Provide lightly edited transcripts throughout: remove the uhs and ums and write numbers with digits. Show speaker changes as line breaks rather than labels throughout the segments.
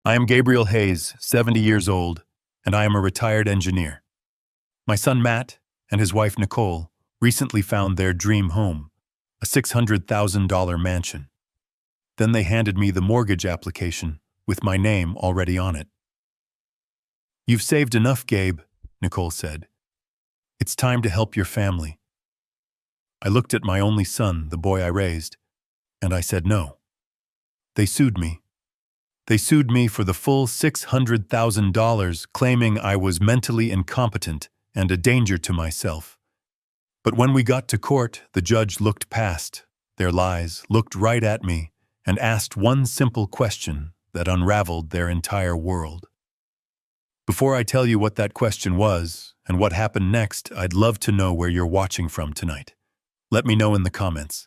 I am Gabriel Hayes, 70 years old, and I am a retired engineer. My son Matt and his wife Nicole recently found their dream home, a $600,000 mansion. Then they handed me the mortgage application with my name already on it. "You've saved enough, Gabe," Nicole said. "It's time to help your family." I looked at my only son, the boy I raised, and I said no. They sued me. They sued me for the full $600,000, claiming I was mentally incompetent and a danger to myself. But when we got to court, the judge looked past their lies, looked right at me, and asked one simple question that unraveled their entire world. Before I tell you what that question was and what happened next, I'd love to know where you're watching from tonight. Let me know in the comments.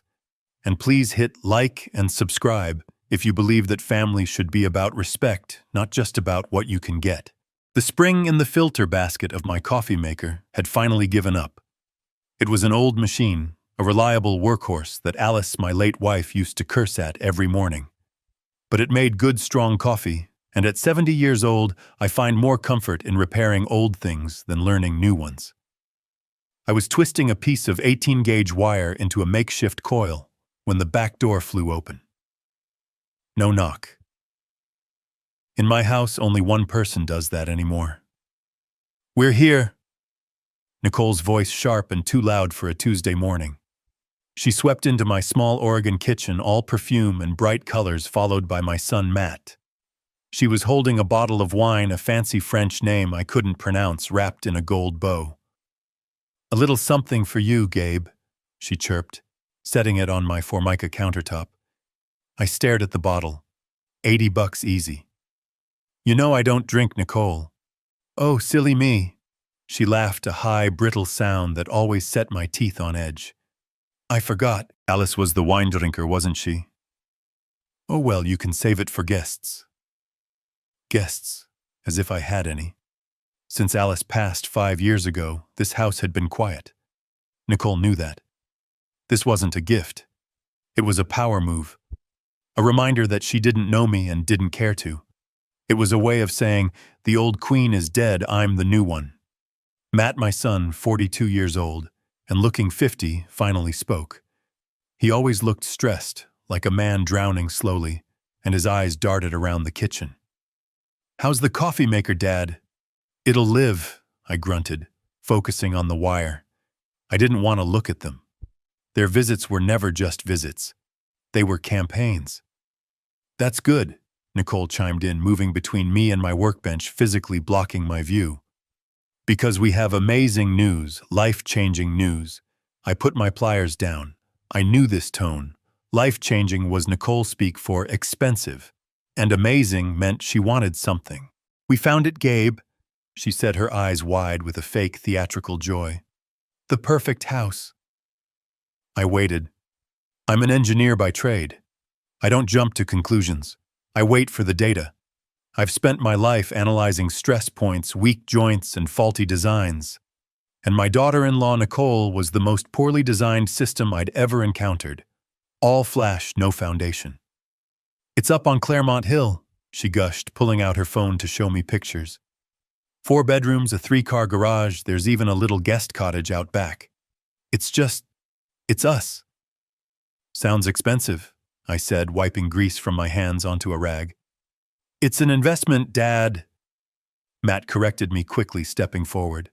And please hit like and subscribe if you believe that family should be about respect, not just about what you can get. The spring in the filter basket of my coffee maker had finally given up. It was an old machine, a reliable workhorse that Alice, my late wife, used to curse at every morning. But it made good, strong coffee, and at 70 years old, I find more comfort in repairing old things than learning new ones. I was twisting a piece of 18-gauge wire into a makeshift coil when the back door flew open. No knock. In my house, only one person does that anymore. "We're here." Nicole's voice sharp and too loud for a Tuesday morning. She swept into my small Oregon kitchen, all perfume and bright colors, followed by my son Matt. She was holding a bottle of wine, a fancy French name I couldn't pronounce, wrapped in a gold bow. "A little something for you, Gabe," she chirped, setting it on my Formica countertop. I stared at the bottle. $80 easy. "You know I don't drink, Nicole." "Oh, silly me." She laughed, a high, brittle sound that always set my teeth on edge. "I forgot. Alice was the wine drinker, wasn't she?" "Oh well, you can save it for guests." Guests, as if I had any. Since Alice passed 5 years ago, this house had been quiet. Nicole knew that. This wasn't a gift. It was a power move. A reminder that she didn't know me and didn't care to. It was a way of saying, the old queen is dead, I'm the new one. Matt, my son, 42 years old, and looking 50, finally spoke. He always looked stressed, like a man drowning slowly, and his eyes darted around the kitchen. "How's the coffee maker, Dad?" "It'll live," I grunted, focusing on the wire. I didn't want to look at them. Their visits were never just visits. They were campaigns. "That's good," Nicole chimed in, moving between me and my workbench, physically blocking my view. "Because we have amazing news, life-changing news." I put my pliers down. I knew this tone. Life-changing was Nicole speak for expensive, and amazing meant she wanted something. "We found it, Gabe," she said, her eyes wide with a fake theatrical joy. "The perfect house." I waited. I'm an engineer by trade. I don't jump to conclusions. I wait for the data. I've spent my life analyzing stress points, weak joints, and faulty designs. And my daughter-in-law Nicole was the most poorly designed system I'd ever encountered. All flash, no foundation. "It's up on Claremont Hill," she gushed, pulling out her phone to show me pictures. 4 bedrooms, a 3-car garage, there's even a little guest cottage out back. It's us. "Sounds expensive," I said, wiping grease from my hands onto a rag. "It's an investment, Dad." Matt corrected me quickly, stepping forward.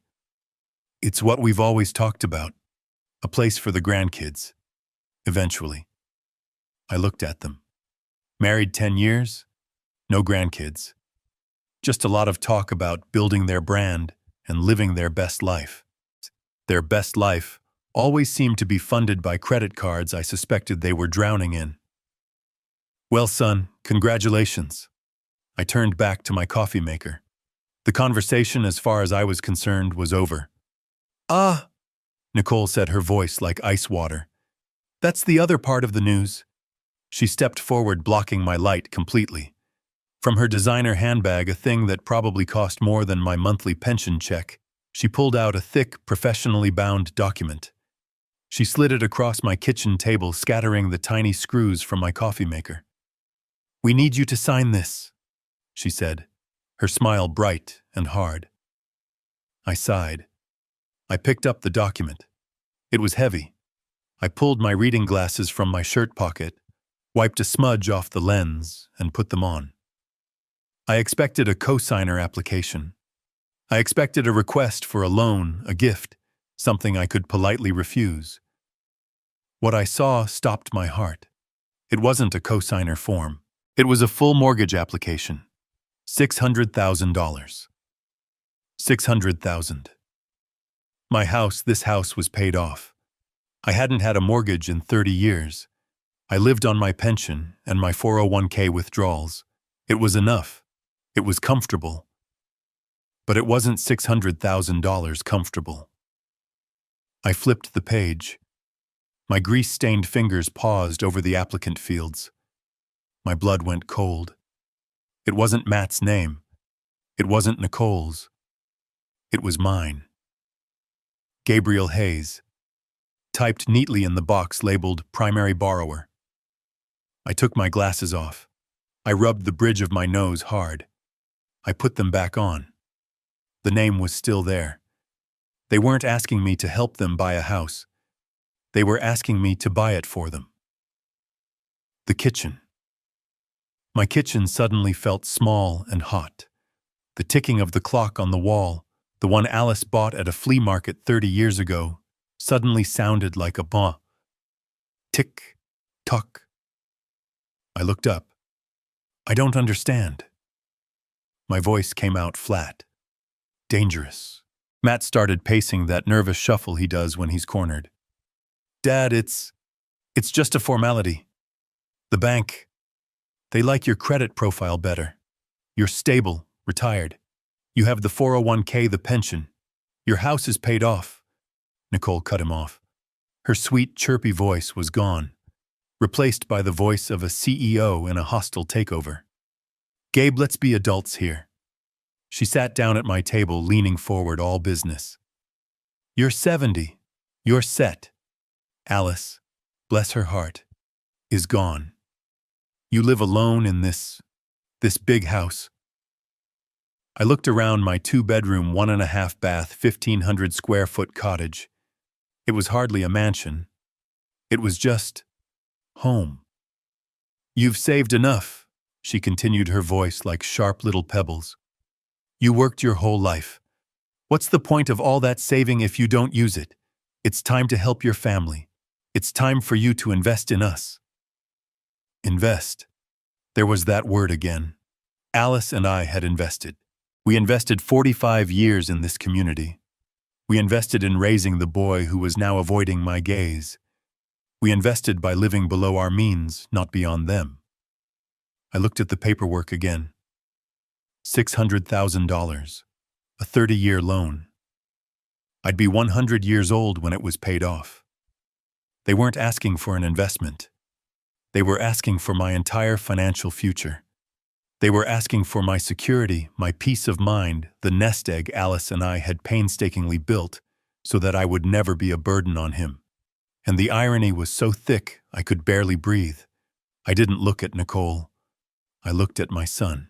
"It's what we've always talked about. A place for the grandkids. Eventually." I looked at them. Married 10 years, no grandkids. Just a lot of talk about building their brand and living their best life. Their best life always seemed to be funded by credit cards I suspected they were drowning in. "Well, son, congratulations." I turned back to my coffee maker. The conversation, as far as I was concerned, was over. "Ah," Nicole said, her voice like ice water. "That's the other part of the news." She stepped forward, blocking my light completely. From her designer handbag, a thing that probably cost more than my monthly pension check, she pulled out a thick, professionally bound document. She slid it across my kitchen table, scattering the tiny screws from my coffee maker. "We need you to sign this." she said, her smile bright and hard. I sighed. I picked up the document. It was heavy. I pulled my reading glasses from my shirt pocket, wiped a smudge off the lens, and put them on. I expected a cosigner application. I expected a request for a loan, a gift, something I could politely refuse. What I saw stopped my heart. It wasn't a cosigner form. It was a full mortgage application. $600,000. $600,000. My house, this house was paid off. I hadn't had a mortgage in 30 years. I lived on my pension and my 401k withdrawals. It was enough. It was comfortable. But it wasn't $600,000 comfortable. I flipped the page. My grease-stained fingers paused over the applicant fields. My blood went cold. It wasn't Matt's name. It wasn't Nicole's. It was mine. Gabriel Hayes, typed neatly in the box labeled Primary Borrower. I took my glasses off. I rubbed the bridge of my nose hard. I put them back on. The name was still there. They weren't asking me to help them buy a house. They were asking me to buy it for them. The kitchen. My kitchen suddenly felt small and hot. The ticking of the clock on the wall, the one Alice bought at a flea market 30 years ago, suddenly sounded like a bon. Tick, tock. I looked up. I don't understand. My voice came out flat. Dangerous. Matt started pacing that nervous shuffle he does when he's cornered. Dad, it's just a formality. The bank, they like your credit profile better. You're stable, retired. You have the 401k, the pension. Your house is paid off. Nicole cut him off. Her sweet, chirpy voice was gone, replaced by the voice of a CEO in a hostile takeover. Gabe, let's be adults here. She sat down at my table, leaning forward, all business. You're 70. You're set. Alice, bless her heart, is gone. You live alone in this big house. I looked around my 2-bedroom, 1.5-bath, 1,500 square foot cottage. It was hardly a mansion. It was just home. You've saved enough, she continued, her voice like sharp little pebbles. You worked your whole life. What's the point of all that saving if you don't use it? It's time to help your family. It's time for you to invest in us. Invest. There was that word again. Alice and I had invested. We invested 45 years in this community. We invested in raising the boy who was now avoiding my gaze. We invested by living below our means, not beyond them. I looked at the paperwork again. $600,000, a 30-year loan. I'd be 100 years old when it was paid off. They weren't asking for an investment. They were asking for my entire financial future. They were asking for my security, my peace of mind, the nest egg Alice and I had painstakingly built so that I would never be a burden on him. And the irony was so thick I could barely breathe. I didn't look at Nicole. I looked at my son.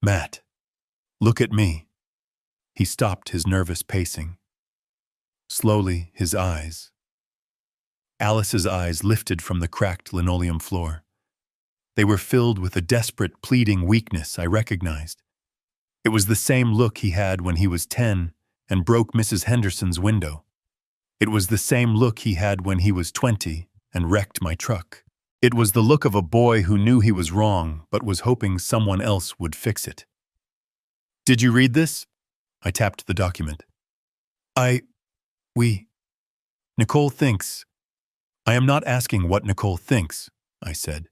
Matt, look at me. He stopped his nervous pacing. Slowly, his eyes. Alice's eyes lifted from the cracked linoleum floor. They were filled with a desperate, pleading weakness I recognized. It was the same look he had when he was 10 and broke Mrs. Henderson's window. It was the same look he had when he was 20 and wrecked my truck. It was the look of a boy who knew he was wrong but was hoping someone else would fix it. Did you read this? I tapped the document. Nicole thinks. I am not asking what Nicole thinks, I said.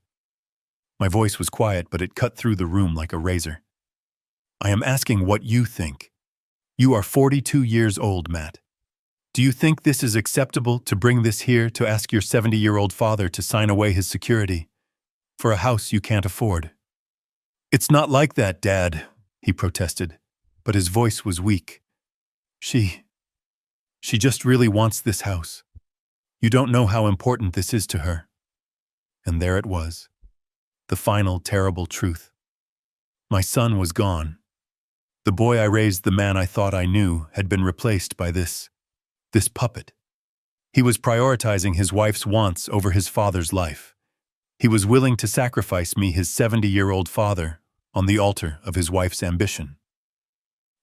My voice was quiet, but it cut through the room like a razor. I am asking what you think. You are 42 years old, Matt. Do you think this is acceptable to bring this here to ask your 70-year-old father to sign away his security for a house you can't afford? It's not like that, Dad, he protested, but his voice was weak. She just really wants this house. You don't know how important this is to her. And there it was. The final terrible truth. My son was gone. The boy I raised, the man I thought I knew, had been replaced by this puppet. He was prioritizing his wife's wants over his father's life. He was willing to sacrifice me, his 70-year-old father, on the altar of his wife's ambition.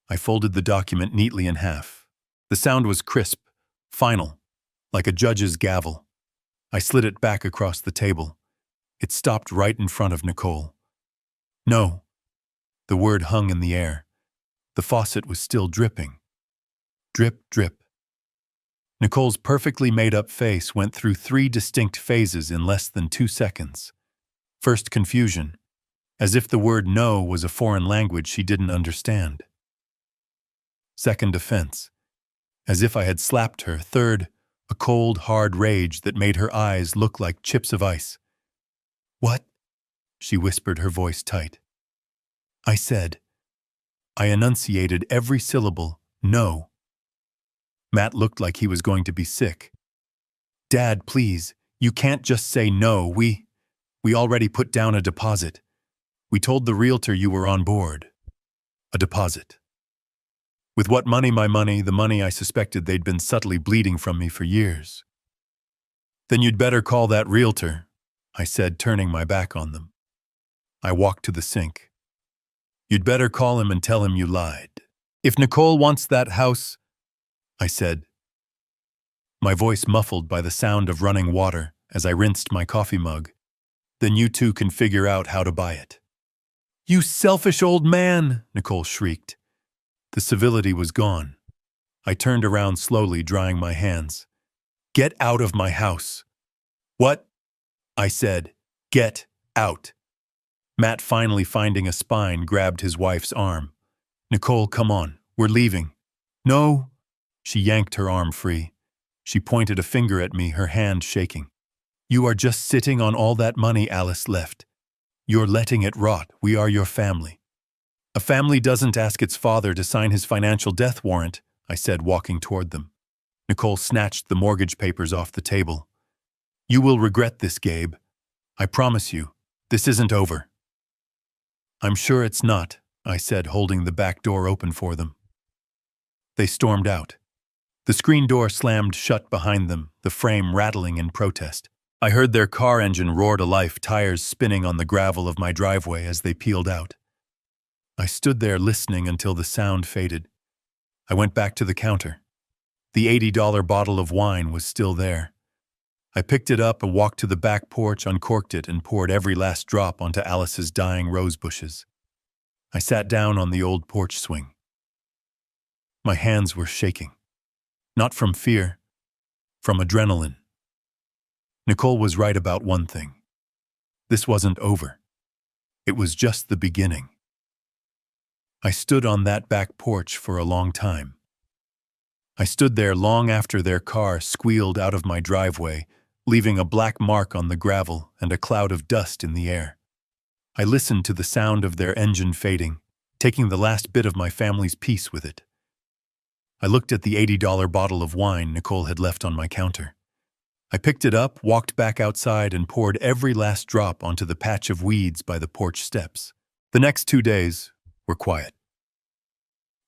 I folded the document neatly in half. The sound was crisp, final, like a judge's gavel. I slid it back across the table. It stopped right in front of Nicole. No. The word hung in the air. The faucet was still dripping. Drip, drip. Nicole's perfectly made-up face went through 3 distinct phases in less than 2 seconds. First, confusion, as if the word no was a foreign language she didn't understand. Second, offense, as if I had slapped her. Third, a cold, hard rage that made her eyes look like chips of ice. "What?" she whispered, her voice tight. I said. I enunciated every syllable, no. Matt looked like he was going to be sick. "Dad, please, you can't just say no. We already put down a deposit. We told the realtor you were on board." A deposit. With what money? My money, the money I suspected they'd been subtly bleeding from me for years. "Then you'd better call that realtor," I said, turning my back on them. I walked to the sink. "You'd better call him and tell him you lied. If Nicole wants that house," I said, my voice muffled by the sound of running water as I rinsed my coffee mug, "then you two can figure out how to buy it." "You selfish old man!" Nicole shrieked. The civility was gone. I turned around slowly, drying my hands. "Get out of my house." "What?" I said. "Get out." Matt, finally finding a spine, grabbed his wife's arm. "Nicole, come on. We're leaving." "No." She yanked her arm free. She pointed a finger at me, her hand shaking. "You are just sitting on all that money Alice left. You're letting it rot. We are your family." "A family doesn't ask its father to sign his financial death warrant," I said, walking toward them. Nicole snatched the mortgage papers off the table. "You will regret this, Gabe. I promise you, this isn't over." "I'm sure it's not," I said, holding the back door open for them. They stormed out. The screen door slammed shut behind them, the frame rattling in protest. I heard their car engine roar to life, tires spinning on the gravel of my driveway as they peeled out. I stood there listening until the sound faded. I went back to the counter. The $80 bottle of wine was still there. I picked it up and walked to the back porch, uncorked it, and poured every last drop onto Alice's dying rose bushes. I sat down on the old porch swing. My hands were shaking. Not from fear, from adrenaline. Nicole was right about one thing. This wasn't over. It was just the beginning. I stood on that back porch for a long time. I stood there long after their car squealed out of my driveway, leaving a black mark on the gravel and a cloud of dust in the air. I listened to the sound of their engine fading, taking the last bit of my family's peace with it. I looked at the $80 bottle of wine Nicole had left on my counter. I picked it up, walked back outside, and poured every last drop onto the patch of weeds by the porch steps. The next 2 days were quiet.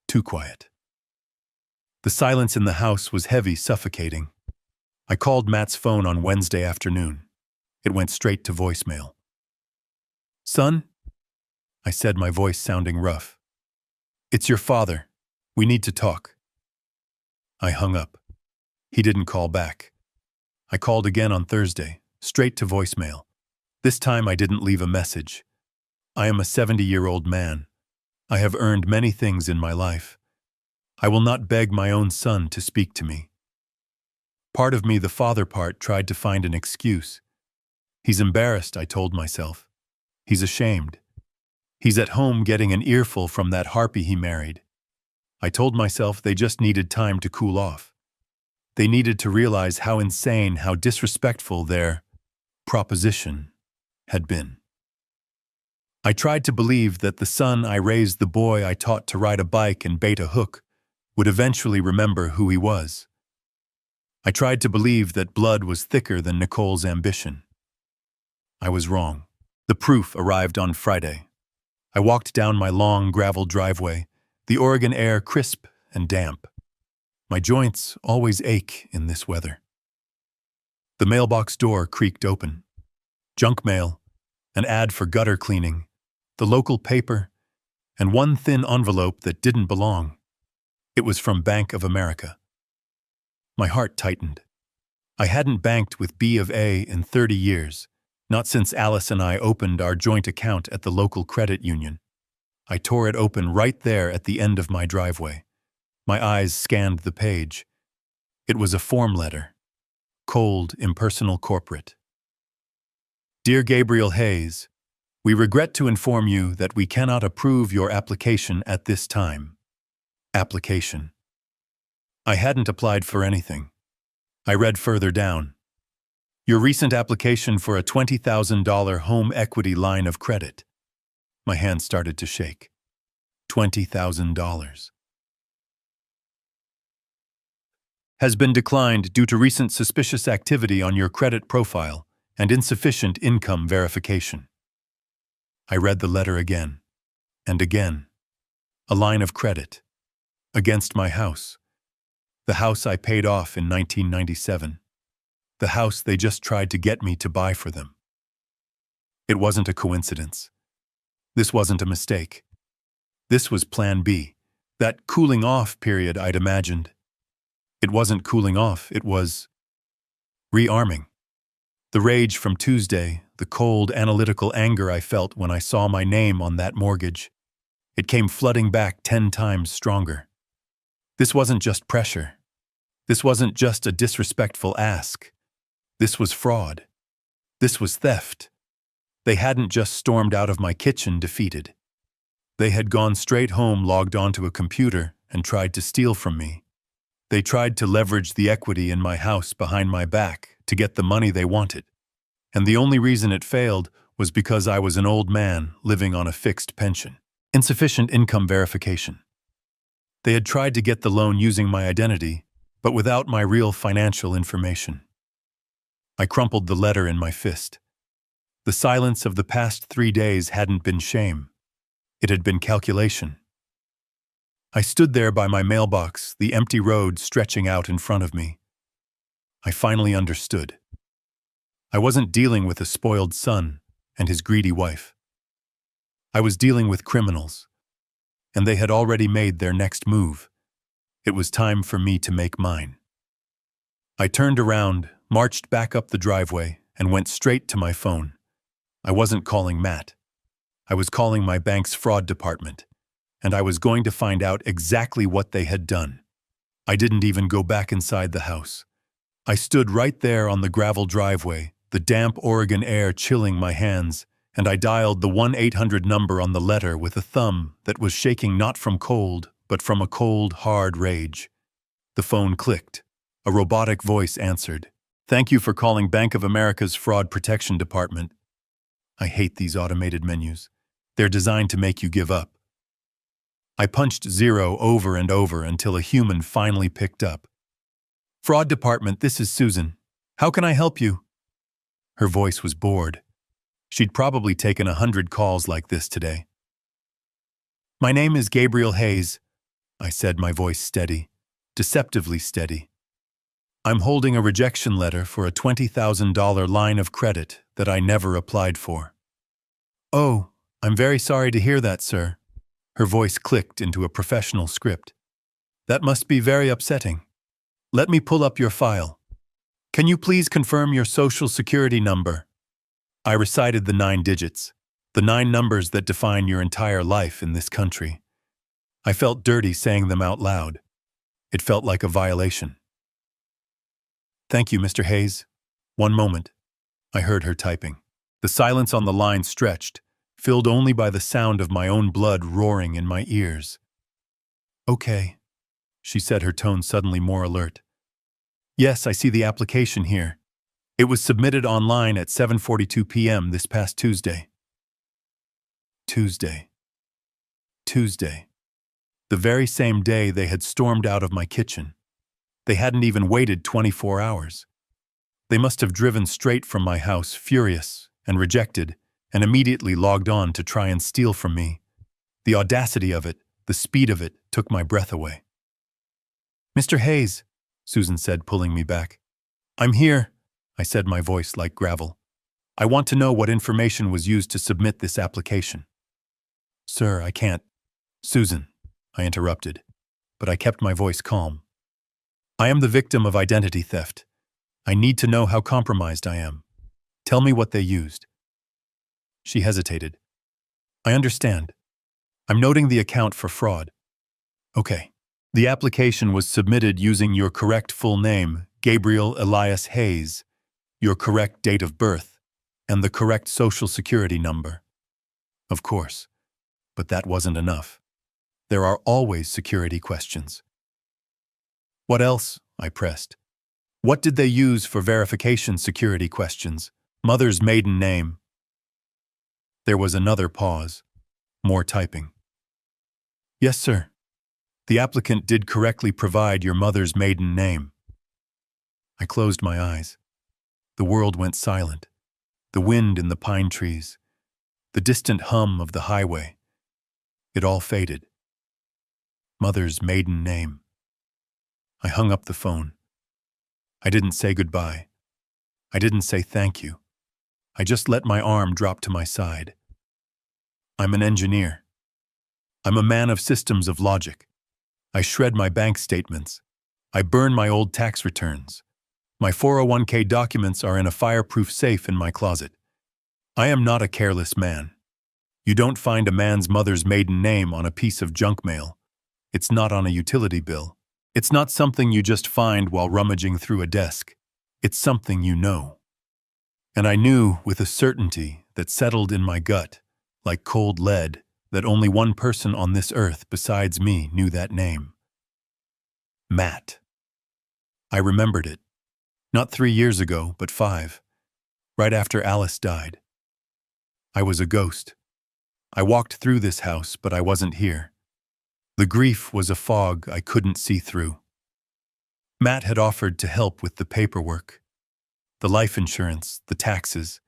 Too quiet. The silence in the house was heavy, suffocating. I called Matt's phone on Wednesday afternoon. It went straight to voicemail. "Son?" I said, my voice sounding rough. "It's your father. We need to talk." I hung up. He didn't call back. I called again on Thursday, straight to voicemail. This time I didn't leave a message. I am a 70-year-old man. I have earned many things in my life. I will not beg my own son to speak to me. Part of me, the father part, tried to find an excuse. He's embarrassed, I told myself. He's ashamed. He's at home getting an earful from that harpy he married. I told myself they just needed time to cool off. They needed to realize how insane, how disrespectful their proposition had been. I tried to believe that the son I raised, the boy I taught to ride a bike and bait a hook, would eventually remember who he was. I tried to believe that blood was thicker than Nicole's ambition. I was wrong. The proof arrived on Friday. I walked down my long gravel driveway, the Oregon air crisp and damp. My joints always ache in this weather. The mailbox door creaked open. Junk mail, an ad for gutter cleaning, the local paper, and one thin envelope that didn't belong. It was from Bank of America. My heart tightened. I hadn't banked with B of A in 30 years, not since Alice and I opened our joint account at the local credit union. I tore it open right there at the end of my driveway. My eyes scanned the page. It was a form letter. Cold, impersonal corporate. Dear Gabriel Hayes, we regret to inform you that we cannot approve your application at this time. Application. I hadn't applied for anything. I read further down. Your recent application for a $20,000 home equity line of credit. My hand started to shake. $20,000. Has been declined due to recent suspicious activity on your credit profile and insufficient income verification. I read the letter again and again. A line of credit. Against my house. The house I paid off in 1997. The house they just tried to get me to buy for them. It wasn't a coincidence. This wasn't a mistake. This was Plan B, that cooling off period I'd imagined. It wasn't cooling off, it was rearming. The rage from Tuesday, the cold, analytical anger I felt when I saw my name on that mortgage, it came flooding back 10 times stronger. This wasn't just pressure. This wasn't just a disrespectful ask. This was fraud. This was theft. They hadn't just stormed out of my kitchen defeated. They had gone straight home, logged onto a computer, and tried to steal from me. They tried to leverage the equity in my house behind my back to get the money they wanted. And the only reason it failed was because I was an old man living on a fixed pension. Insufficient income verification. They had tried to get the loan using my identity, but without my real financial information. I crumpled the letter in my fist. The silence of the past 3 days hadn't been shame. It had been calculation. I stood there by my mailbox, the empty road stretching out in front of me. I finally understood. I wasn't dealing with a spoiled son and his greedy wife. I was dealing with criminals, and they had already made their next move. It was time for me to make mine. I turned around, marched back up the driveway, and went straight to my phone. I wasn't calling Matt. I was calling my bank's fraud department, and I was going to find out exactly what they had done. I didn't even go back inside the house. I stood right there on the gravel driveway, the damp Oregon air chilling my hands, and I dialed the 1-800 number on the letter with a thumb that was shaking not from cold, but from a cold, hard rage. The phone clicked. A robotic voice answered. Thank you for calling Bank of America's Fraud Protection Department. I hate these automated menus. They're designed to make you give up. I punched 0 over and over until a human finally picked up. Fraud Department, this is Susan. How can I help you? Her voice was bored. She'd probably taken 100 calls like this today. My name is Gabriel Hayes, I said, my voice steady, deceptively steady. I'm holding a rejection letter for a $20,000 line of credit that I never applied for. Oh, I'm very sorry to hear that, sir. Her voice clicked into a professional script. That must be very upsetting. Let me pull up your file. Can you please confirm your social security number? I recited the 9 digits, the 9 numbers that define your entire life in this country. I felt dirty saying them out loud. It felt like a violation. Thank you, Mr. Hayes. One moment. I heard her typing. The silence on the line stretched, filled only by the sound of my own blood roaring in my ears. Okay, she said, her tone suddenly more alert. Yes, I see the application here. It was submitted online at 7:42 p.m. this past Tuesday. Tuesday. The very same day they had stormed out of my kitchen. They hadn't even waited 24 hours. They must have driven straight from my house, furious and rejected, and immediately logged on to try and steal from me, The audacity of it, the speed of it, took my breath away. "Mr. Hayes," Susan said, pulling me back. "I'm here," I said, my voice like gravel. "I want to know what information was used to submit this application." "Sir, I can't." "Susan," I interrupted, but I kept my voice calm. "I am the victim of identity theft. I need to know how compromised I am. Tell me what they used." She hesitated. "I understand. I'm noting the account for fraud." "Okay. The application was submitted using your correct full name, Gabriel Elias Hayes, your correct date of birth, and the correct social security number." "Of course. But that wasn't enough. There are always security questions." "What else?" I pressed. "What did they use for verification security questions? Mother's maiden name." There was another pause. More typing. "Yes, sir. The applicant did correctly provide your mother's maiden name." I closed my eyes. The world went silent. The wind in the pine trees. The distant hum of the highway. It all faded. Mother's maiden name. I hung up the phone. I didn't say goodbye. I didn't say thank you. I just let my arm drop to my side. I'm an engineer. I'm a man of systems of logic. I shred my bank statements. I burn my old tax returns. My 401k documents are in a fireproof safe in my closet. I am not a careless man. You don't find a man's mother's maiden name on a piece of junk mail. It's not on a utility bill. It's not something you just find while rummaging through a desk. It's something you know. And I knew with a certainty that settled in my gut, like cold lead, that only one person on this earth besides me knew that name. Matt. I remembered it. Not 3 years ago, but 5. Right after Alice died. I was a ghost. I walked through this house, but I wasn't here. The grief was a fog I couldn't see through. Matt had offered to help with the paperwork, the life insurance, the taxes.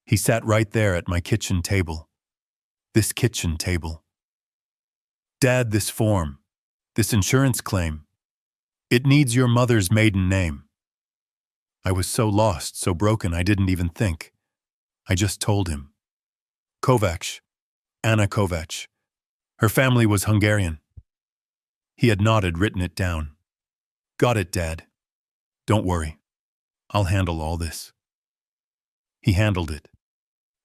He sat right there at my kitchen table. This kitchen table. "Dad, this form, this insurance claim, it needs your mother's maiden name." I was so lost, so broken, I didn't even think. I just told him. "Kovacs, Anna Kovacs. Her family was Hungarian." He had nodded, written it down. "Got it, Dad. Don't worry. I'll handle all this." He handled it.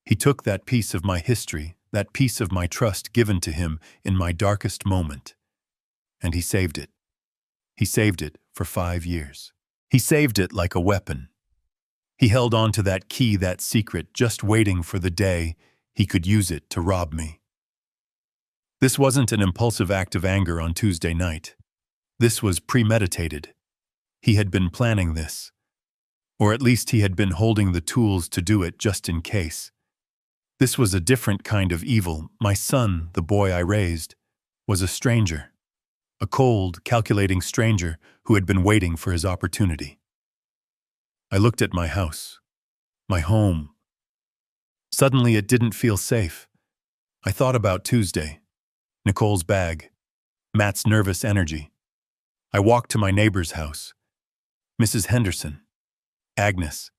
He took that piece of my history, that piece of my trust given to him in my darkest moment, and he saved it. He saved it for 5 years. He saved it like a weapon. He held on to that key, that secret, just waiting for the day he could use it to rob me. This wasn't an impulsive act of anger on Tuesday night. This was premeditated. He had been planning this. Or at least he had been holding the tools to do it just in case. This was a different kind of evil. My son, the boy I raised, was a stranger. A cold, calculating stranger who had been waiting for his opportunity. I looked at my house, my home. Suddenly it didn't feel safe. I thought about Tuesday, Nicole's bag, Matt's nervous energy. I walked to my neighbor's house. Mrs. Henderson, Agnes.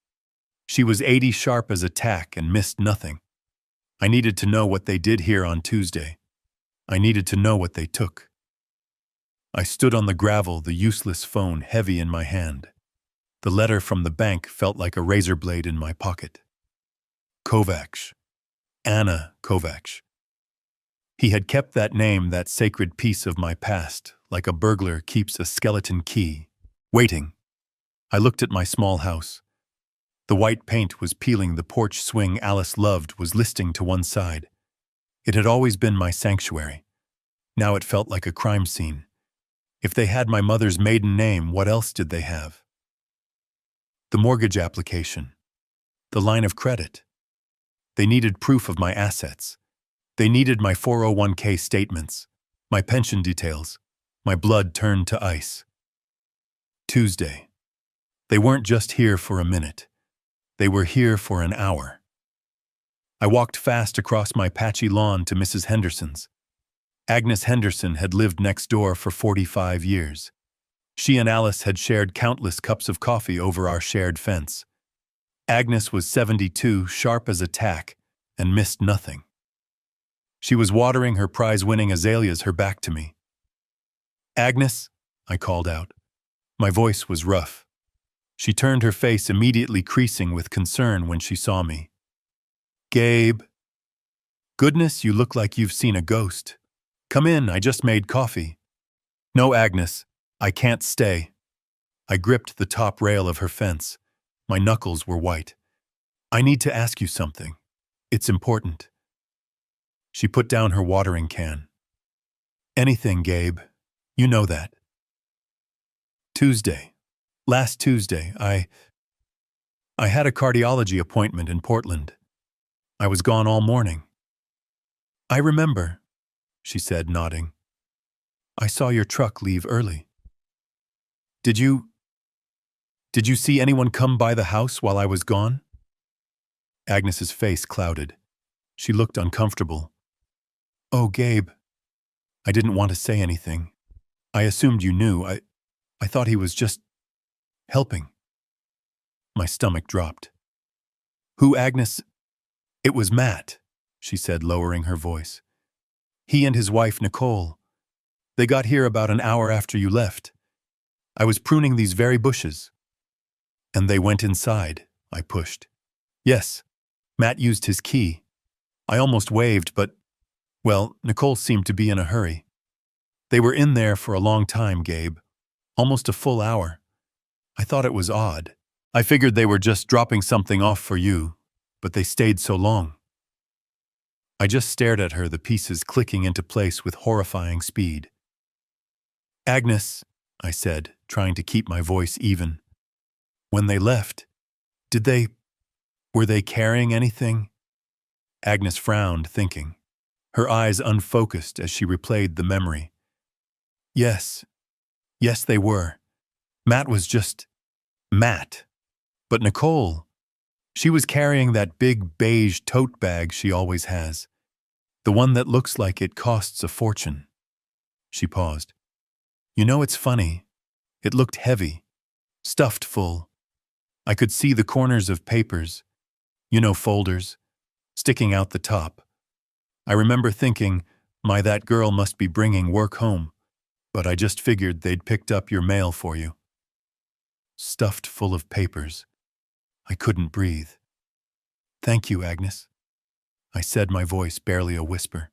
She was 80 sharp as a tack and missed nothing. I needed to know what they did here on Tuesday. I needed to know what they took. I stood on the gravel, the useless phone heavy in my hand. The letter from the bank felt like a razor blade in my pocket. Kovacs. Anna Kovacs. He had kept that name, that sacred piece of my past, like a burglar keeps a skeleton key, waiting. I looked at my small house. The white paint was peeling, the porch swing Alice loved was listing to one side. It had always been my sanctuary. Now it felt like a crime scene. If they had my mother's maiden name, what else did they have? The mortgage application. The line of credit. They needed proof of my assets. They needed my 401k statements, my pension details. My blood turned to ice. Tuesday. They weren't just here for a minute. They were here for an hour. I walked fast across my patchy lawn to Mrs. Henderson's. Agnes Henderson had lived next door for 45 years. She and Alice had shared countless cups of coffee over our shared fence. Agnes was 72, sharp as a tack, and missed nothing. She was watering her prize-winning azaleas, her back to me. "Agnes," I called out. My voice was rough. She turned, her face immediately creasing with concern when she saw me. "Gabe." "Goodness, you look like you've seen a ghost. Come in, I just made coffee." "No, Agnes, I can't stay." I gripped the top rail of her fence. My knuckles were white. "I need to ask you something. It's important." She put down her watering can. "Anything, Gabe. You know that." Last Tuesday, I had a cardiology appointment in Portland. I was gone all morning." "I remember," she said, nodding. "I saw your truck leave early." Did you see anyone come by the house while I was gone?" Agnes's face clouded. She looked uncomfortable. "Oh, Gabe." I didn't want to say anything. I assumed you knew. I thought he was just helping. My stomach dropped. "Who, Agnes?" "It was Matt," she said, lowering her voice. "He and his wife, Nicole. They got here about an hour after you left. I was pruning these very bushes." "And they went inside," I pushed. "Yes, Matt used his key. I almost waved, but, well, Nicole seemed to be in a hurry. They were in there for a long time, Gabe. Almost a full hour. I thought it was odd. I figured they were just dropping something off for you, but they stayed so long." I just stared at her, the pieces clicking into place with horrifying speed. "Agnes," I said, trying to keep my voice even. "When they left, were they carrying anything?" Agnes frowned, thinking. Her eyes unfocused as she replayed the memory. Yes, they were. Matt was just Matt. But Nicole, she was carrying that big beige tote bag she always has. The one that looks like it costs a fortune." She paused. "You know, it's funny. It looked heavy, stuffed full. I could see the corners of papers, folders, sticking out the top. I remember thinking, that girl must be bringing work home, but I just figured they'd picked up your mail for you." Stuffed full of papers. I couldn't breathe. "Thank you, Agnes," I said, my voice barely a whisper.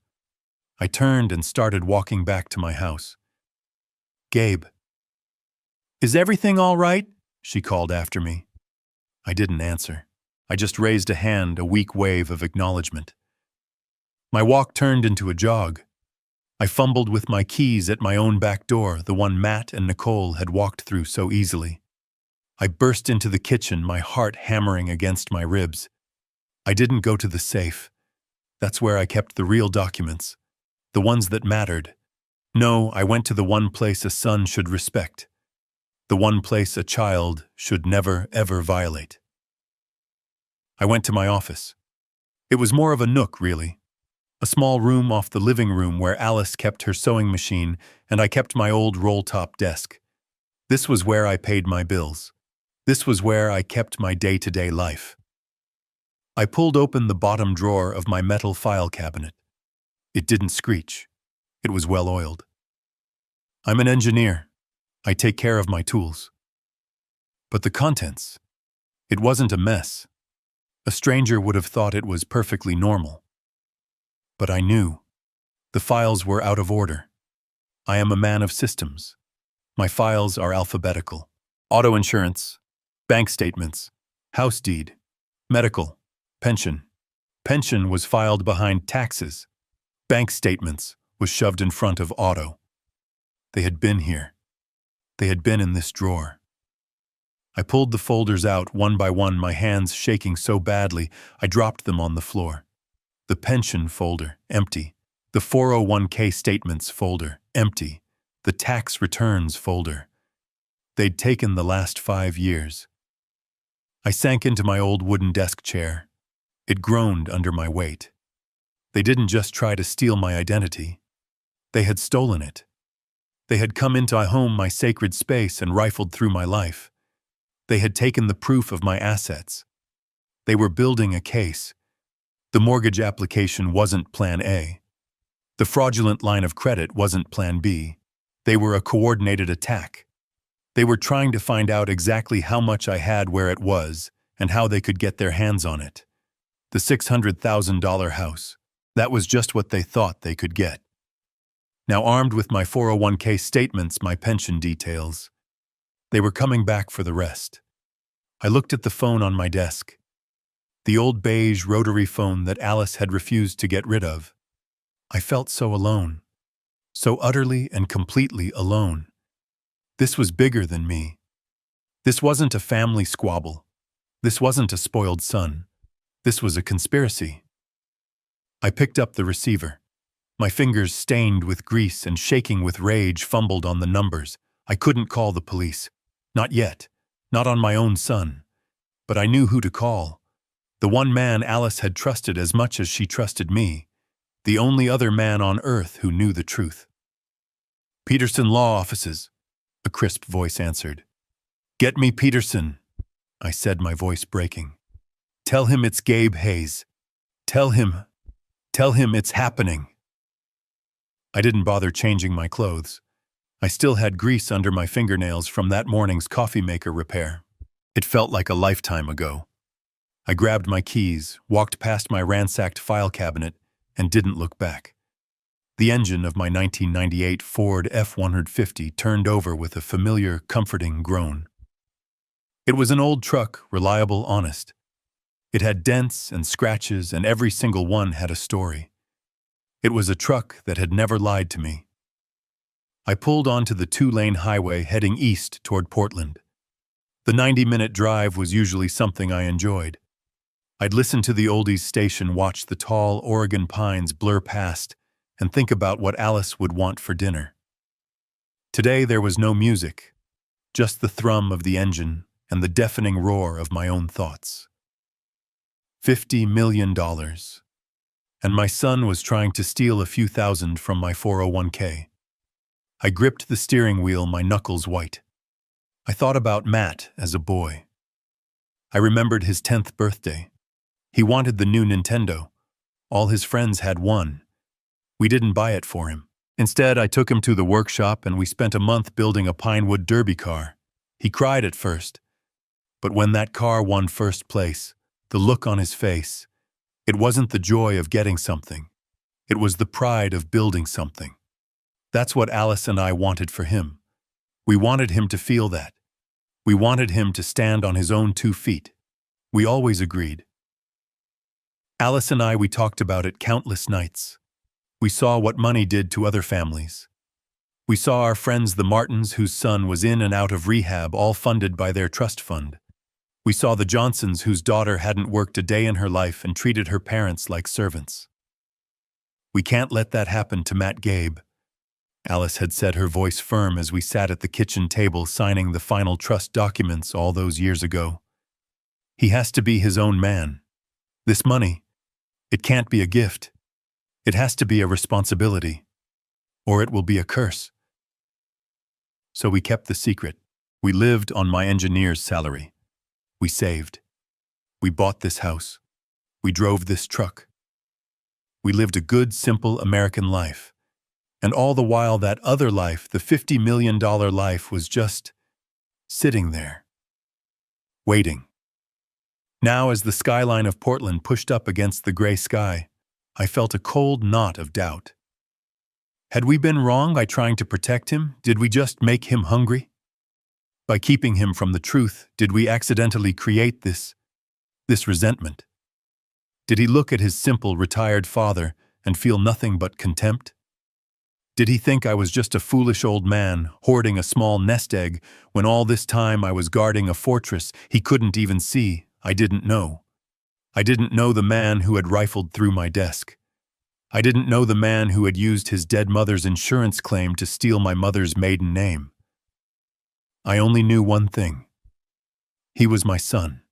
I turned and started walking back to my house. "Gabe." "Is everything all right?" she called after me. I didn't answer. I just raised a hand, a weak wave of acknowledgement. My walk turned into a jog. I fumbled with my keys at my own back door, the one Matt and Nicole had walked through so easily. I burst into the kitchen, my heart hammering against my ribs. I didn't go to the safe. That's where I kept the real documents, the ones that mattered. No, I went to the one place a son should respect, the one place a child should never, ever violate. I went to my office. It was more of a nook, really. A small room off the living room where Alice kept her sewing machine and I kept my old roll-top desk. This was where I paid my bills. This was where I kept my day-to-day life. I pulled open the bottom drawer of my metal file cabinet. It didn't screech. It was well-oiled. I'm an engineer. I take care of my tools. But the contents, it wasn't a mess. A stranger would have thought it was perfectly normal. But I knew. The files were out of order. I am a man of systems. My files are alphabetical. Auto insurance, bank statements, house deed, medical, pension. Pension was filed behind taxes. Bank statements was shoved in front of auto. They had been here. They had been in this drawer. I pulled the folders out one by one, my hands shaking so badly I dropped them on the floor. The pension folder, empty. The 401k statements folder, empty. The tax returns folder. They'd taken the last 5 years. I sank into my old wooden desk chair. It groaned under my weight. They didn't just try to steal my identity. They had stolen it. They had come into my home, my sacred space, and rifled through my life. They had taken the proof of my assets. They were building a case. The mortgage application wasn't Plan A. The fraudulent line of credit wasn't Plan B. They were a coordinated attack. They were trying to find out exactly how much I had, where it was, and how they could get their hands on it. The $600,000 house. That was just what they thought they could get. Now armed with my 401k statements, my pension details, they were coming back for the rest. I looked at the phone on my desk. The old beige rotary phone that Alice had refused to get rid of. I felt so alone. So utterly and completely alone. This was bigger than me. This wasn't a family squabble. This wasn't a spoiled son. This was a conspiracy. I picked up the receiver. My fingers stained with grease and shaking with rage fumbled on the numbers. I couldn't call the police. Not yet. Not on my own son. But I knew who to call. The one man Alice had trusted as much as she trusted me. The only other man on earth who knew the truth. Peterson Law Offices, a crisp voice answered. Get me Peterson, I said, my voice breaking. Tell him it's Gabe Hayes. Tell him it's happening. I didn't bother changing my clothes. I still had grease under my fingernails from that morning's coffee maker repair. It felt like a lifetime ago. I grabbed my keys, walked past my ransacked file cabinet, and didn't look back. The engine of my 1998 Ford F-150 turned over with a familiar, comforting groan. It was an old truck, reliable, honest. It had dents and scratches, and every single one had a story. It was a truck that had never lied to me. I pulled onto the 2-lane highway heading east toward Portland. The 90-minute drive was usually something I enjoyed. I'd listen to the oldies station, watch the tall Oregon pines blur past, and think about what Alice would want for dinner. Today there was no music, just the thrum of the engine and the deafening roar of my own thoughts. $50 million. And my son was trying to steal a few thousand from my 401k. I gripped the steering wheel, my knuckles white. I thought about Matt as a boy. I remembered his 10th birthday. He wanted the new Nintendo. All his friends had one. We didn't buy it for him. Instead, I took him to the workshop and we spent a month building a Pinewood Derby car. He cried at first. But when that car won first place, the look on his face, it wasn't the joy of getting something. It was the pride of building something. That's what Alice and I wanted for him. We wanted him to feel that. We wanted him to stand on his own 2 feet. We always agreed. Alice and I, we talked about it countless nights. We saw what money did to other families. We saw our friends the Martins, whose son was in and out of rehab, all funded by their trust fund. We saw the Johnsons, whose daughter hadn't worked a day in her life and treated her parents like servants. We can't let that happen to Matt Gabe, Alice had said, her voice firm as we sat at the kitchen table signing the final trust documents all those years ago. He has to be his own man. This money, it can't be a gift. It has to be a responsibility, or it will be a curse. So we kept the secret. We lived on my engineer's salary. We saved. We bought this house. We drove this truck. We lived a good, simple American life. And all the while that other life, the $50 million life, was just sitting there, waiting. Now, as the skyline of Portland pushed up against the gray sky, I felt a cold knot of doubt. Had we been wrong by trying to protect him? Did we just make him hungry? By keeping him from the truth, did we accidentally create this resentment? Did he look at his simple, retired father and feel nothing but contempt? Did he think I was just a foolish old man hoarding a small nest egg when all this time I was guarding a fortress he couldn't even see? I didn't know. I didn't know the man who had rifled through my desk. I didn't know the man who had used his dead mother's insurance claim to steal my mother's maiden name. I only knew one thing. He was my son,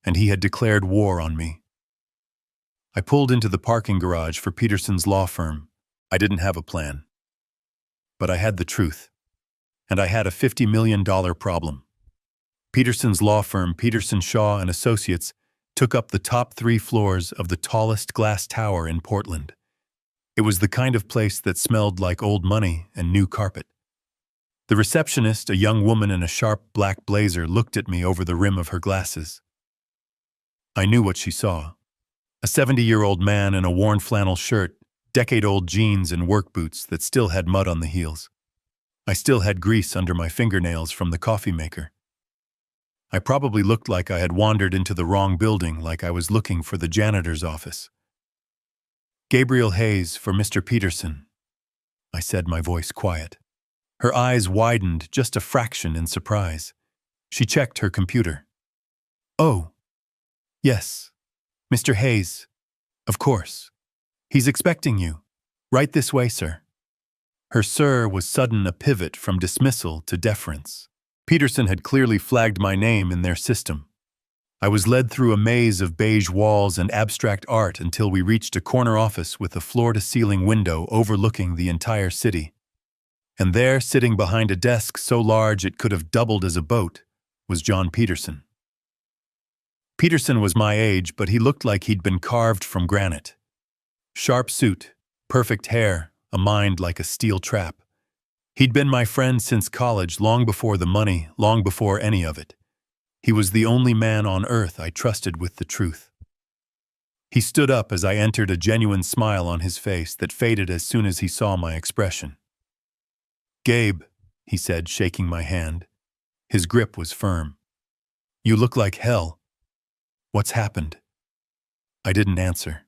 and he had declared war on me. I pulled into the parking garage for Peterson's law firm. I didn't have a plan. But I had the truth. And I had a $50 million problem. Peterson's law firm, Peterson, Shaw and Associates, took up the top 3 floors of the tallest glass tower in Portland. It was the kind of place that smelled like old money and new carpet. The receptionist, a young woman in a sharp black blazer, looked at me over the rim of her glasses. I knew what she saw. A 70-year-old man in a worn flannel shirt, decade-old jeans and work boots that still had mud on the heels. I still had grease under my fingernails from the coffee maker. I probably looked like I had wandered into the wrong building, like I was looking for the janitor's office. "Gabriel Hayes for Mr. Peterson," I said, my voice quiet. Her eyes widened just a fraction in surprise. She checked her computer. "Oh, yes, Mr. Hayes. Of course. He's expecting you. Right this way, sir." Her "sir" was sudden a pivot from dismissal to deference. Peterson had clearly flagged my name in their system. I was led through a maze of beige walls and abstract art until we reached a corner office with a floor-to-ceiling window overlooking the entire city. And there, sitting behind a desk so large it could have doubled as a boat, was John Peterson. Peterson was my age, but he looked like he'd been carved from granite. Sharp suit, perfect hair, a mind like a steel trap. He'd been my friend since college, long before the money, long before any of it. He was the only man on earth I trusted with the truth. He stood up as I entered, a genuine smile on his face that faded as soon as he saw my expression. "Gabe," he said, shaking my hand. His grip was firm. "You look like hell. What's happened?" I didn't answer.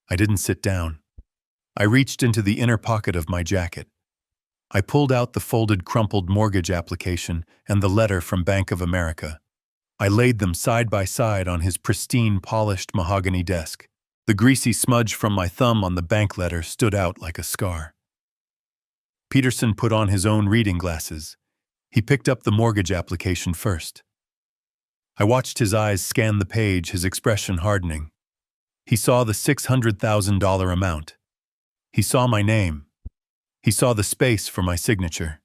I didn't sit down. I reached into the inner pocket of my jacket. I pulled out the folded, crumpled mortgage application and the letter from Bank of America. I laid them side by side on his pristine, polished mahogany desk. The greasy smudge from my thumb on the bank letter stood out like a scar. Peterson put on his own reading glasses. He picked up the mortgage application first. I watched his eyes scan the page, his expression hardening. He saw the $600,000 amount. He saw my name. He saw the space for my signature.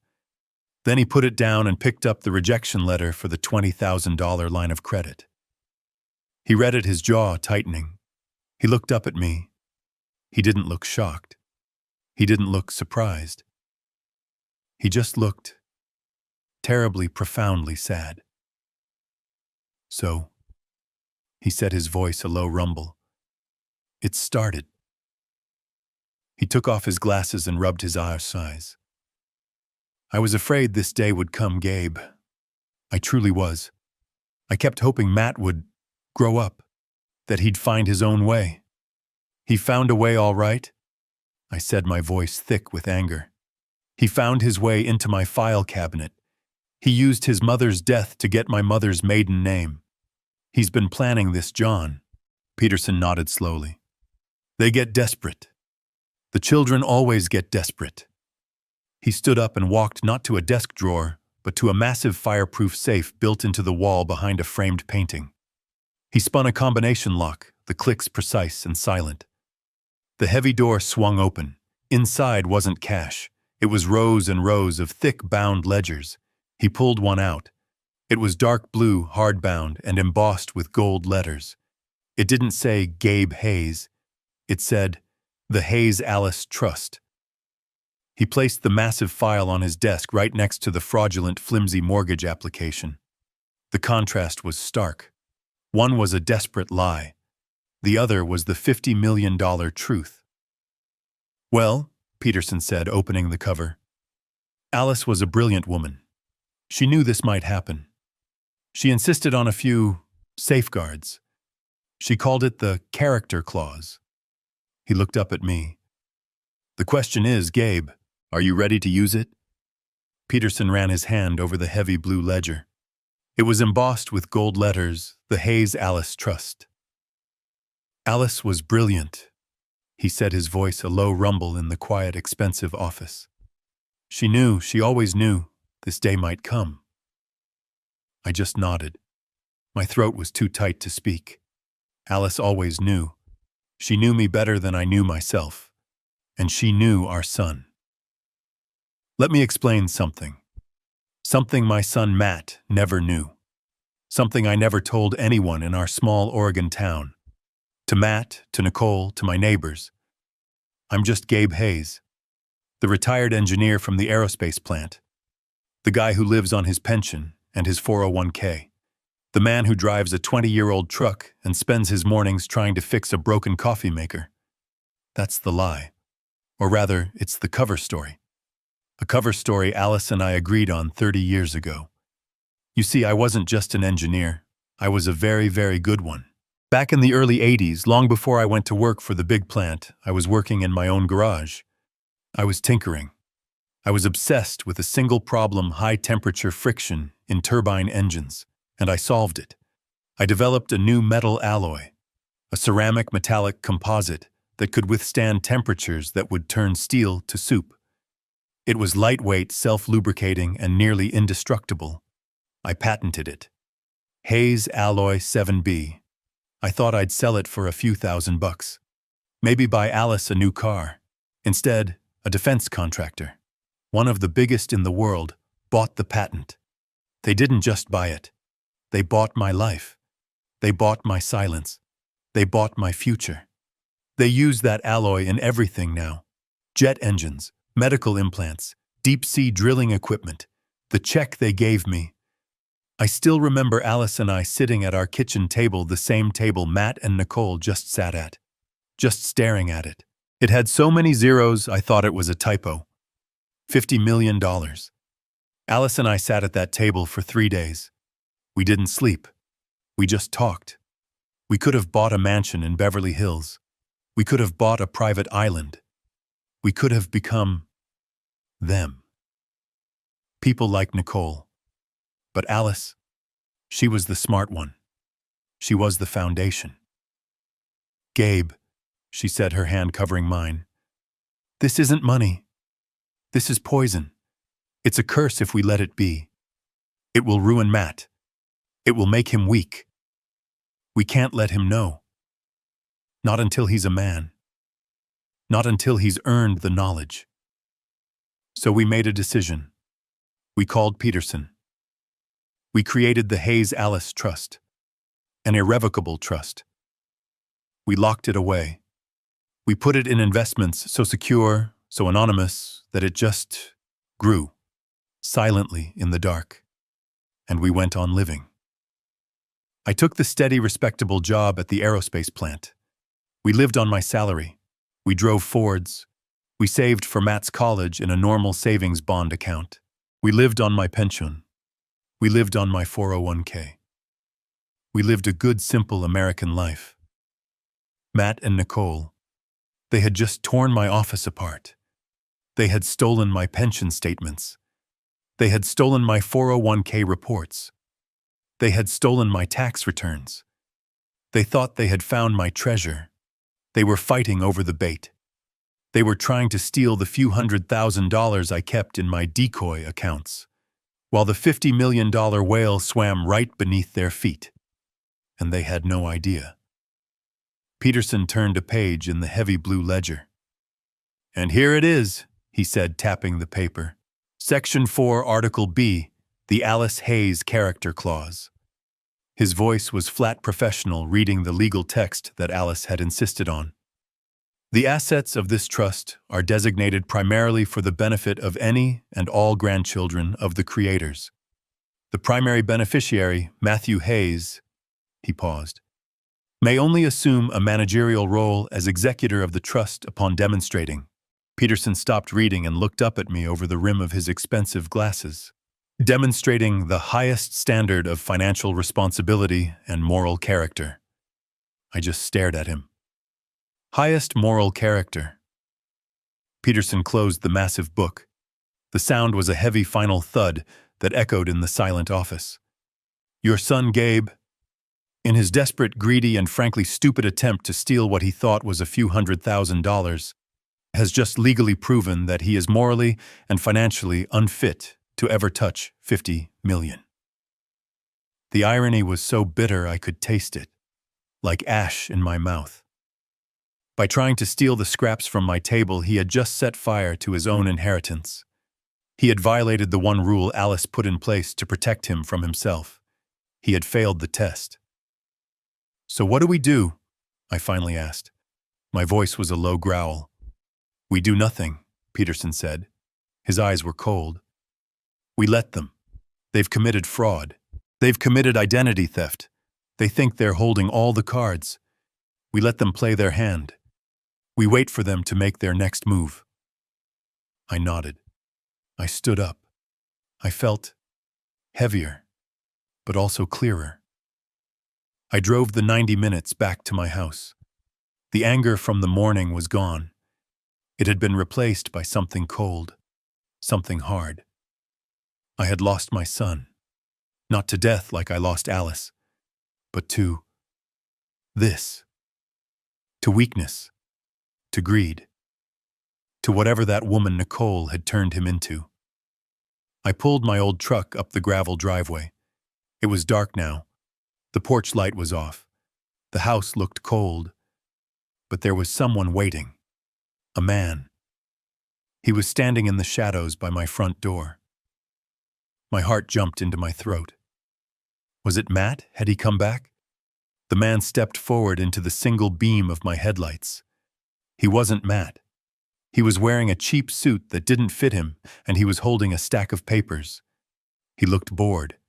Then he put it down and picked up the rejection letter for the $20,000 line of credit. He read it, his jaw tightening. He looked up at me. He didn't look shocked. He didn't look surprised. He just looked terribly, profoundly sad. "So," he said, his voice a low rumble, "it started." He took off his glasses and rubbed his eyes. "I was afraid this day would come, Gabe. I truly was. I kept hoping Matt would grow up, that he'd find his own way. He found a way all right," I said, my voice thick with anger. "He found his way into my file cabinet. He used his mother's death to get my mother's maiden name. He's been planning this, John." Peterson nodded slowly. "They get desperate. The children always get desperate." He stood up and walked not to a desk drawer, but to a massive fireproof safe built into the wall behind a framed painting. He spun a combination lock, the clicks precise and silent. The heavy door swung open. Inside wasn't cash. It was rows and rows of thick bound ledgers. He pulled one out. It was dark blue, hardbound, and embossed with gold letters. It didn't say Gabe Hayes. It said, "The Hayes Alice Trust." He placed the massive file on his desk right next to the fraudulent, flimsy mortgage application. The contrast was stark. One was a desperate lie. The other was the $50 million truth. "Well," Peterson said, opening the cover, "Alice was a brilliant woman. She knew this might happen. She insisted on a few safeguards. She called it the character clause." He looked up at me. "The question is, Gabe, are you ready to use it?" Peterson ran his hand over the heavy blue ledger. It was embossed with gold letters, "The Hayes Alice Trust." "Alice was brilliant," he said, his voice a low rumble in the quiet, expensive office. She always knew, this day might come." I just nodded. My throat was too tight to speak. Alice always knew. She knew me better than I knew myself. and she knew our son. Let me explain something. Something my son Matt never knew. Something I never told anyone in our small Oregon town. To Matt, to Nicole, to my neighbors. I'm just Gabe Hayes, the retired engineer from the aerospace plant. The guy who lives on his pension and his 401k. The man who drives a 20-year-old truck and spends his mornings trying to fix a broken coffee maker. That's the lie. Or rather, it's the cover story. A cover story Alice and I agreed on 30 years ago. You see, I wasn't just an engineer. I was a very, very good one. Back in the early 80s, long before I went to work for the big plant, I was working in my own garage. I was tinkering. I was obsessed with a single problem: high-temperature friction in turbine engines, and I solved it. I developed a new metal alloy, a ceramic metallic composite that could withstand temperatures that would turn steel to soup. It was lightweight, self-lubricating, and nearly indestructible. I patented it. Hayes Alloy 7B. I thought I'd sell it for a few $1,000. Maybe buy Alice a new car. Instead, a defense contractor, one of the biggest in the world, bought the patent. They didn't just buy it. They bought my life. They bought my silence. They bought my future. They use that alloy in everything now. Jet engines, medical implants, deep-sea drilling equipment. The check they gave me. I still remember Alice and I sitting at our kitchen table, the same table Matt and Nicole just sat at. Just staring at it. It had so many zeros I thought it was a typo. $50 million. Alice and I sat at that table for 3 days. We didn't sleep. We just talked. We could have bought a mansion in Beverly Hills. We could have bought a private island. We could have become them. People like Nicole. But Alice, she was the smart one. She was the foundation. Gabe, she said, her hand covering mine. This isn't money. This is poison. It's a curse if we let it be. It will ruin Matt. It will make him weak. We can't let him know. Not until he's a man. Not until he's earned the knowledge. So we made a decision. We called Peterson. We created the Hayes-Alice Trust, an irrevocable trust. We locked it away. We put it in investments so secure, so anonymous, that it just grew, silently in the dark. And we went on living. I took the steady, respectable job at the aerospace plant. We lived on my salary. We drove Fords. We saved for Matt's college in a normal savings bond account. We lived on my pension. We lived on my 401k. We lived a good, simple American life. Matt and Nicole, they had just torn my office apart. They had stolen my pension statements. They had stolen my 401k reports. They had stolen my tax returns. They thought they had found my treasure. They were fighting over the bait. They were trying to steal the few $100,000 I kept in my decoy accounts, while the $50 million whale swam right beneath their feet. And they had no idea. Peterson turned a page in the heavy blue ledger. And here it is, he said, tapping the paper. Section 4, Article B, the Alice Hayes Character Clause. His voice was flat professional, reading the legal text that Alice had insisted on. The assets of this trust are designated primarily for the benefit of any and all grandchildren of the creators. The primary beneficiary, Matthew Hayes, he paused, may only assume a managerial role as executor of the trust upon demonstrating. Peterson stopped reading and looked up at me over the rim of his expensive glasses. Demonstrating the highest standard of financial responsibility and moral character. I just stared at him. Highest moral character. Peterson closed the massive book. The sound was a heavy final thud that echoed in the silent office. Your son Gabe, in his desperate, greedy, and frankly stupid attempt to steal what he thought was a few $100,000, has just legally proven that he is morally and financially unfit to ever touch 50 million. The irony was so bitter I could taste it, like ash in my mouth. By trying to steal the scraps from my table, he had just set fire to his own inheritance. He had violated the one rule Alice put in place to protect him from himself. He had failed the test. "So what do we do?" I finally asked. My voice was a low growl. "We do nothing," Peterson said. His eyes were cold. "We let them. They've committed fraud. They've committed identity theft. They think they're holding all the cards. We let them play their hand. We wait for them to make their next move." I nodded. I stood up. I felt heavier, but also clearer. I drove the 90 minutes back to my house. The anger from the morning was gone. It had been replaced by something cold, something hard. I had lost my son, not to death like I lost Alice, but to this, to weakness, to greed, to whatever that woman Nicole had turned him into. I pulled my old truck up the gravel driveway. It was dark now. The porch light was off. The house looked cold. But there was someone waiting. A man. He was standing in the shadows by my front door. My heart jumped into my throat. Was it Matt? Had he come back? The man stepped forward into the single beam of my headlights. He wasn't Matt. He was wearing a cheap suit that didn't fit him, and he was holding a stack of papers. He looked bored.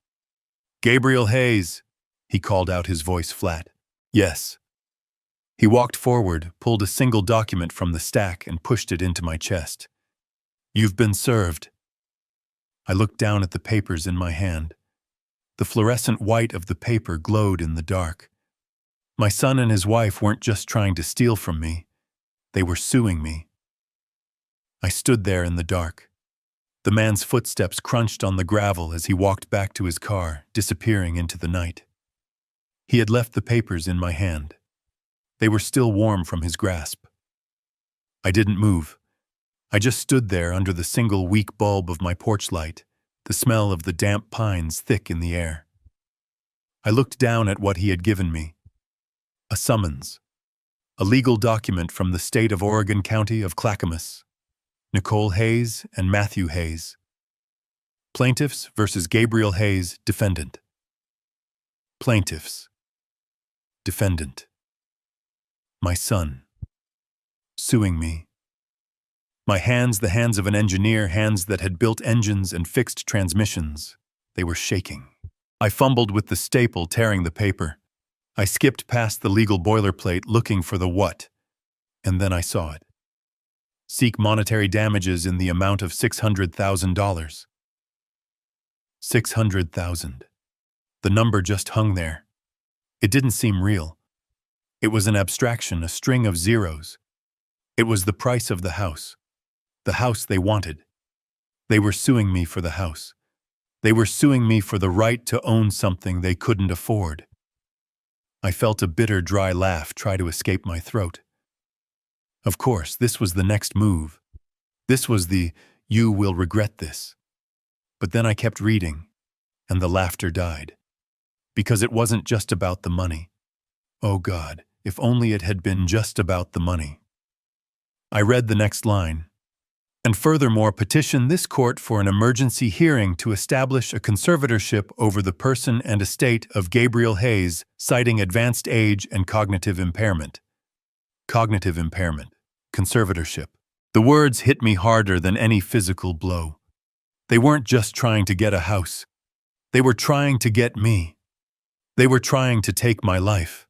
"Gabriel Hayes," he called out, his voice flat. "Yes." He walked forward, pulled a single document from the stack, and pushed it into my chest. "You've been served." I looked down at the papers in my hand. The fluorescent white of the paper glowed in the dark. My son and his wife weren't just trying to steal from me. They were suing me. I stood there in the dark. The man's footsteps crunched on the gravel as he walked back to his car, disappearing into the night. He had left the papers in my hand. They were still warm from his grasp. I didn't move. I just stood there under the single weak bulb of my porch light, the smell of the damp pines thick in the air. I looked down at what he had given me. A summons. A legal document from the state of Oregon County of Clackamas. Nicole Hayes and Matthew Hayes. Plaintiffs versus Gabriel Hayes, defendant. Plaintiffs. Defendant. My son. Suing me. My hands, the hands of an engineer, hands that had built engines and fixed transmissions. They were shaking. I fumbled with the staple, tearing the paper. I skipped past the legal boilerplate, looking for the what, and then I saw it. Seek monetary damages in the amount of $600,000. $600,000. The number just hung there. It didn't seem real. It was an abstraction, a string of zeros. It was the price of the house they wanted. They were suing me for the house. They were suing me for the right to own something they couldn't afford. I felt a bitter, dry laugh try to escape my throat. Of course, this was the next move. This was the, "You will regret this." But then I kept reading, and the laughter died. Because it wasn't just about the money. Oh God, if only it had been just about the money. I read the next line. "And furthermore, petition this court for an emergency hearing to establish a conservatorship over the person and estate of Gabriel Hayes, citing advanced age and cognitive impairment." Cognitive impairment. Conservatorship. The words hit me harder than any physical blow. They weren't just trying to get a house. They were trying to get me. They were trying to take my life.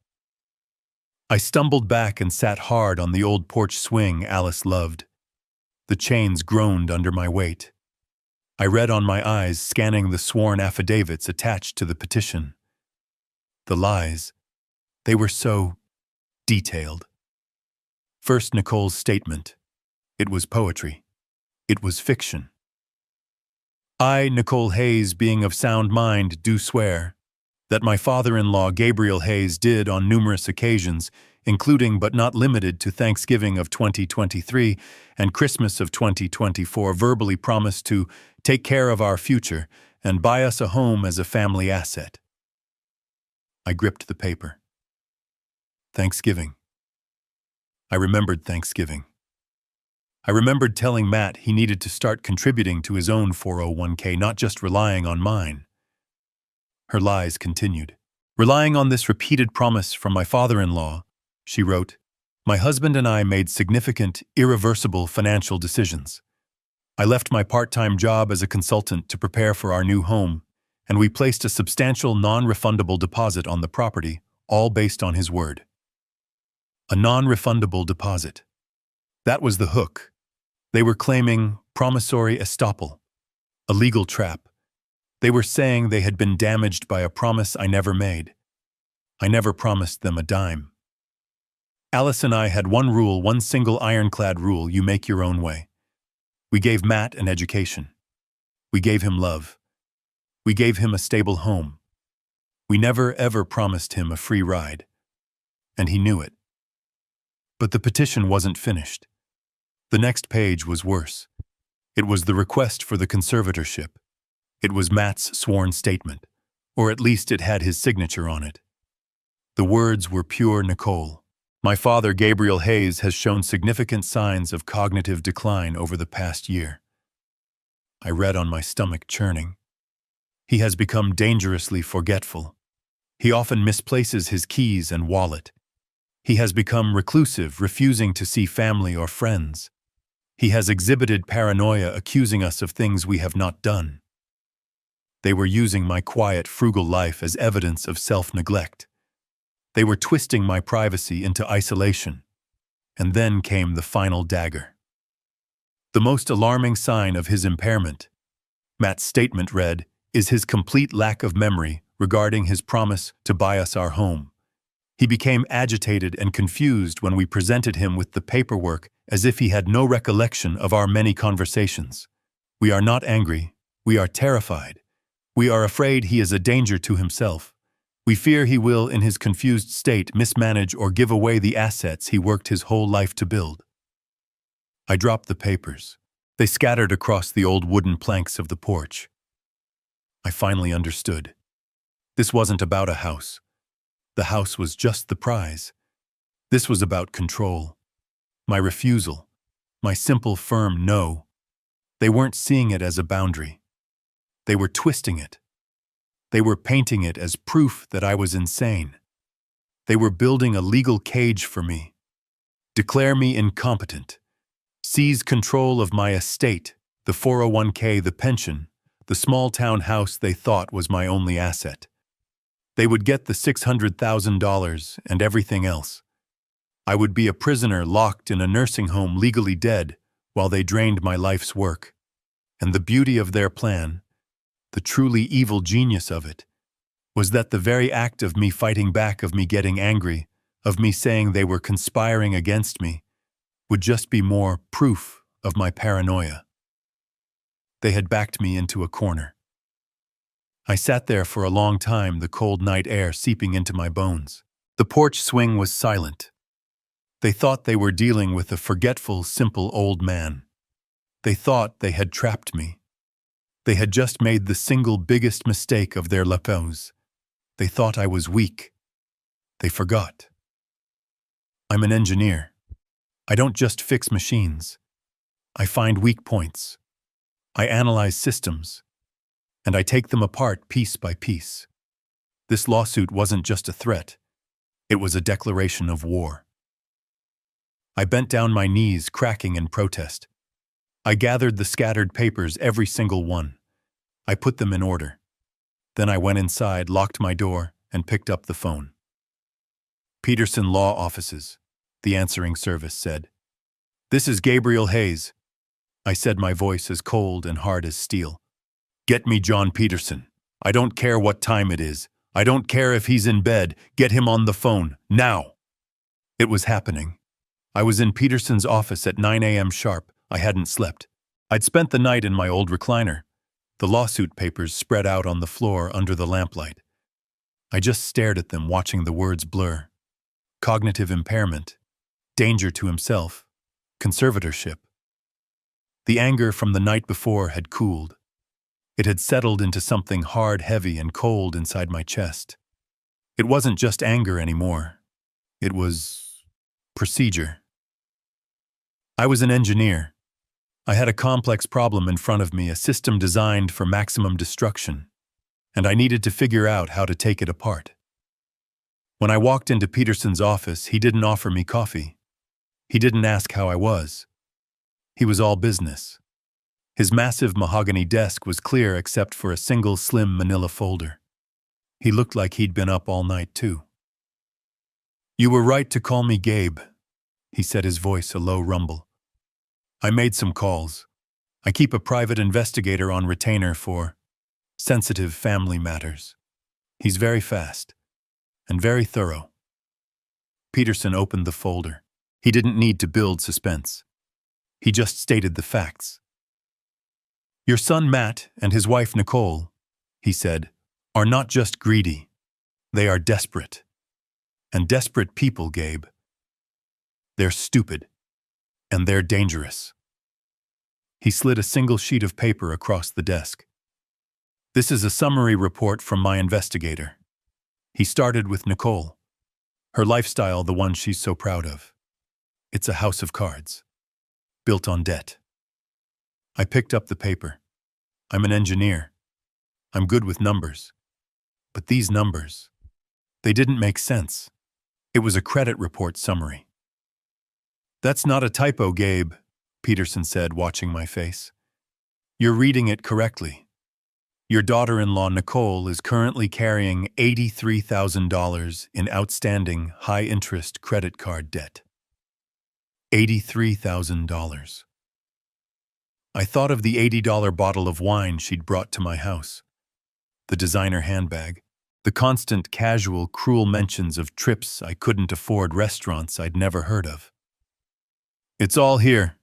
I stumbled back and sat hard on the old porch swing Alice loved. The chains groaned under my weight. I read on my eyes, scanning the sworn affidavits attached to the petition. The lies. They were so detailed. First, Nicole's statement. It was poetry. It was fiction. "I, Nicole Hayes, being of sound mind, do swear that my father-in-law Gabriel Hayes did on numerous occasions, including but not limited to Thanksgiving of 2023 and Christmas of 2024, verbally promise to take care of our future and buy us a home as a family asset." I gripped the paper. Thanksgiving. I remembered Thanksgiving. I remembered telling Matt he needed to start contributing to his own 401k, not just relying on mine. Her lies continued. Relying on this repeated promise from my father-in-law, she wrote, my husband and I made significant, irreversible financial decisions. I left my part-time job as a consultant to prepare for our new home, and we placed a substantial non-refundable deposit on the property, all based on his word. A non-refundable deposit. That was the hook. They were claiming promissory estoppel, a legal trap. They were saying they had been damaged by a promise I never made. I never promised them a dime. Alice and I had one rule, one single ironclad rule: you make your own way. We gave Matt an education. We gave him love. We gave him a stable home. We never ever promised him a free ride. And he knew it. But the petition wasn't finished. The next page was worse. It was the request for the conservatorship. It was Matt's sworn statement, or at least it had his signature on it. The words were pure Nicole. My father, Gabriel Hayes, has shown significant signs of cognitive decline over the past year. I read on my stomach churning. He has become dangerously forgetful. He often misplaces his keys and wallet. He has become reclusive, refusing to see family or friends. He has exhibited paranoia, accusing us of things we have not done. They were using my quiet, frugal life as evidence of self-neglect. They were twisting my privacy into isolation. And then came the final dagger. The most alarming sign of his impairment, Matt's statement read, is his complete lack of memory regarding his promise to buy us our home. He became agitated and confused when we presented him with the paperwork, as if he had no recollection of our many conversations. We are not angry. We are terrified. We are afraid he is a danger to himself. We fear he will, in his confused state, mismanage or give away the assets he worked his whole life to build. I dropped the papers. They scattered across the old wooden planks of the porch. I finally understood. This wasn't about a house. The house was just the prize. This was about control. My refusal. My simple, firm no. They weren't seeing it as a boundary. They were twisting it. They were painting it as proof that I was insane. They were building a legal cage for me. Declare me incompetent. Seize control of my estate, the 401k, the pension, the small-town house they thought was my only asset. They would get the $600,000 and everything else. I would be a prisoner locked in a nursing home, legally dead, while they drained my life's work. And the beauty of their plan, the truly evil genius of it, was that the very act of me fighting back, of me getting angry, of me saying they were conspiring against me, would just be more proof of my paranoia. They had backed me into a corner. I sat there for a long time, the cold night air seeping into my bones. The porch swing was silent. They thought they were dealing with a forgetful, simple old man. They thought they had trapped me. They had just made the single biggest mistake of their lives. They thought I was weak. They forgot. I'm an engineer. I don't just fix machines. I find weak points. I analyze systems. And I take them apart piece by piece. This lawsuit wasn't just a threat. It was a declaration of war. I bent down my knees, cracking in protest. I gathered the scattered papers, every single one. I put them in order. Then I went inside, locked my door, and picked up the phone. Peterson Law Offices, the answering service said. This is Gabriel Hayes. I said, my voice as cold and hard as steel. Get me John Peterson. I don't care what time it is. I don't care if he's in bed. Get him on the phone, now. It was happening. I was in Peterson's office at 9 a.m. sharp. I hadn't slept. I'd spent the night in my old recliner. The lawsuit papers spread out on the floor under the lamplight. I just stared at them, watching the words blur. Cognitive impairment. Danger to himself. Conservatorship. The anger from the night before had cooled. It had settled into something hard, heavy, and cold inside my chest. It wasn't just anger anymore. It was procedure. I was an engineer. I had a complex problem in front of me, a system designed for maximum destruction, and I needed to figure out how to take it apart. When I walked into Peterson's office, he didn't offer me coffee. He didn't ask how I was. He was all business. His massive mahogany desk was clear except for a single slim manila folder. He looked like he'd been up all night, too. "You were right to call me Gabe," he said, his voice a low rumble. "I made some calls. I keep a private investigator on retainer for sensitive family matters. He's very fast and very thorough." Peterson opened the folder. He didn't need to build suspense. He just stated the facts. "Your son Matt and his wife Nicole," he said, "are not just greedy. They are desperate. And desperate people, Gabe. They're stupid. And they're dangerous." He slid a single sheet of paper across the desk. "This is a summary report from my investigator." He started with Nicole. Her lifestyle, the one she's so proud of. It's a house of cards. Built on debt. I picked up the paper. I'm an engineer. I'm good with numbers. But these numbers, they didn't make sense. It was a credit report summary. "That's not a typo, Gabe," Peterson said, watching my face. "You're reading it correctly. Your daughter-in-law, Nicole, is currently carrying $83,000 in outstanding high-interest credit card debt. $83,000. I thought of the $80 bottle of wine she'd brought to my house, the designer handbag, the constant casual, cruel mentions of trips I couldn't afford, restaurants I'd never heard of. "It's all here,"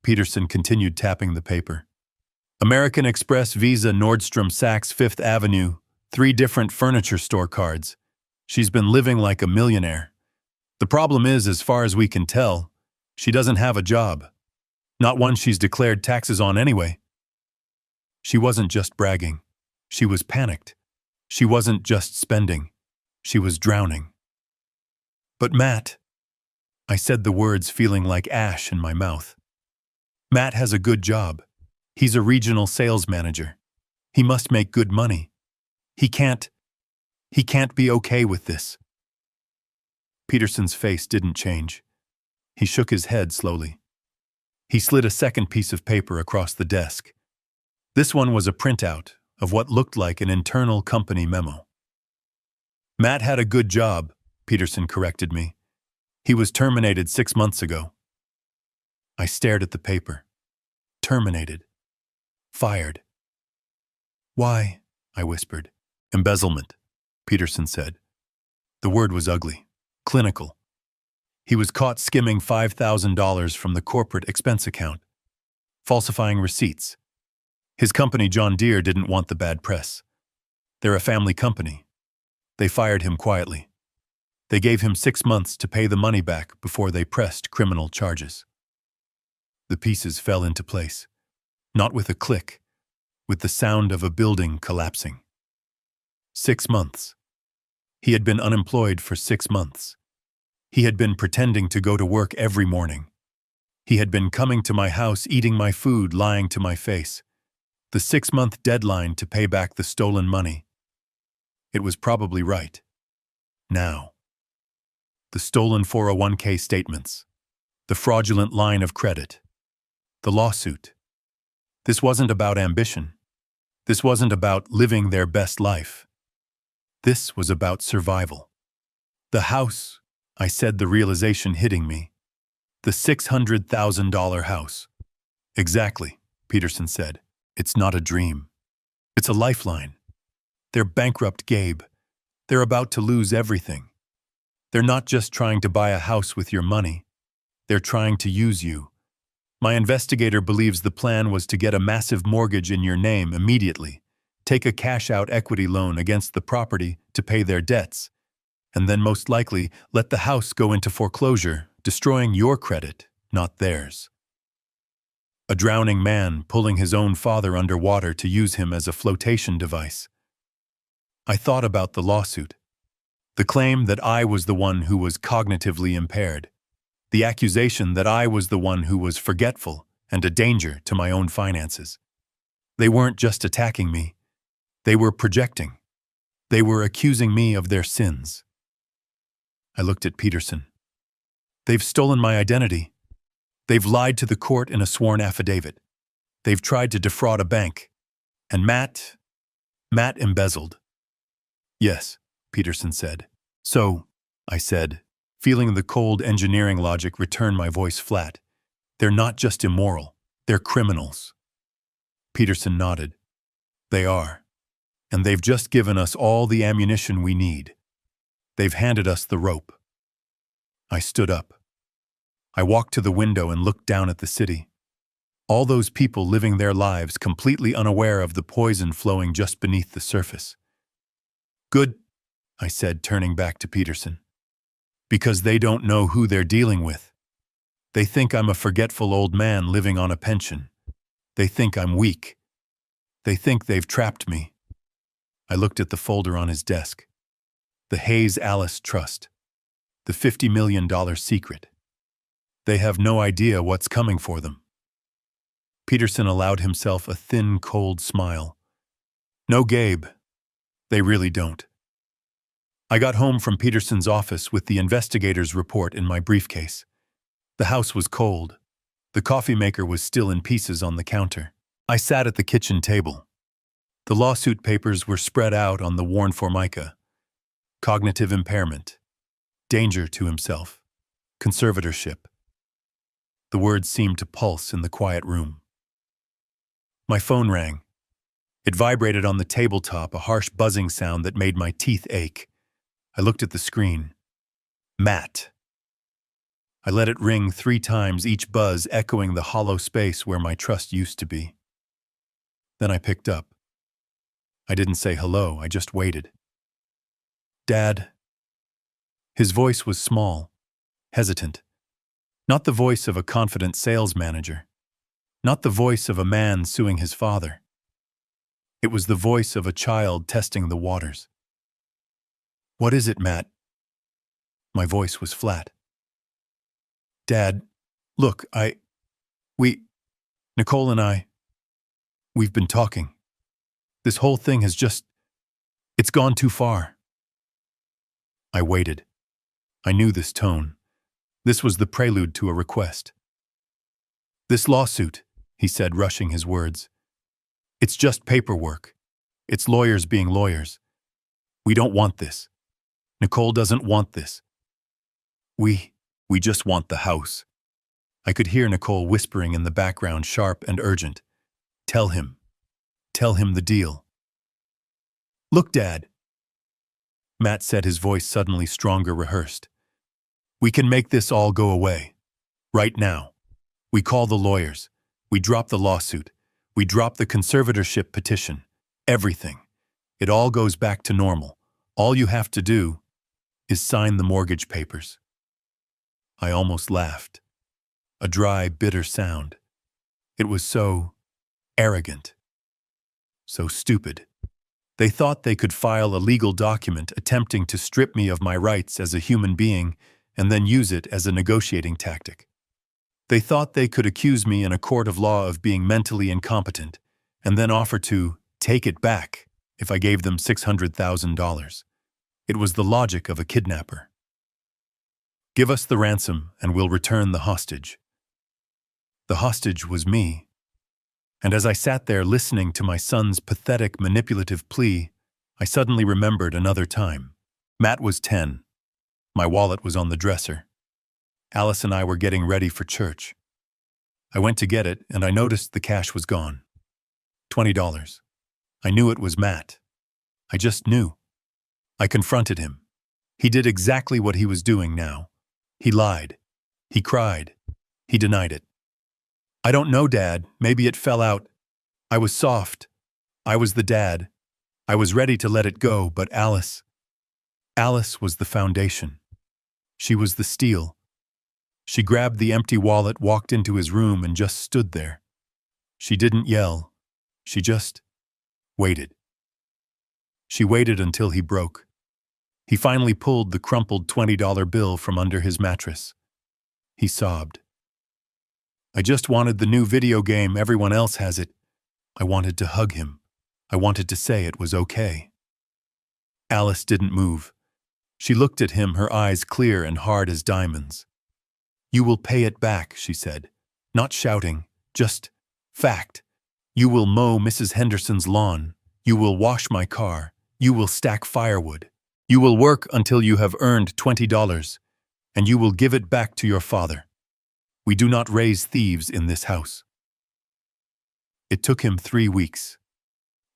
Peterson continued, tapping the paper. "American Express, Visa, Nordstrom, Saks, Fifth Avenue, 3 different furniture store cards. She's been living like a millionaire. The problem is, as far as we can tell, she doesn't have a job. Not one she's declared taxes on anyway." She wasn't just bragging. She was panicked. She wasn't just spending. She was drowning. "But Matt," I said the words feeling like ash in my mouth. "Matt has a good job. He's a regional sales manager. He must make good money. He can't be okay with this." Peterson's face didn't change. He shook his head slowly. He slid a second piece of paper across the desk. This one was a printout of what looked like an internal company memo. "Matt had a good job," Peterson corrected me. "He was terminated 6 months ago." I stared at the paper. Terminated. Fired. "Why?" I whispered. "Embezzlement," Peterson said. The word was ugly. Clinical. He was caught skimming $5,000 from the corporate expense account. Falsifying receipts. His company, John Deere, didn't want the bad press. They're a family company. They fired him quietly. They gave him 6 months to pay the money back before they pressed criminal charges. The pieces fell into place. Not with a click, with the sound of a building collapsing. 6 months. He had been unemployed for 6 months. He had been pretending to go to work every morning. He had been coming to my house, eating my food, lying to my face. The 6-month deadline to pay back the stolen money. It was probably right. Now. The stolen 401k statements. The fraudulent line of credit. The lawsuit. This wasn't about ambition. This wasn't about living their best life. This was about survival. The house, I said, the realization hitting me. The $600,000 house. "Exactly," Peterson said. "It's not a dream. It's a lifeline. They're bankrupt, Gabe. They're about to lose everything. They're not just trying to buy a house with your money. They're trying to use you. My investigator believes the plan was to get a massive mortgage in your name immediately, take a cash-out equity loan against the property to pay their debts, and then most likely let the house go into foreclosure, destroying your credit, not theirs. A drowning man pulling his own father underwater to use him as a flotation device. I thought about the lawsuit. The claim that I was the one who was cognitively impaired. The accusation that I was the one who was forgetful and a danger to my own finances. They weren't just attacking me. They were projecting. They were accusing me of their sins. I looked at Peterson. They've stolen my identity. They've lied to the court in a sworn affidavit. They've tried to defraud a bank. And Matt embezzled. Yes, Peterson said. So, I said, feeling the cold engineering logic return my voice flat. They're not just immoral, they're criminals. Peterson nodded. They are. And they've just given us all the ammunition we need. They've handed us the rope. I stood up. I walked to the window and looked down at the city. All those people living their lives completely unaware of the poison flowing just beneath the surface. Good, I said, turning back to Peterson. Because they don't know who they're dealing with. They think I'm a forgetful old man living on a pension. They think I'm weak. They think they've trapped me. I looked at the folder on his desk. The Hayes Alice Trust. The $50 million secret. They have no idea what's coming for them. Peterson allowed himself a thin, cold smile. No, Gabe. They really don't. I got home from Peterson's office with the investigator's report in my briefcase. The house was cold. The coffee maker was still in pieces on the counter. I sat at the kitchen table. The lawsuit papers were spread out on the worn formica. Cognitive impairment. Danger to himself. Conservatorship. The words seemed to pulse in the quiet room. My phone rang. It vibrated on the tabletop, a harsh buzzing sound that made my teeth ache. I looked at the screen. Matt. I let it ring 3 times, each buzz echoing the hollow space where my trust used to be. Then I picked up. I didn't say hello, I just waited. Dad. His voice was small, hesitant. Not the voice of a confident sales manager. Not the voice of a man suing his father. It was the voice of a child testing the waters. What is it, Matt? My voice was flat. Dad, look, Nicole and I, we've been talking. This whole thing has it's gone too far. I waited. I knew this tone. This was the prelude to a request. This lawsuit, he said, rushing his words. It's just paperwork. It's lawyers being lawyers. We don't want this. Nicole doesn't want this. We just want the house. I could hear Nicole whispering in the background, sharp and urgent. Tell him the deal. Look, Dad. Matt said, his voice suddenly stronger, rehearsed. We can make this all go away. Right now. We call the lawyers. We drop the lawsuit. We drop the conservatorship petition. Everything. It all goes back to normal. All you have to do is sign the mortgage papers. I almost laughed. A dry, bitter sound. It was so arrogant. So stupid. They thought they could file a legal document attempting to strip me of my rights as a human being and then use it as a negotiating tactic. They thought they could accuse me in a court of law of being mentally incompetent and then offer to take it back if I gave them $600,000. It was the logic of a kidnapper. Give us the ransom and we'll return the hostage. The hostage was me. And as I sat there listening to my son's pathetic, manipulative plea, I suddenly remembered another time. Matt was 10. My wallet was on the dresser. Alice and I were getting ready for church. I went to get it, and I noticed the cash was gone. $20. I knew it was Matt. I just knew. I confronted him. He did exactly what he was doing now. He lied. He cried. He denied it. I don't know, Dad. Maybe it fell out. I was soft. I was the dad. I was ready to let it go, but Alice was the foundation. She was the steel. She grabbed the empty wallet, walked into his room, and just stood there. She didn't yell. She just waited. She waited until he broke. He finally pulled the crumpled $20 bill from under his mattress. he sobbed. I just wanted the new video game, everyone else has it. I wanted to hug him. I wanted to say it was okay. Alice didn't move. She looked at him, her eyes clear and hard as diamonds. You will pay it back, she said. Not shouting, just fact. You will mow Mrs. Henderson's lawn. You will wash my car. You will stack firewood. You will work until you have earned $20, and you will give it back to your father. We do not raise thieves in this house. It took him 3 weeks.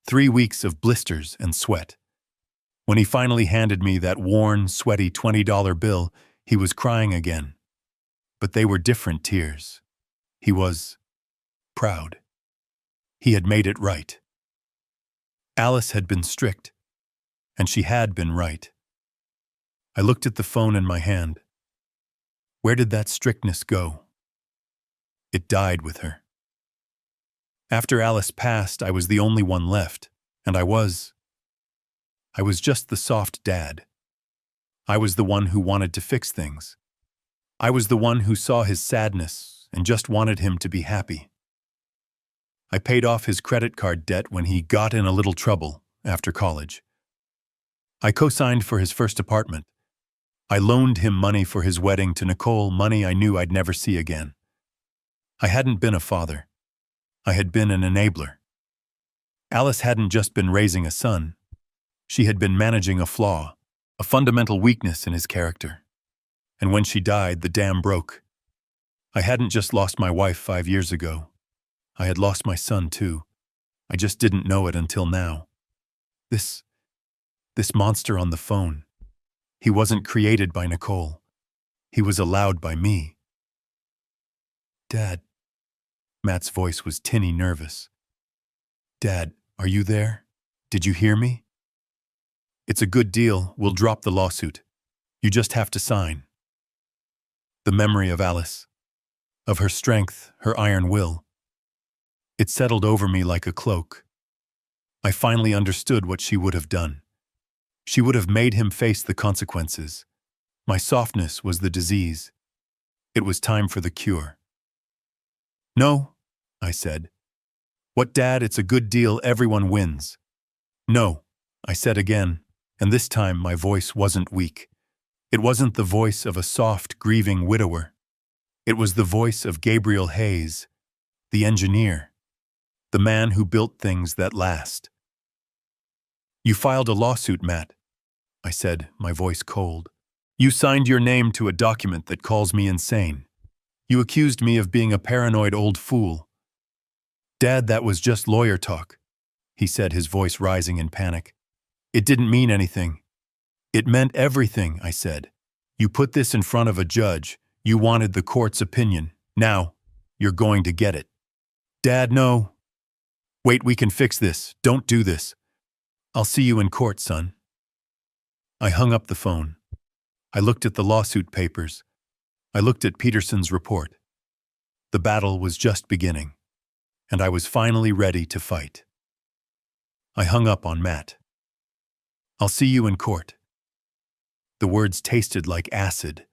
3 weeks of blisters and sweat. When he finally handed me that worn, sweaty $20 bill, he was crying again. But they were different tears. He was proud. He had made it right. Alice had been strict, and she had been right. I looked at the phone in my hand. Where did that strictness go? It died with her. After Alice passed, I was the only one left, and I was just the soft dad. I was the one who wanted to fix things. I was the one who saw his sadness and just wanted him to be happy. I paid off his credit card debt when he got in a little trouble after college. I co-signed for his first apartment. I loaned him money for his wedding to Nicole, money I knew I'd never see again. I hadn't been a father. I had been an enabler. Alice hadn't just been raising a son. She had been managing a flaw, a fundamental weakness in his character. And when she died, the dam broke. I hadn't just lost my wife 5 years ago. I had lost my son, too. I just didn't know it until now. This monster on the phone. He wasn't created by Nicole. He was allowed by me. Dad. Matt's voice was tinny nervous. Dad, are you there? Did you hear me? It's a good deal. We'll drop the lawsuit. You just have to sign. The memory of Alice, of her strength, her iron will. It settled over me like a cloak. I finally understood what she would have done. She would have made him face the consequences. My softness was the disease. It was time for the cure. No, I said. What, Dad? It's a good deal. Everyone wins. No, I said again, and this time my voice wasn't weak. It wasn't the voice of a soft, grieving widower. It was the voice of Gabriel Hayes, the engineer, the man who built things that last. You filed a lawsuit, Matt, I said, my voice cold. You signed your name to a document that calls me insane. You accused me of being a paranoid old fool. Dad, that was just lawyer talk, he said, his voice rising in panic. It didn't mean anything. It meant everything, I said. You put this in front of a judge. You wanted the court's opinion. Now, you're going to get it. Dad, no. Wait, we can fix this. Don't do this. I'll see you in court, son. I hung up the phone. I looked at the lawsuit papers. I looked at Peterson's report. The battle was just beginning, and I was finally ready to fight. I hung up on Matt. I'll see you in court. The words tasted like acid.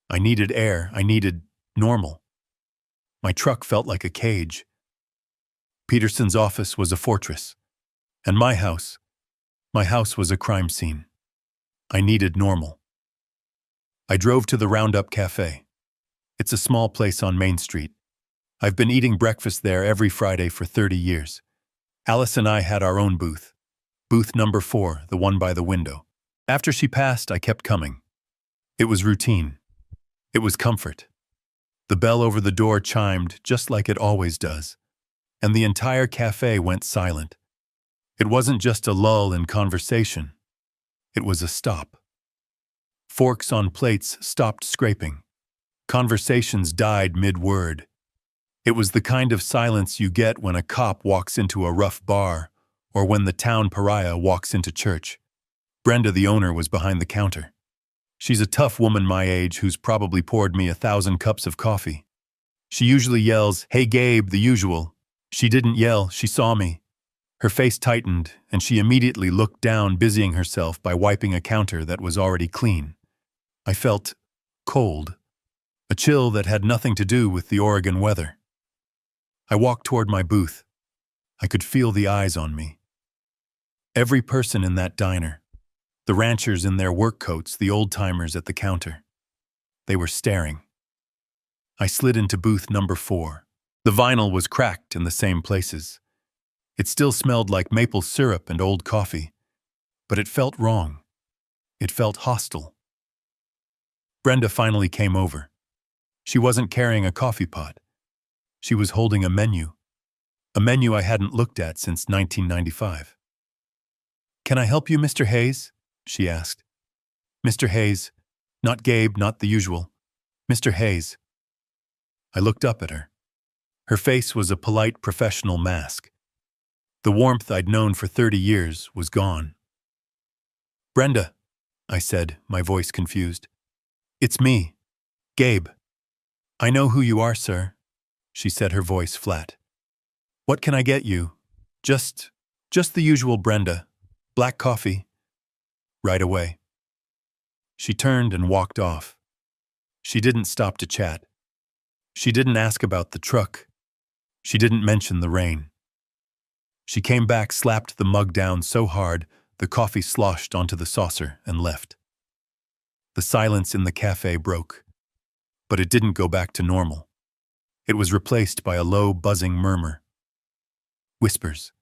I needed air. I needed normal. My truck felt like a cage. Peterson's office was a fortress, and my house was a crime scene. I needed normal. I drove to the Roundup Cafe. It's a small place on Main Street. I've been eating breakfast there every Friday for 30 years. Alice and I had our own booth. Booth number 4, the one by the window. After she passed, I kept coming. It was routine. It was comfort. The bell over the door chimed just like it always does, and the entire cafe went silent. It wasn't just a lull in conversation. It was a stop. Forks on plates stopped scraping. Conversations died mid-word. It was the kind of silence you get when a cop walks into a rough bar or when the town pariah walks into church. Brenda, the owner, was behind the counter. She's a tough woman my age who's probably poured me 1,000 cups of coffee. She usually yells, "Hey Gabe," the usual. She didn't yell, she saw me. Her face tightened, and she immediately looked down, busying herself by wiping a counter that was already clean. I felt cold. a chill that had nothing to do with the Oregon weather. I walked toward my booth. I could feel the eyes on me. Every person in that diner, the ranchers in their work coats, the old-timers at the counter, they were staring. I slid into booth number 4. The vinyl was cracked in the same places. It still smelled like maple syrup and old coffee, but it felt wrong. It felt hostile. Brenda finally came over. She wasn't carrying a coffee pot. She was holding a menu I hadn't looked at since 1995. "Can I help you, Mr. Hayes?" she asked. "Mr. Hayes, not Gabe, not the usual. Mr. Hayes." I looked up at her. Her face was a polite professional mask. The warmth I'd known for 30 years was gone. "Brenda," I said, my voice confused. "It's me, Gabe." "I know who you are, sir," she said, her voice flat. "What can I get you?" Just the usual, Brenda. Black coffee." "Right away." She turned and walked off. She didn't stop to chat. She didn't ask about the truck. She didn't mention the rain. She came back, slapped the mug down so hard the coffee sloshed onto the saucer, and left. The silence in the cafe broke, but it didn't go back to normal. It was replaced by a low, buzzing murmur. Whispers.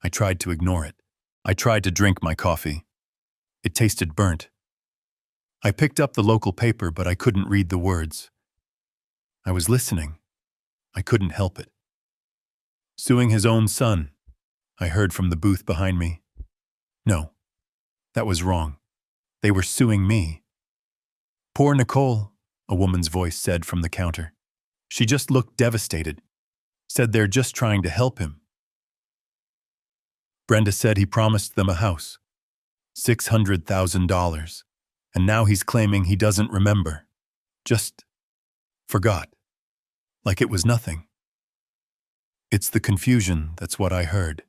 I tried to ignore it. I tried to drink my coffee. It tasted burnt. I picked up the local paper, but I couldn't read the words. I was listening. I couldn't help it. "Suing his own son," I heard from the booth behind me. No, that was wrong. They were suing me. "Poor Nicole," a woman's voice said from the counter. She just looked devastated. Said they're just trying to help him. Brenda said he promised them a house. $600,000. And now he's claiming he doesn't remember. Just forgot. Like it was nothing. It's the confusion, that's what I heard.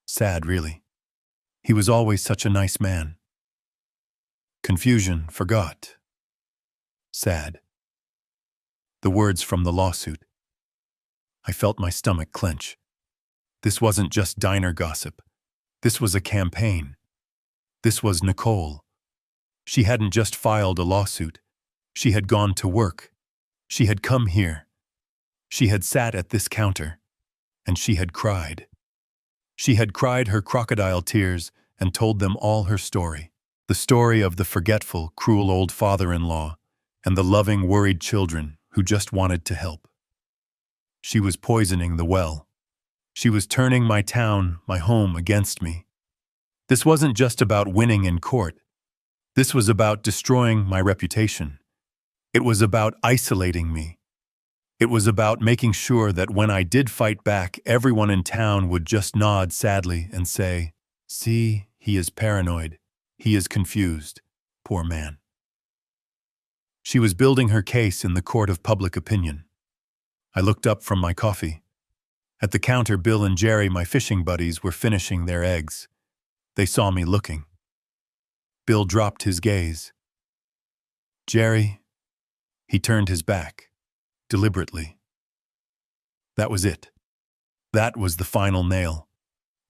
Sad, really. He was always such a nice man. Confusion, forgot. Sad. The words from the lawsuit. I felt my stomach clench. This wasn't just diner gossip. This was a campaign. This was Nicole. She hadn't just filed a lawsuit. She had gone to work. She had come here. She had sat at this counter. And she had cried. She had cried her crocodile tears and told them all her story. The story of the forgetful, cruel old father-in-law and the loving, worried children who just wanted to help. She was poisoning the well. She was turning my town, my home, against me. This wasn't just about winning in court. This was about destroying my reputation. It was about isolating me. It was about making sure that when I did fight back, everyone in town would just nod sadly and say, "See, he is paranoid. He is confused. Poor man." She was building her case in the court of public opinion. I looked up from my coffee. At the counter, Bill and Jerry, my fishing buddies, were finishing their eggs. They saw me looking. Bill dropped his gaze. "Jerry," he turned his back, deliberately. That was it. That was the final nail.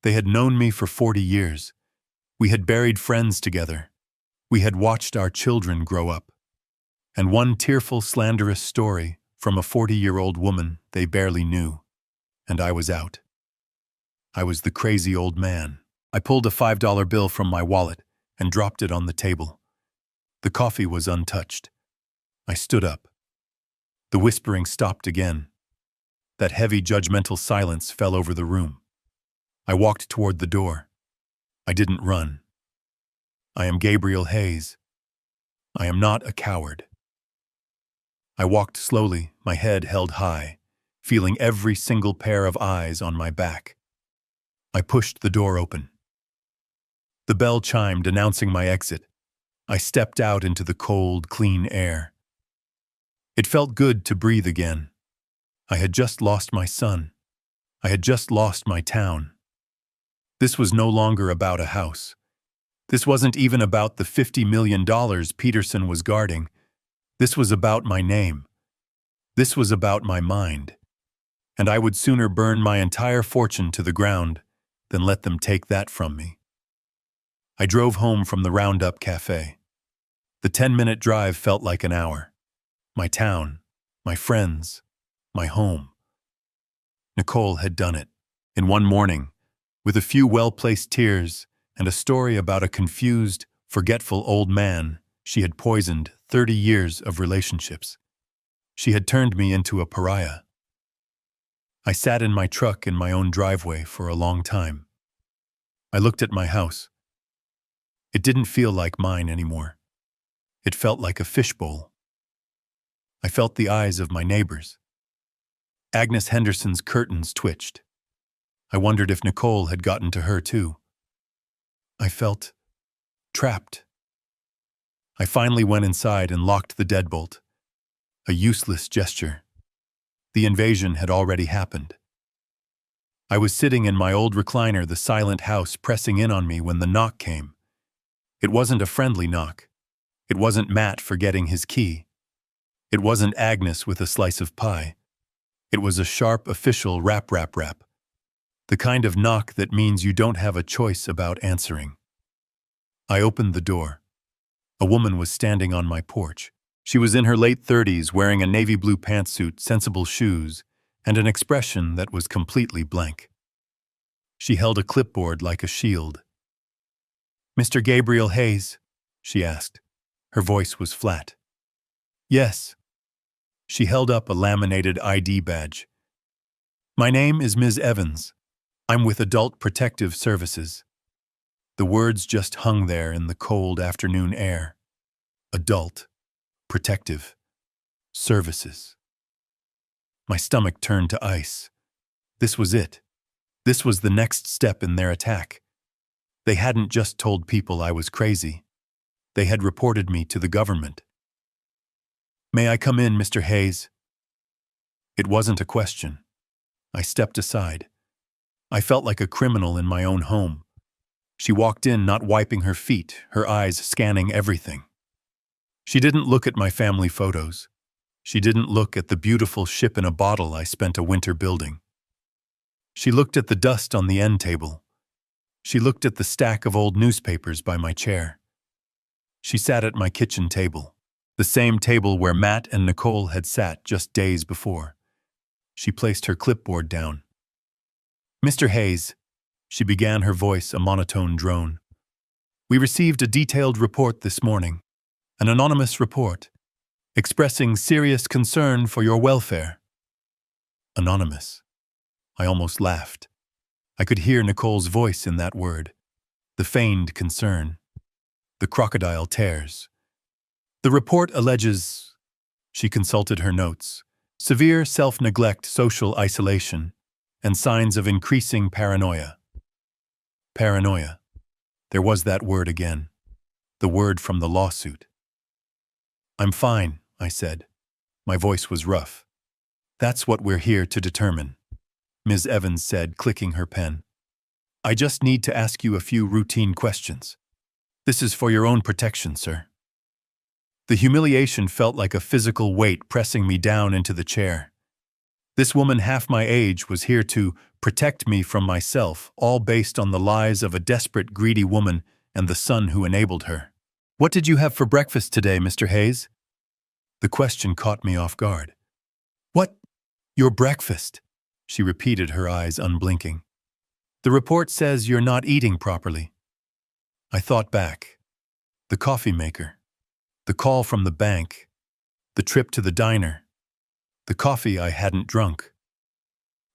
They had known me for 40 years. We had buried friends together. We had watched our children grow up. And one tearful, slanderous story from a 40-year-old woman they barely knew. And I was out. I was the crazy old man. I pulled a $5 bill from my wallet and dropped it on the table. The coffee was untouched. I stood up. The whispering stopped again. That heavy, judgmental silence fell over the room. I walked toward the door. I didn't run. I am Gabriel Hayes. I am not a coward. I walked slowly, my head held high, feeling every single pair of eyes on my back. I pushed the door open. The bell chimed, announcing my exit. I stepped out into the cold, clean air. It felt good to breathe again. I had just lost my son. I had just lost my town. This was no longer about a house. This wasn't even about the $50 million Peterson was guarding. This was about my name. This was about my mind. And I would sooner burn my entire fortune to the ground than let them take that from me. I drove home from the Roundup Cafe. The 10-minute drive felt like an hour. My town, my friends, my home. Nicole had done it, in one morning, with a few well-placed tears and a story about a confused, forgetful old man she had poisoned 30 years of relationships. She had turned me into a pariah. I sat in my truck in my own driveway for a long time. I looked at my house. It didn't feel like mine anymore. It felt like a fishbowl. I felt the eyes of my neighbors. Agnes Henderson's curtains twitched. I wondered if Nicole had gotten to her too. I felt trapped. I finally went inside and locked the deadbolt. A useless gesture. The invasion had already happened. I was sitting in my old recliner, the silent house pressing in on me when the knock came. It wasn't a friendly knock. It wasn't Matt forgetting his key. It wasn't Agnes with a slice of pie. It was a sharp, official rap. The kind of knock that means you don't have a choice about answering. I opened the door. A woman was standing on my porch. She was in her late 30s, wearing a navy blue pantsuit, sensible shoes, and an expression that was completely blank. She held a clipboard like a shield. "Mr. Gabriel Hayes?" she asked. Her voice was flat. "Yes." She held up a laminated ID badge. "My name is Ms. Evans. I'm with Adult Protective Services." The words just hung there in the cold afternoon air. Adult Protective Services. My stomach turned to ice. This was it. This was the next step in their attack. They hadn't just told people I was crazy. They had reported me to the government. "May I come in, Mr. Hayes?" It wasn't a question. I stepped aside. I felt like a criminal in my own home. She walked in, not wiping her feet, her eyes scanning everything. She didn't look at my family photos. She didn't look at the beautiful ship in a bottle I spent a winter building. She looked at the dust on the end table. She looked at the stack of old newspapers by my chair. She sat at my kitchen table, the same table where Matt and Nicole had sat just days before. She placed her clipboard down. "Mr. Hayes," she began, her voice a monotone drone. "We received a detailed report this morning, an anonymous report, expressing serious concern for your welfare." Anonymous. I almost laughed. I could hear Nicole's voice in that word, the feigned concern, the crocodile tears. "The report alleges," she consulted her notes, "severe self-neglect, social isolation, and signs of increasing paranoia." Paranoia. There was that word again, the word from the lawsuit. "I'm fine," I said. My voice was rough. "That's what we're here to determine," Ms. Evans said, clicking her pen. "I just need to ask you a few routine questions. This is for your own protection, sir." The humiliation felt like a physical weight pressing me down into the chair. This woman half my age was here to protect me from myself, all based on the lies of a desperate, greedy woman and the son who enabled her. "What did you have for breakfast today, Mr. Hayes?" The question caught me off guard. "What? Your breakfast?" she repeated, her eyes unblinking. "The report says you're not eating properly." I thought back. The coffee maker. The call from the bank. The trip to the diner. The coffee I hadn't drunk.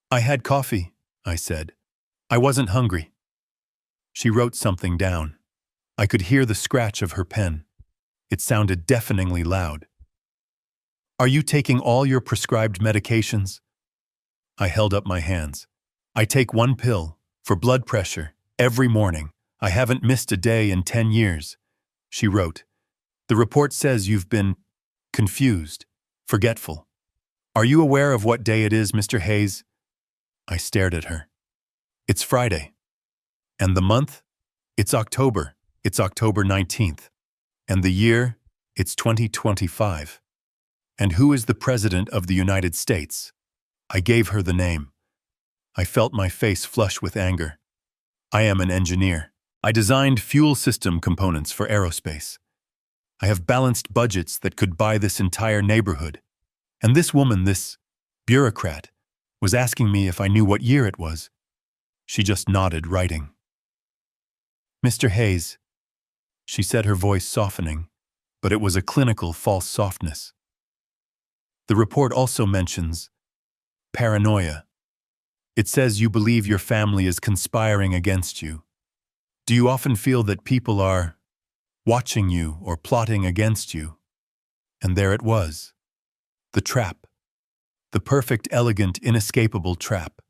"I had coffee," I said. "I wasn't hungry." She wrote something down. I could hear the scratch of her pen. It sounded deafeningly loud. "Are you taking all your prescribed medications?" I held up my hands. "I take one pill, for blood pressure, every morning. I haven't missed a day in 10 years. She wrote, "The report says you've been confused, forgetful. Are you aware of what day it is, Mr. Hayes?" I stared at her. "It's Friday." "And the month?" "It's October. It's October 19th. And the year? It's 2025. And who is the President of the United States? I gave her the name. I felt my face flush with anger. I am an engineer. I designed fuel system components for aerospace. I have balanced budgets that could buy this entire neighborhood. And this woman, this bureaucrat, was asking me if I knew what year it was. She just nodded, writing. Mr. Hayes, she said, her voice softening, but it was a clinical false softness. The report also mentions paranoia. It says you believe your family is conspiring against you. Do you often feel that people are watching you or plotting against you? And there it was. The trap. The perfect, elegant, inescapable trap.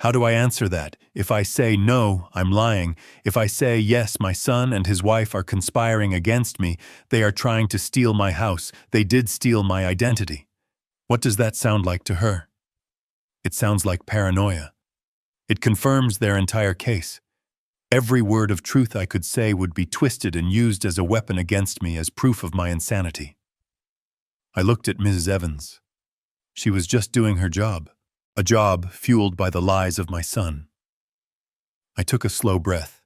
How do I answer that? If I say no, I'm lying. If I say yes, my son and his wife are conspiring against me, they are trying to steal my house, they did steal my identity. What does that sound like to her? It sounds like paranoia. It confirms their entire case. Every word of truth I could say would be twisted and used as a weapon against me as proof of my insanity. I looked at Mrs. Evans. She was just doing her job, a job fueled by the lies of my son. I took a slow breath.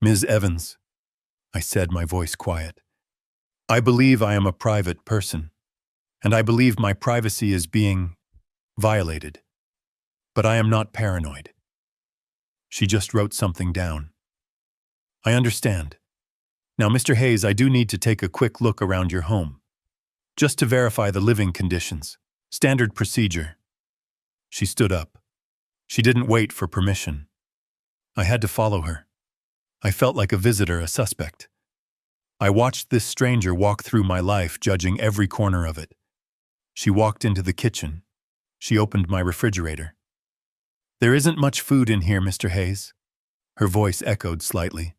Ms. Evans, I said, my voice quiet, I believe I am a private person, and I believe my privacy is being violated. But I am not paranoid. She just wrote something down. I understand. Now, Mr. Hayes, I do need to take a quick look around your home, just to verify the living conditions. Standard procedure. She stood up. She didn't wait for permission. I had to follow her. I felt like a visitor, a suspect. I watched this stranger walk through my life, judging every corner of it. She walked into the kitchen. She opened my refrigerator. There isn't much food in here, Mr. Hayes. Her voice echoed slightly.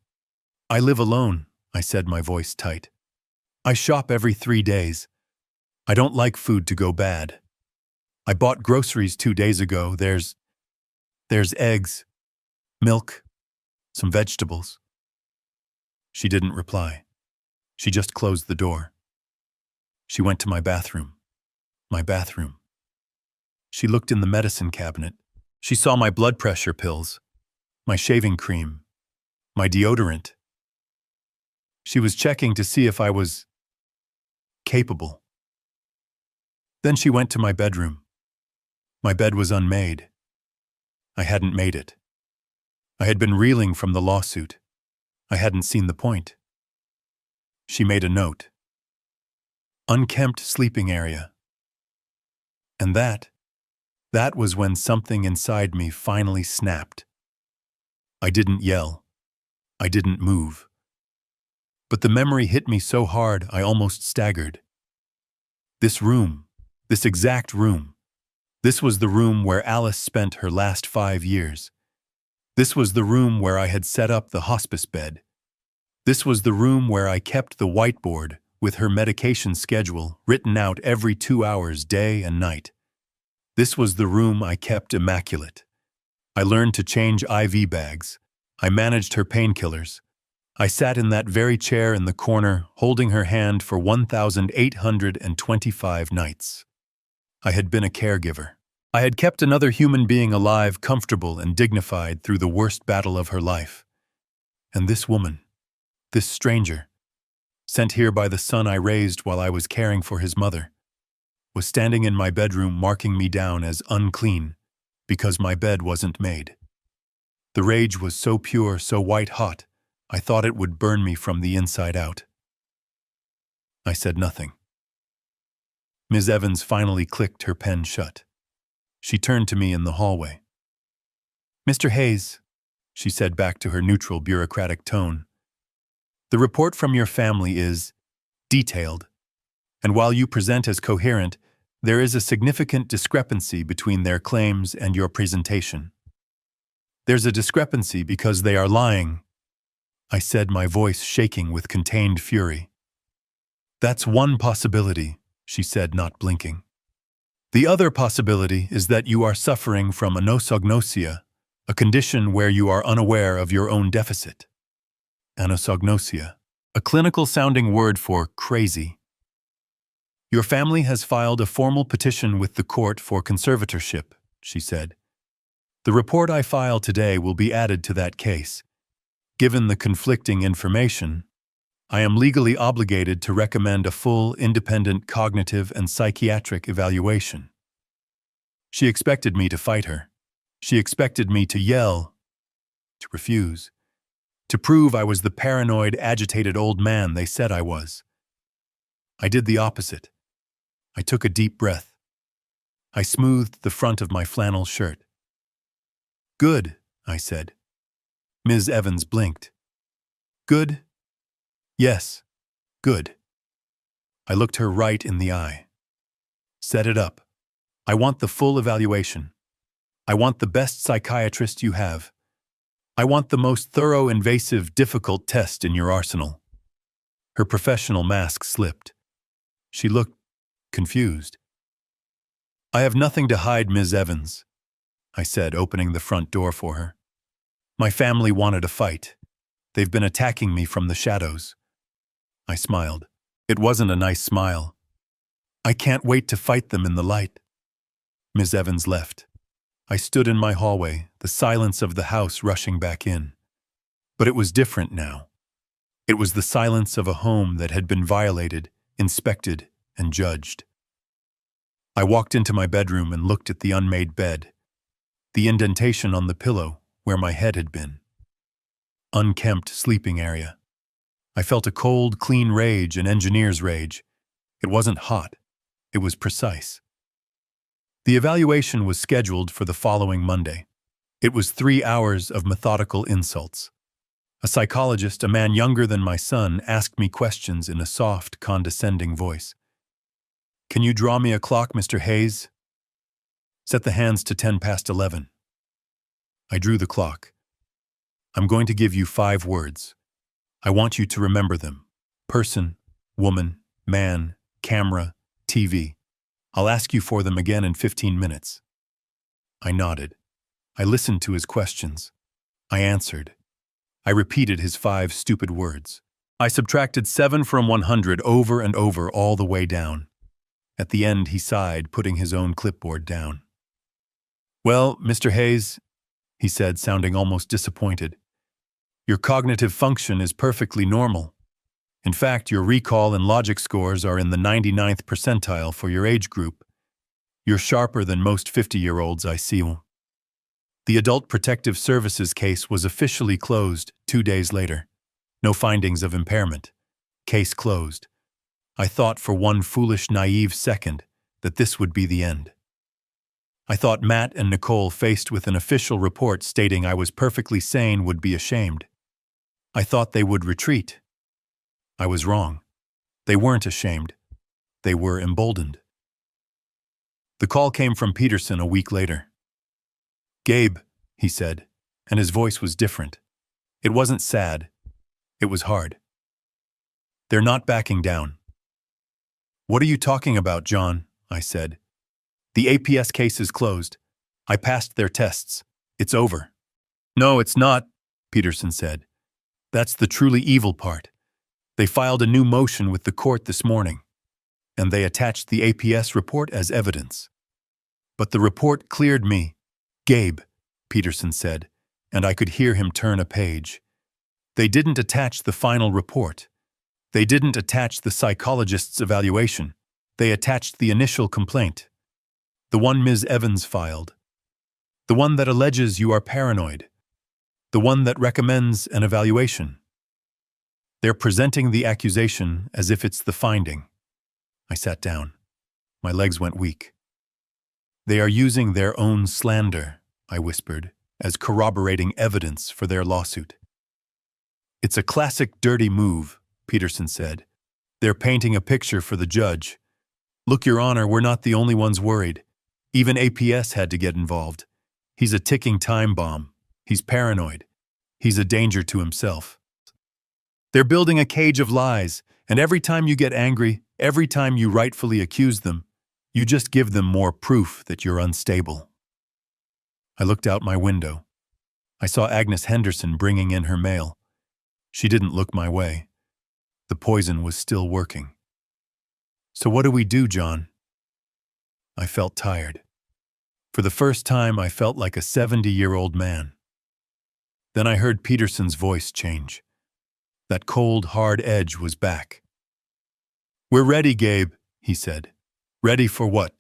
I live alone, I said, my voice tight. I shop every 3 days. I don't like food to go bad. I bought groceries 2 days ago. There's eggs, milk, some vegetables. She didn't reply. She just closed the door. She went to my bathroom. My bathroom. She looked in the medicine cabinet. She saw my blood pressure pills, my shaving cream, my deodorant. She was checking to see if I was capable. Then she went to my bedroom. My bed was unmade. I hadn't made it. I had been reeling from the lawsuit. I hadn't seen the point. She made a note. Unkempt sleeping area. And that was when something inside me finally snapped. I didn't yell. I didn't move. But the memory hit me so hard I almost staggered. This room, this exact room, this was the room where Alice spent her last 5 years. This was the room where I had set up the hospice bed. This was the room where I kept the whiteboard with her medication schedule written out every 2 hours, day and night. This was the room I kept immaculate. I learned to change IV bags. I managed her painkillers. I sat in that very chair in the corner, holding her hand for 1,825 nights. I had been a caregiver. I had kept another human being alive, comfortable and dignified through the worst battle of her life. And this woman, this stranger, sent here by the son I raised while I was caring for his mother, was standing in my bedroom marking me down as unclean because my bed wasn't made. The rage was so pure, so white-hot, I thought it would burn me from the inside out. I said nothing. Ms. Evans finally clicked her pen shut. She turned to me in the hallway. Mr. Hayes, she said back to her neutral bureaucratic tone, the report from your family is detailed, and while you present as coherent, there is a significant discrepancy between their claims and your presentation. There's a discrepancy because they are lying, I said, my voice shaking with contained fury. That's one possibility, she said, not blinking. The other possibility is that you are suffering from anosognosia, a condition where you are unaware of your own deficit. Anosognosia, a clinical-sounding word for crazy. Your family has filed a formal petition with the court for conservatorship, she said. The report I file today will be added to that case. Given the conflicting information, I am legally obligated to recommend a full, independent cognitive and psychiatric evaluation. She expected me to fight her. She expected me to yell, to refuse, to prove I was the paranoid, agitated old man they said I was. I did the opposite. I took a deep breath. I smoothed the front of my flannel shirt. Good, I said. Ms. Evans blinked. Good? Yes, good. I looked her right in the eye. Set it up. I want the full evaluation. I want the best psychiatrist you have. I want the most thorough, invasive, difficult test in your arsenal. Her professional mask slipped. She looked confused. I have nothing to hide, Ms. Evans, I said, opening the front door for her. My family wanted a fight. They've been attacking me from the shadows. I smiled. It wasn't a nice smile. I can't wait to fight them in the light. Ms. Evans left. I stood in my hallway, the silence of the house rushing back in. But it was different now. It was the silence of a home that had been violated, inspected, and judged. I walked into my bedroom and looked at the unmade bed, the indentation on the pillow where my head had been. Unkempt sleeping area. I felt a cold, clean rage, an engineer's rage. It wasn't hot. It was precise. The evaluation was scheduled for the following Monday. It was 3 hours of methodical insults. A psychologist, a man younger than my son, asked me questions in a soft, condescending voice. Can you draw me a clock, Mr. Hayes? Set the hands to 11:10. I drew the clock. I'm going to give you 5 words. I want you to remember them. Person, woman, man, camera, TV. I'll ask you for them again in 15 minutes. I nodded. I listened to his questions. I answered. I repeated his 5 stupid words. I subtracted 7 from 100 over and over all the way down. At the end, he sighed, putting his own clipboard down. Well, Mr. Hayes, he said, sounding almost disappointed, your cognitive function is perfectly normal. In fact, your recall and logic scores are in the 99th percentile for your age group. You're sharper than most 50-year-olds I see. The Adult Protective Services case was officially closed 2 days later. No findings of impairment. Case closed. I thought for one foolish, naive second that this would be the end. I thought Matt and Nicole, faced with an official report stating I was perfectly sane, would be ashamed. I thought they would retreat. I was wrong. They weren't ashamed. They were emboldened. The call came from Peterson a week later. Gabe, he said, and his voice was different. It wasn't sad. It was hard. They're not backing down. What are you talking about, John? I said. The APS case is closed. I passed their tests. It's over. No, it's not, Peterson said. That's the truly evil part. They filed a new motion with the court this morning, and they attached the APS report as evidence. But the report cleared me. Gabe, Peterson said, and I could hear him turn a page. They didn't attach the final report. They didn't attach the psychologist's evaluation. They attached the initial complaint. The one Ms. Evans filed. The one that alleges you are paranoid. The one that recommends an evaluation. They're presenting the accusation as if it's the finding. I sat down. My legs went weak. They are using their own slander, I whispered, as corroborating evidence for their lawsuit. It's a classic dirty move, Peterson said. They're painting a picture for the judge. Look, Your Honor, we're not the only ones worried. Even APS had to get involved. He's a ticking time bomb. He's paranoid. He's a danger to himself. They're building a cage of lies, and every time you get angry, every time you rightfully accuse them, you just give them more proof that you're unstable. I looked out my window. I saw Agnes Henderson bringing in her mail. She didn't look my way. The poison was still working. So what do we do, John? I felt tired. For the first time, I felt like a 70-year-old man. Then I heard Peterson's voice change. That cold, hard edge was back. "We're ready, Gabe," he said. "Ready for what?"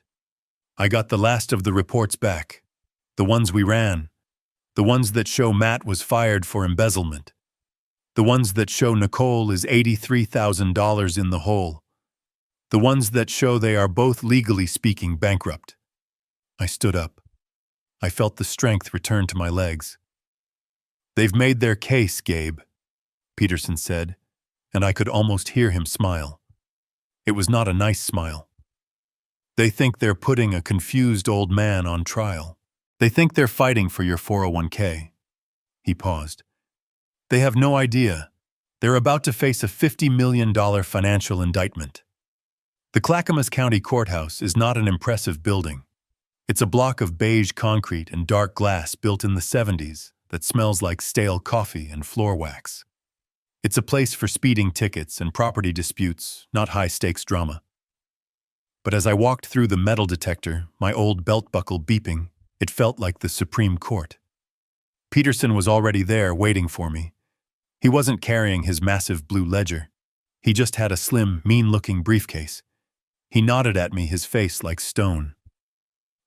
"I got the last of the reports back. The ones we ran. The ones that show Matt was fired for embezzlement. The ones that show Nicole is $83,000 in the hole. The ones that show they are both legally speaking bankrupt." I stood up. I felt the strength return to my legs. "They've made their case, Gabe," Peterson said, and I could almost hear him smile. It was not a nice smile. "They think they're putting a confused old man on trial. They think they're fighting for your 401k. He paused. "They have no idea. They're about to face a $50 million financial indictment. The Clackamas County Courthouse is not an impressive building. It's a block of beige concrete and dark glass built in the 70s that smells like stale coffee and floor wax. It's a place for speeding tickets and property disputes, not high-stakes drama." But as I walked through the metal detector, my old belt buckle beeping, it felt like the Supreme Court. Peterson was already there waiting for me. He wasn't carrying his massive blue ledger. He just had a slim, mean-looking briefcase. He nodded at me, his face like stone.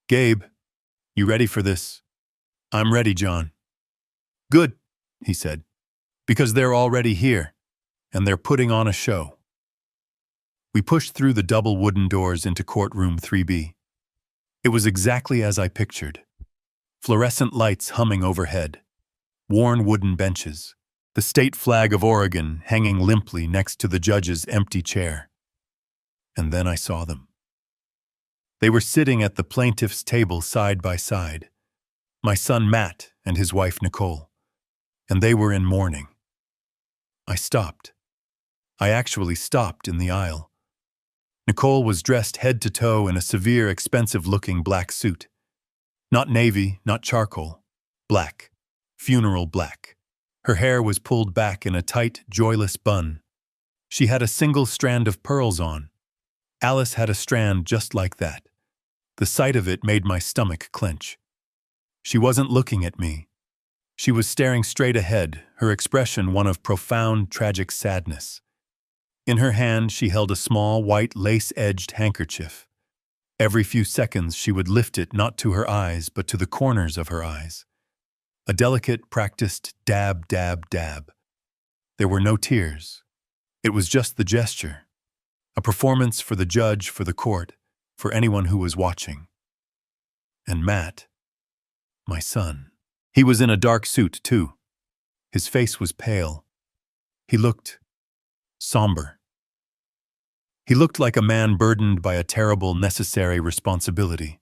"Gabe, you ready for this?" "I'm ready, John." "Good," he said, "because they're already here, and they're putting on a show." We pushed through the double wooden doors into courtroom 3B. It was exactly as I pictured. Fluorescent lights humming overhead, worn wooden benches, the state flag of Oregon hanging limply next to the judge's empty chair. And then I saw them. They were sitting at the plaintiff's table side by side, my son Matt and his wife Nicole, and they were in mourning. I stopped. I actually stopped in the aisle. Nicole was dressed head to toe in a severe, expensive-looking black suit. Not navy, not charcoal. Black. Funeral black. Her hair was pulled back in a tight, joyless bun. She had a single strand of pearls on. Alice had a strand just like that. The sight of it made my stomach clench. She wasn't looking at me. She was staring straight ahead, her expression one of profound, tragic sadness. In her hand, she held a small, white, lace-edged handkerchief. Every few seconds, she would lift it not to her eyes, but to the corners of her eyes. A delicate, practiced dab, dab, dab. There were no tears. It was just the gesture. A performance for the judge, for the court, for anyone who was watching. And Matt, my son. He was in a dark suit, too. His face was pale. He looked somber. He looked like a man burdened by a terrible, necessary responsibility.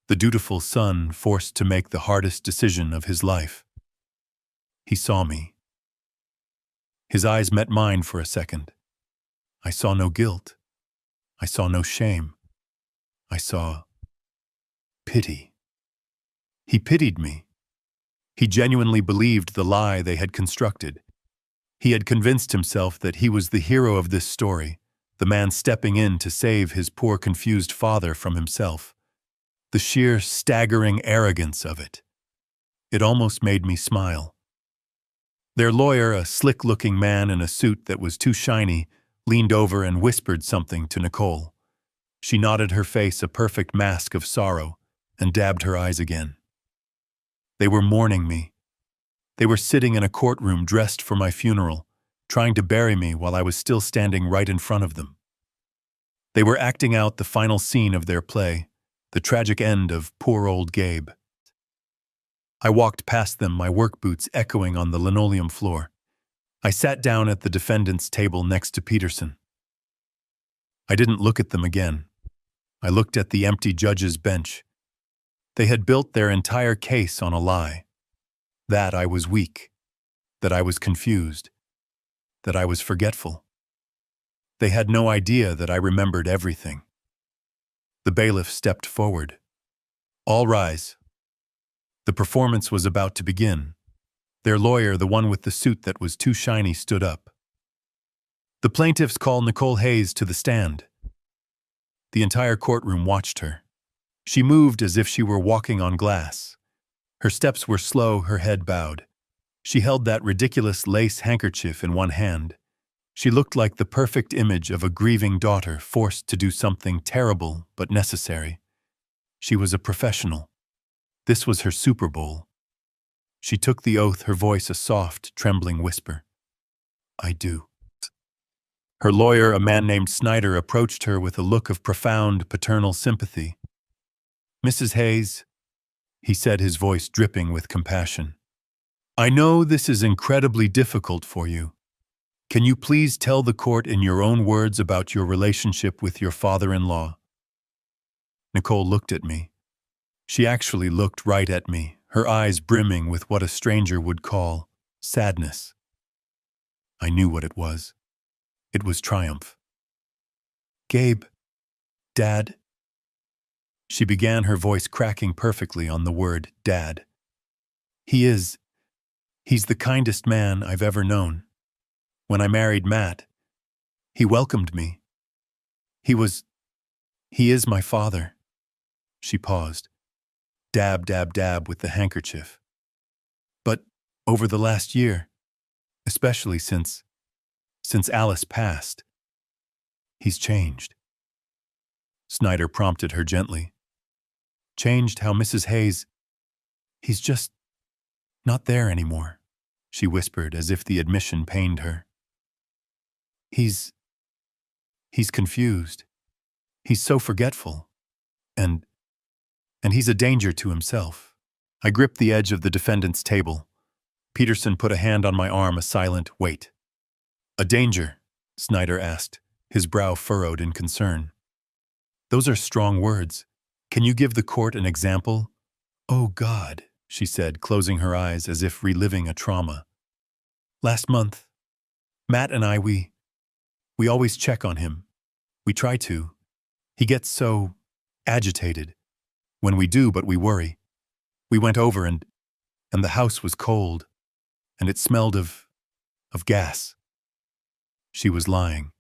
The dutiful son forced to make the hardest decision of his life. He saw me. His eyes met mine for a second. I saw no guilt. I saw no shame. I saw pity. He pitied me. He genuinely believed the lie they had constructed. He had convinced himself that he was the hero of this story, the man stepping in to save his poor, confused father from himself. The sheer, staggering arrogance of it. It almost made me smile. Their lawyer, a slick-looking man in a suit that was too shiny, leaned over and whispered something to Nicole. She nodded, her face a perfect mask of sorrow, and dabbed her eyes again. They were mourning me. They were sitting in a courtroom dressed for my funeral, trying to bury me while I was still standing right in front of them. They were acting out the final scene of their play, the tragic end of poor old Gabe. I walked past them, my work boots echoing on the linoleum floor. I sat down at the defendant's table next to Peterson. I didn't look at them again. I looked at the empty judge's bench. They had built their entire case on a lie. That I was weak. That I was confused. That I was forgetful. They had no idea that I remembered everything. The bailiff stepped forward. All rise. The performance was about to begin. Their lawyer, the one with the suit that was too shiny, stood up. The plaintiffs call Nicole Hayes to the stand. The entire courtroom watched her. She moved as if she were walking on glass. Her steps were slow, her head bowed. She held that ridiculous lace handkerchief in one hand. She looked like the perfect image of a grieving daughter forced to do something terrible but necessary. She was a professional. This was her Super Bowl. She took the oath, her voice a soft, trembling whisper. I do. Her lawyer, a man named Snyder, approached her with a look of profound paternal sympathy. Mrs. Hayes, he said, his voice dripping with compassion. I know this is incredibly difficult for you. Can you please tell the court in your own words about your relationship with your father-in-law? Nicole looked at me. She actually looked right at me, her eyes brimming with what a stranger would call sadness. I knew what it was. It was triumph. Gabe, Dad. She began, her voice cracking perfectly on the word Dad. He's the kindest man I've ever known. When I married Matt, he welcomed me. He is my father. She paused. Dab, dab, dab with the handkerchief. But over the last year, especially since Alice passed, he's changed. Snyder prompted her gently. Changed how, Mrs. Hayes? He's just not there anymore, she whispered as if the admission pained her. He's confused. He's so forgetful. And he's a danger to himself. I gripped the edge of the defendant's table. Peterson put a hand on my arm, a silent wait. A danger? Snyder asked, his brow furrowed in concern. Those are strong words. Can you give the court an example? Oh, God, she said, closing her eyes as if reliving a trauma. Last month, Matt and I, we always check on him. We try to. He gets so agitated. When we do, but we worry. We went over and the house was cold, and it smelled of gas. She was lying.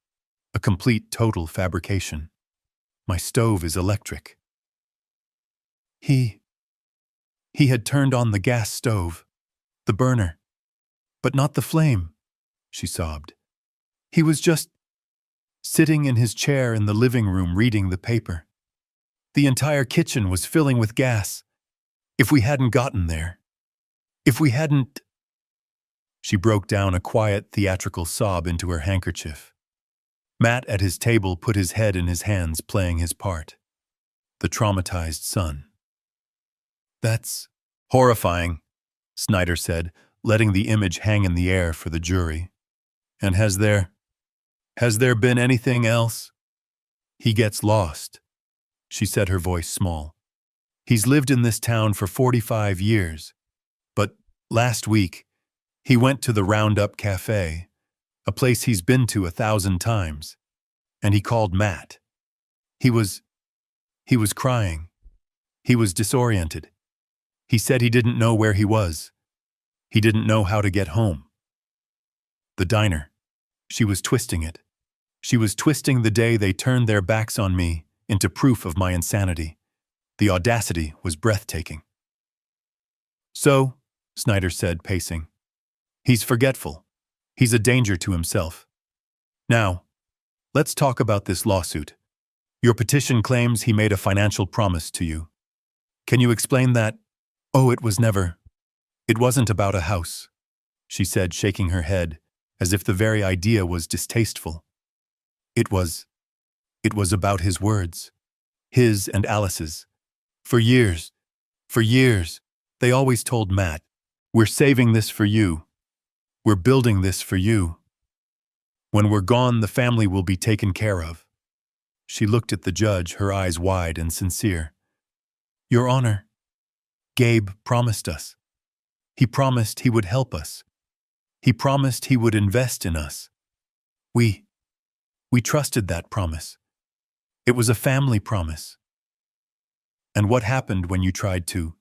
A complete, total fabrication. My stove is electric. He had turned on the gas stove, the burner, but not the flame, she sobbed. He was just sitting in his chair in the living room reading the paper. The entire kitchen was filling with gas. If we hadn't gotten there, if we hadn't... She broke down, a quiet, theatrical sob into her handkerchief. Matt at his table put his head in his hands, playing his part. The traumatized son. That's horrifying, Snyder said, letting the image hang in the air for the jury. And has there been anything else? He gets lost, she said, her voice small. He's lived in this town for 45 years. But last week, he went to the Roundup Cafe, a place he's been to 1,000 times, and he called Matt. He was crying. He was disoriented. He said he didn't know where he was. He didn't know how to get home. The diner. She was twisting it. She was twisting the day they turned their backs on me into proof of my insanity. The audacity was breathtaking. So, Snyder said, pacing, he's forgetful. He's a danger to himself. Now, let's talk about this lawsuit. Your petition claims he made a financial promise to you. Can you explain that? Oh, it wasn't about a house, she said, shaking her head, as if the very idea was distasteful. It was about his words, his and Alice's. For years, they always told Matt, we're saving this for you. We're building this for you. When we're gone, the family will be taken care of. She looked at the judge, her eyes wide and sincere. Your Honor, Gabe promised us. He promised he would help us. He promised he would invest in us. We trusted that promise. It was a family promise. And what happened when you tried to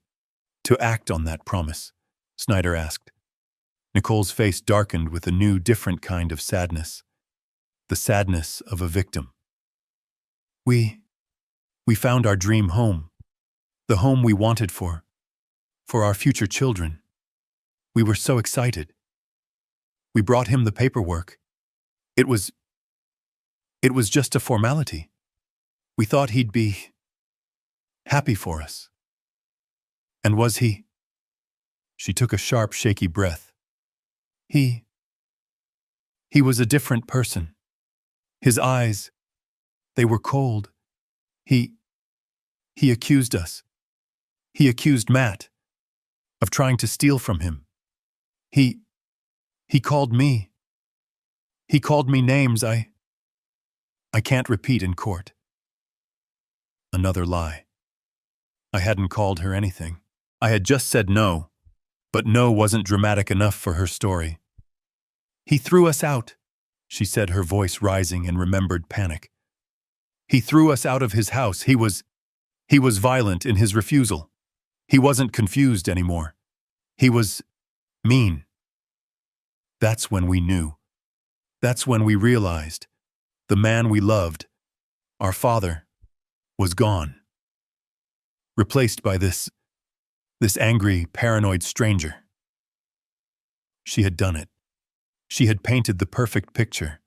act on that promise? Snyder asked. Nicole's face darkened with a new, different kind of sadness. The sadness of a victim. We We found our dream home, the home we wanted for our future children. We were so excited. We brought him the paperwork. It was just a formality. We thought he'd be happy for us. And was he? She took a sharp, shaky breath. He was a different person. His eyes, they were cold. He accused us. He accused Matt of trying to steal from him. He called me. He called me names I can't repeat in court. Another lie. I hadn't called her anything. I had just said no, but no wasn't dramatic enough for her story. He threw us out, she said, her voice rising in remembered panic. He threw us out of his house. He was violent in his refusal. He wasn't confused anymore. He was mean. That's when we knew. That's when we realized the man we loved, our father, was gone. Replaced by this angry, paranoid stranger. She had done it. She had painted the perfect picture.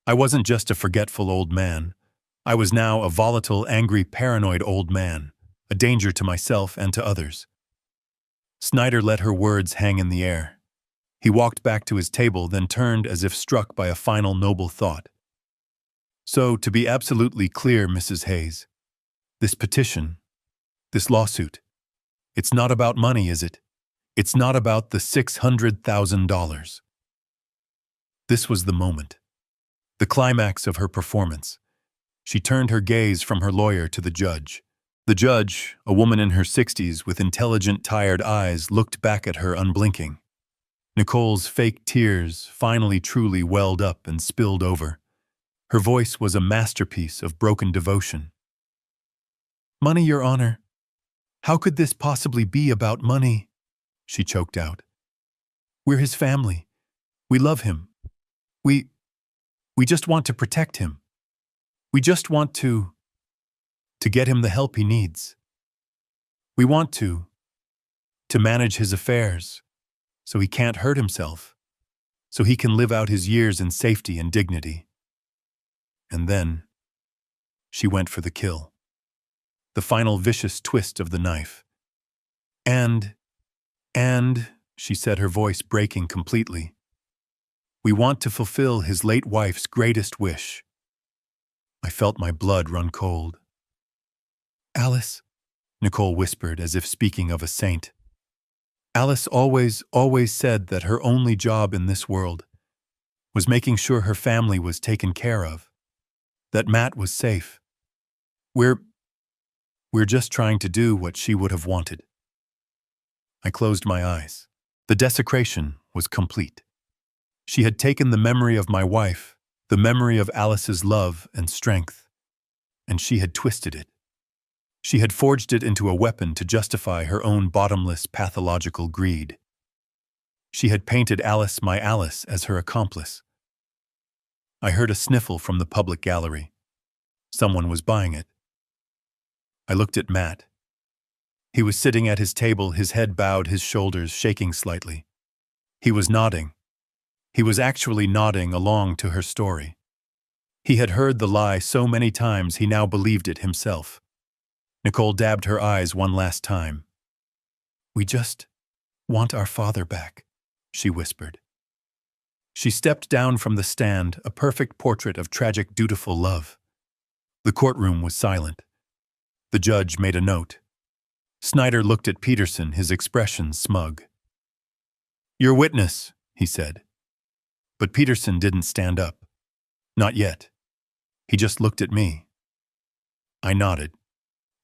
I wasn't just a forgetful old man. I was now a volatile, angry, paranoid old man, a danger to myself and to others. Snyder let her words hang in the air. He walked back to his table, then turned as if struck by a final noble thought. So, to be absolutely clear, Mrs. Hayes, this petition, this lawsuit, it's not about money, is it? It's not about the $600,000. This was the moment, the climax of her performance. She turned her gaze from her lawyer to the judge. The judge, a woman in her 60s with intelligent, tired eyes, looked back at her unblinking. Nicole's fake tears finally truly welled up and spilled over. Her voice was a masterpiece of broken devotion. Money, Your Honor. How could this possibly be about money? She choked out. We're his family. We love him. We just want to protect him. We just want to get him the help he needs. We want to manage his affairs so he can't hurt himself, so he can live out his years in safety and dignity. And then she went for the kill, the final vicious twist of the knife. And, she said, her voice breaking completely, we want to fulfill his late wife's greatest wish. I felt my blood run cold. Alice, Nicole whispered as if speaking of a saint. Alice always said that her only job in this world was making sure her family was taken care of, that Matt was safe. We're just trying to do what she would have wanted. I closed my eyes. The desecration was complete. She had taken the memory of my wife, the memory of Alice's love and strength, and she had twisted it. She had forged it into a weapon to justify her own bottomless, pathological greed. She had painted Alice, my Alice, as her accomplice. I heard a sniffle from the public gallery. Someone was buying it. I looked at Matt. He was sitting at his table, his head bowed, his shoulders shaking slightly. He was nodding. He was actually nodding along to her story. He had heard the lie so many times he now believed it himself. Nicole dabbed her eyes one last time. We just want our father back, she whispered. She stepped down from the stand, a perfect portrait of tragic, dutiful love. The courtroom was silent. The judge made a note. Snyder looked at Peterson, his expression smug. Your witness, he said. But Peterson didn't stand up. Not yet. He just looked at me. I nodded.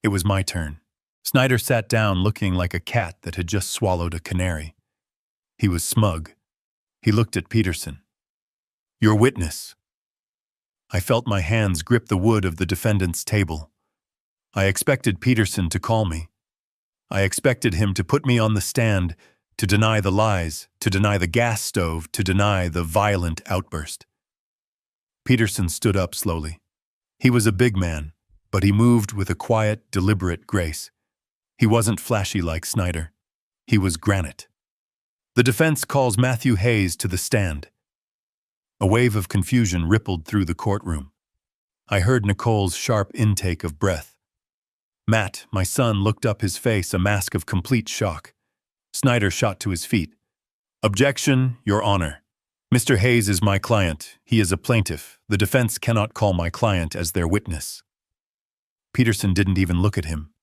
It was my turn. Snyder sat down looking like a cat that had just swallowed a canary. He was smug. He looked at Peterson. Your witness. I felt my hands grip the wood of the defendant's table. I expected Peterson to call me. I expected him to put me on the stand, to deny the lies, to deny the gas stove, to deny the violent outburst. Peterson stood up slowly. He was a big man, but he moved with a quiet, deliberate grace. He wasn't flashy like Snyder. He was granite. The defense calls Matthew Hayes to the stand. A wave of confusion rippled through the courtroom. I heard Nicole's sharp intake of breath. Matt, my son, looked up, his face a mask of complete shock. Snyder shot to his feet. "Objection, Your Honor. Mr. Hayes is my client. He is a plaintiff. The defense cannot call my client as their witness." Peterson didn't even look at him.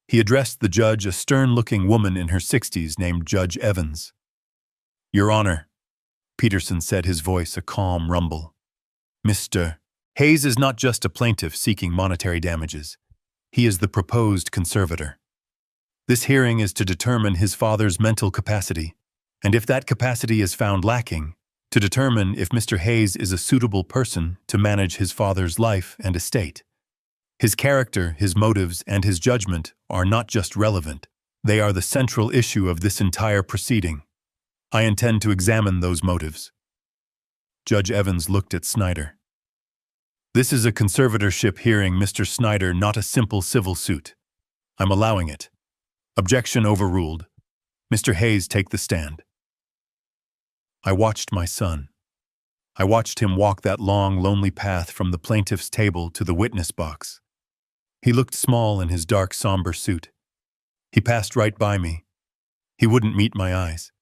He addressed the judge, a stern-looking woman in her 60s named Judge Evans. "Your Honor," Peterson said, his voice a calm rumble. "Mr. Hayes is not just a plaintiff seeking monetary damages. He is the proposed conservator. This hearing is to determine his father's mental capacity, and if that capacity is found lacking, to determine if Mr. Hayes is a suitable person to manage his father's life and estate. His character, his motives, and his judgment are not just relevant. They are the central issue of this entire proceeding. I intend to examine those motives." Judge Evans looked at Snyder. "This is a conservatorship hearing, Mr. Snyder, not a simple civil suit. I'm allowing it. Objection overruled. Mr. Hayes, take the stand." I watched my son. I watched him walk that long, lonely path from the plaintiff's table to the witness box. He looked small in his dark, somber suit. He passed right by me. He wouldn't meet my eyes.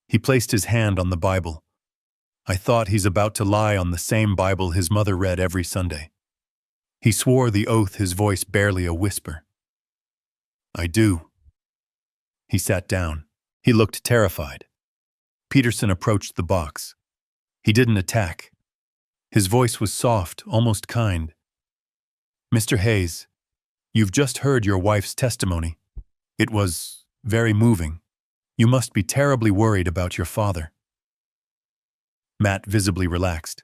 He placed his hand on the Bible. I thought, he's about to lie on the same Bible his mother read every Sunday. He swore the oath, his voice barely a whisper. "I do." He sat down. He looked terrified. Peterson approached the box. He didn't attack. His voice was soft, almost kind. "Mr. Hayes, you've just heard your wife's testimony. It was very moving. You must be terribly worried about your father." Matt visibly relaxed.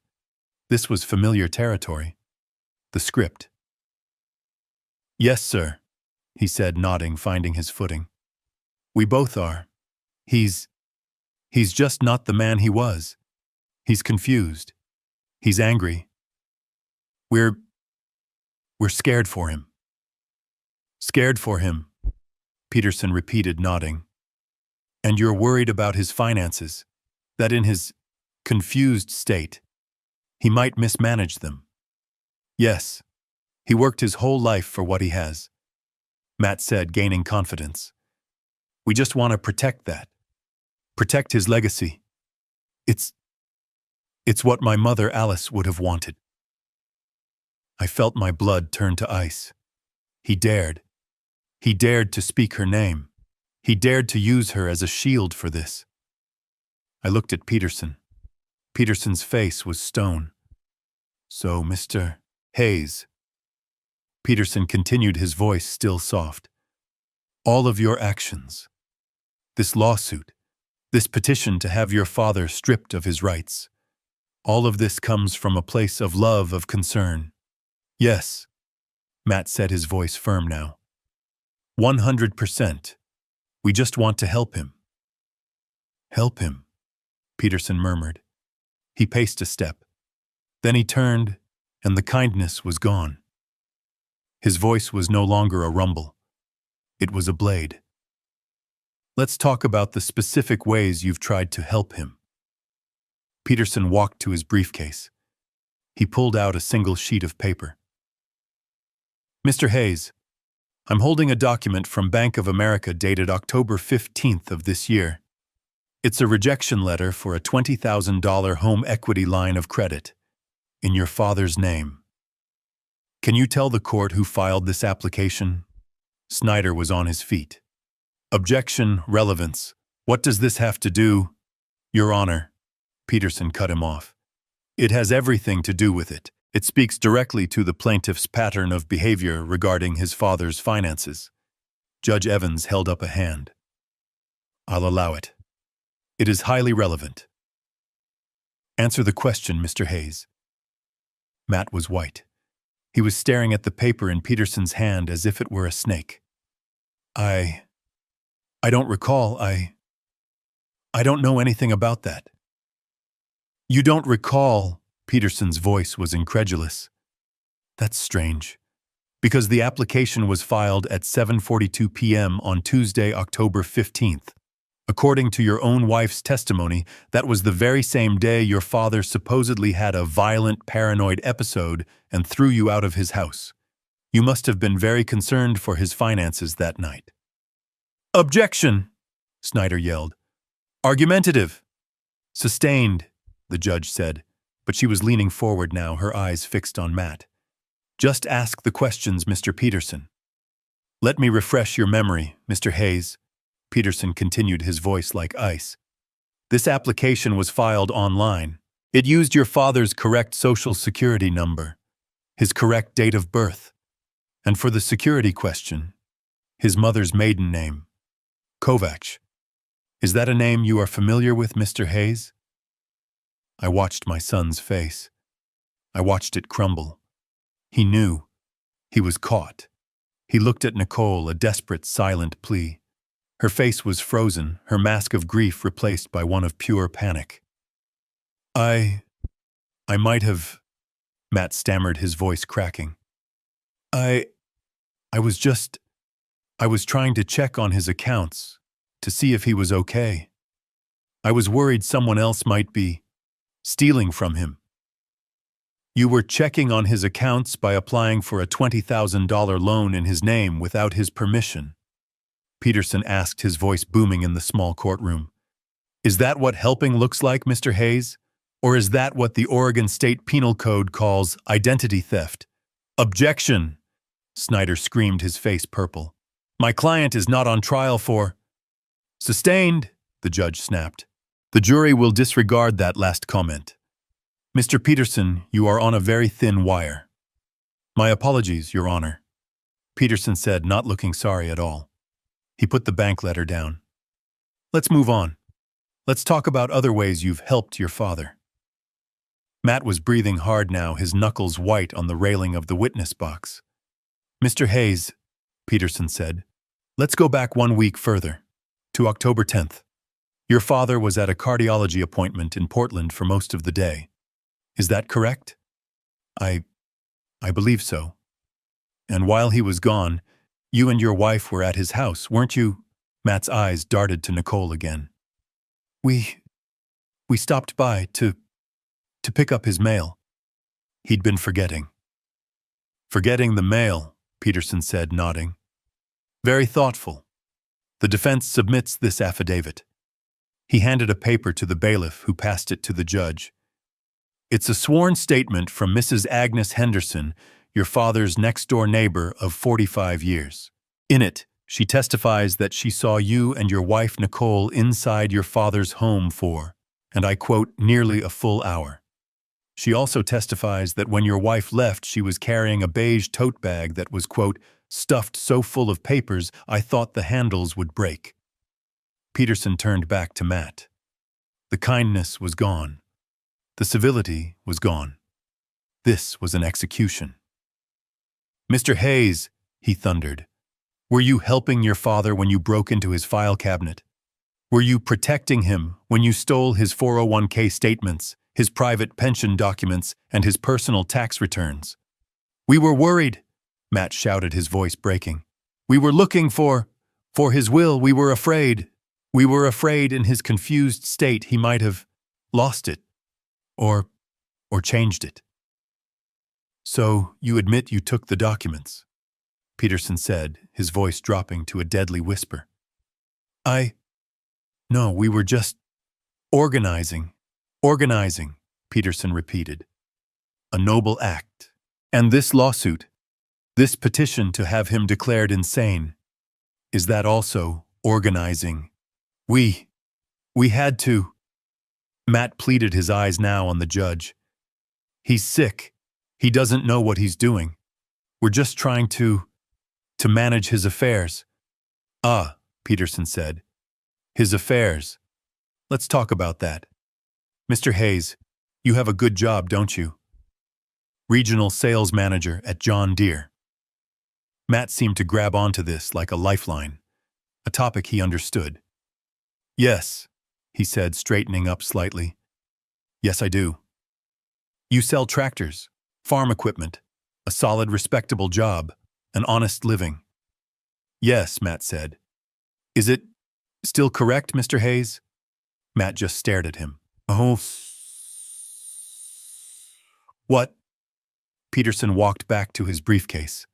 This was familiar territory. The script. "Yes, sir," he said, nodding, finding his footing. "We both are. He's just not the man he was. He's confused. He's angry. We're scared for him." "Scared for him," Peterson repeated, nodding. "And you're worried about his finances, that in his confused state, he might mismanage them." "Yes. He worked his whole life for what he has," Matt said, gaining confidence. "We just want to protect that. Protect his legacy. It's what my mother Alice would have wanted." I felt my blood turn to ice. He dared. He dared to speak her name. He dared to use her as a shield for this. I looked at Peterson. Peterson's face was stone. "So, Mr. Hayes," Peterson continued, his voice still soft, "all of your actions, this lawsuit, this petition to have your father stripped of his rights, all of this comes from a place of love, of concern." "Yes," Matt said, his voice firm now. 100%. We just want to help him." "Help him," Peterson murmured. He paced a step. Then he turned, and the kindness was gone. His voice was no longer a rumble. It was a blade. "Let's talk about the specific ways you've tried to help him." Peterson walked to his briefcase. He pulled out a single sheet of paper. "Mr. Hayes, I'm holding a document from Bank of America dated October 15th of this year. It's a rejection letter for a $20,000 home equity line of credit in your father's name. Can you tell the court who filed this application?" Snyder was on his feet. "Objection, relevance. What does this have to do?" "Your Honor," Peterson cut him off. "It has everything to do with it. It speaks directly to the plaintiff's pattern of behavior regarding his father's finances." Judge Evans held up a hand. "I'll allow it. It is highly relevant." "Answer the question, Mr. Hayes." Matt was white. He was staring at the paper in Peterson's hand as if it were a snake. I don't recall. I don't know anything about that." "You don't recall?" Peterson's voice was incredulous. "That's strange. Because the application was filed at 7:42 p.m. on Tuesday, October 15th. According to your own wife's testimony, that was the very same day your father supposedly had a violent paranoid episode and threw you out of his house. You must have been very concerned for his finances that night. Objection! Snyder yelled. Argumentative. Sustained, the judge said, but she was leaning forward now, her eyes fixed on Matt. Just ask the questions, Mr. Peterson. Let me refresh your memory, Mr. Hayes. Peterson continued, his voice like ice. This application was filed online. It used your father's correct social security number, his correct date of birth, and for the security question, his mother's maiden name, Kovacs. Is that a name you are familiar with, Mr. Hayes? I watched my son's face. I watched it crumble. He knew. He was caught. He looked at Nicole, a desperate, silent plea. Her face was frozen, her mask of grief replaced by one of pure panic. I might have, Matt stammered, his voice cracking. I was trying to check on his accounts, to see if he was okay. I was worried someone else might be stealing from him. You were checking on his accounts by applying for a $20,000 loan in his name without his permission? Peterson asked, his voice booming in the small courtroom. Is that what helping looks like, Mr. Hayes? Or is that what the Oregon State Penal Code calls identity theft? Objection! Snyder screamed, his face purple. My client is not on trial for... Sustained, the judge snapped. The jury will disregard that last comment. Mr. Peterson, you are on a very thin wire. My apologies, Your Honor, Peterson said, not looking sorry at all. He put the bank letter down. Let's move on. Let's talk about other ways you've helped your father. Matt was breathing hard now, his knuckles white on the railing of the witness box. Mr. Hayes, Peterson said, let's go back 1 week further, to October 10th. Your father was at a cardiology appointment in Portland for most of the day. Is that correct? I believe so. And while he was gone, you and your wife were at his house, weren't you? Matt's eyes darted to Nicole again. We stopped by to pick up his mail. He'd been forgetting. Forgetting the mail, Peterson said, nodding. Very thoughtful. The defense submits this affidavit. He handed a paper to the bailiff, who passed it to the judge. It's a sworn statement from Mrs. Agnes Henderson, your father's next-door neighbor of 45 years. In it, she testifies that she saw you and your wife Nicole inside your father's home for, and I quote, nearly a full hour. She also testifies that when your wife left, she was carrying a beige tote bag that was, quote, stuffed so full of papers I thought the handles would break. Peterson turned back to Matt. The kindness was gone. The civility was gone. This was an execution. Mr. Hayes, he thundered, were you helping your father when you broke into his file cabinet? Were you protecting him when you stole his 401k statements, his private pension documents, and his personal tax returns? We were worried, Matt shouted, his voice breaking. We were looking for his will. We were afraid. We were afraid in his confused state he might have lost it. Or changed it. So, you admit you took the documents, Peterson said, his voice dropping to a deadly whisper. No, we were just organizing, Peterson repeated. A noble act. And this lawsuit, this petition to have him declared insane, is that also organizing? We had to... Matt pleaded, his eyes now on the judge. He's sick. He doesn't know what he's doing. We're just trying to manage his affairs. Ah, Peterson said. His affairs. Let's talk about that. Mr. Hayes, you have a good job, don't you? Regional sales manager at John Deere. Matt seemed to grab onto this like a lifeline, a topic he understood. Yes, he said, straightening up slightly. Yes, I do. You sell tractors, farm equipment, a solid, respectable job. an honest living. Yes, Matt said. Is it still correct, Mr. Hayes? Matt just stared at him. Oh. What? Peterson walked back to his briefcase.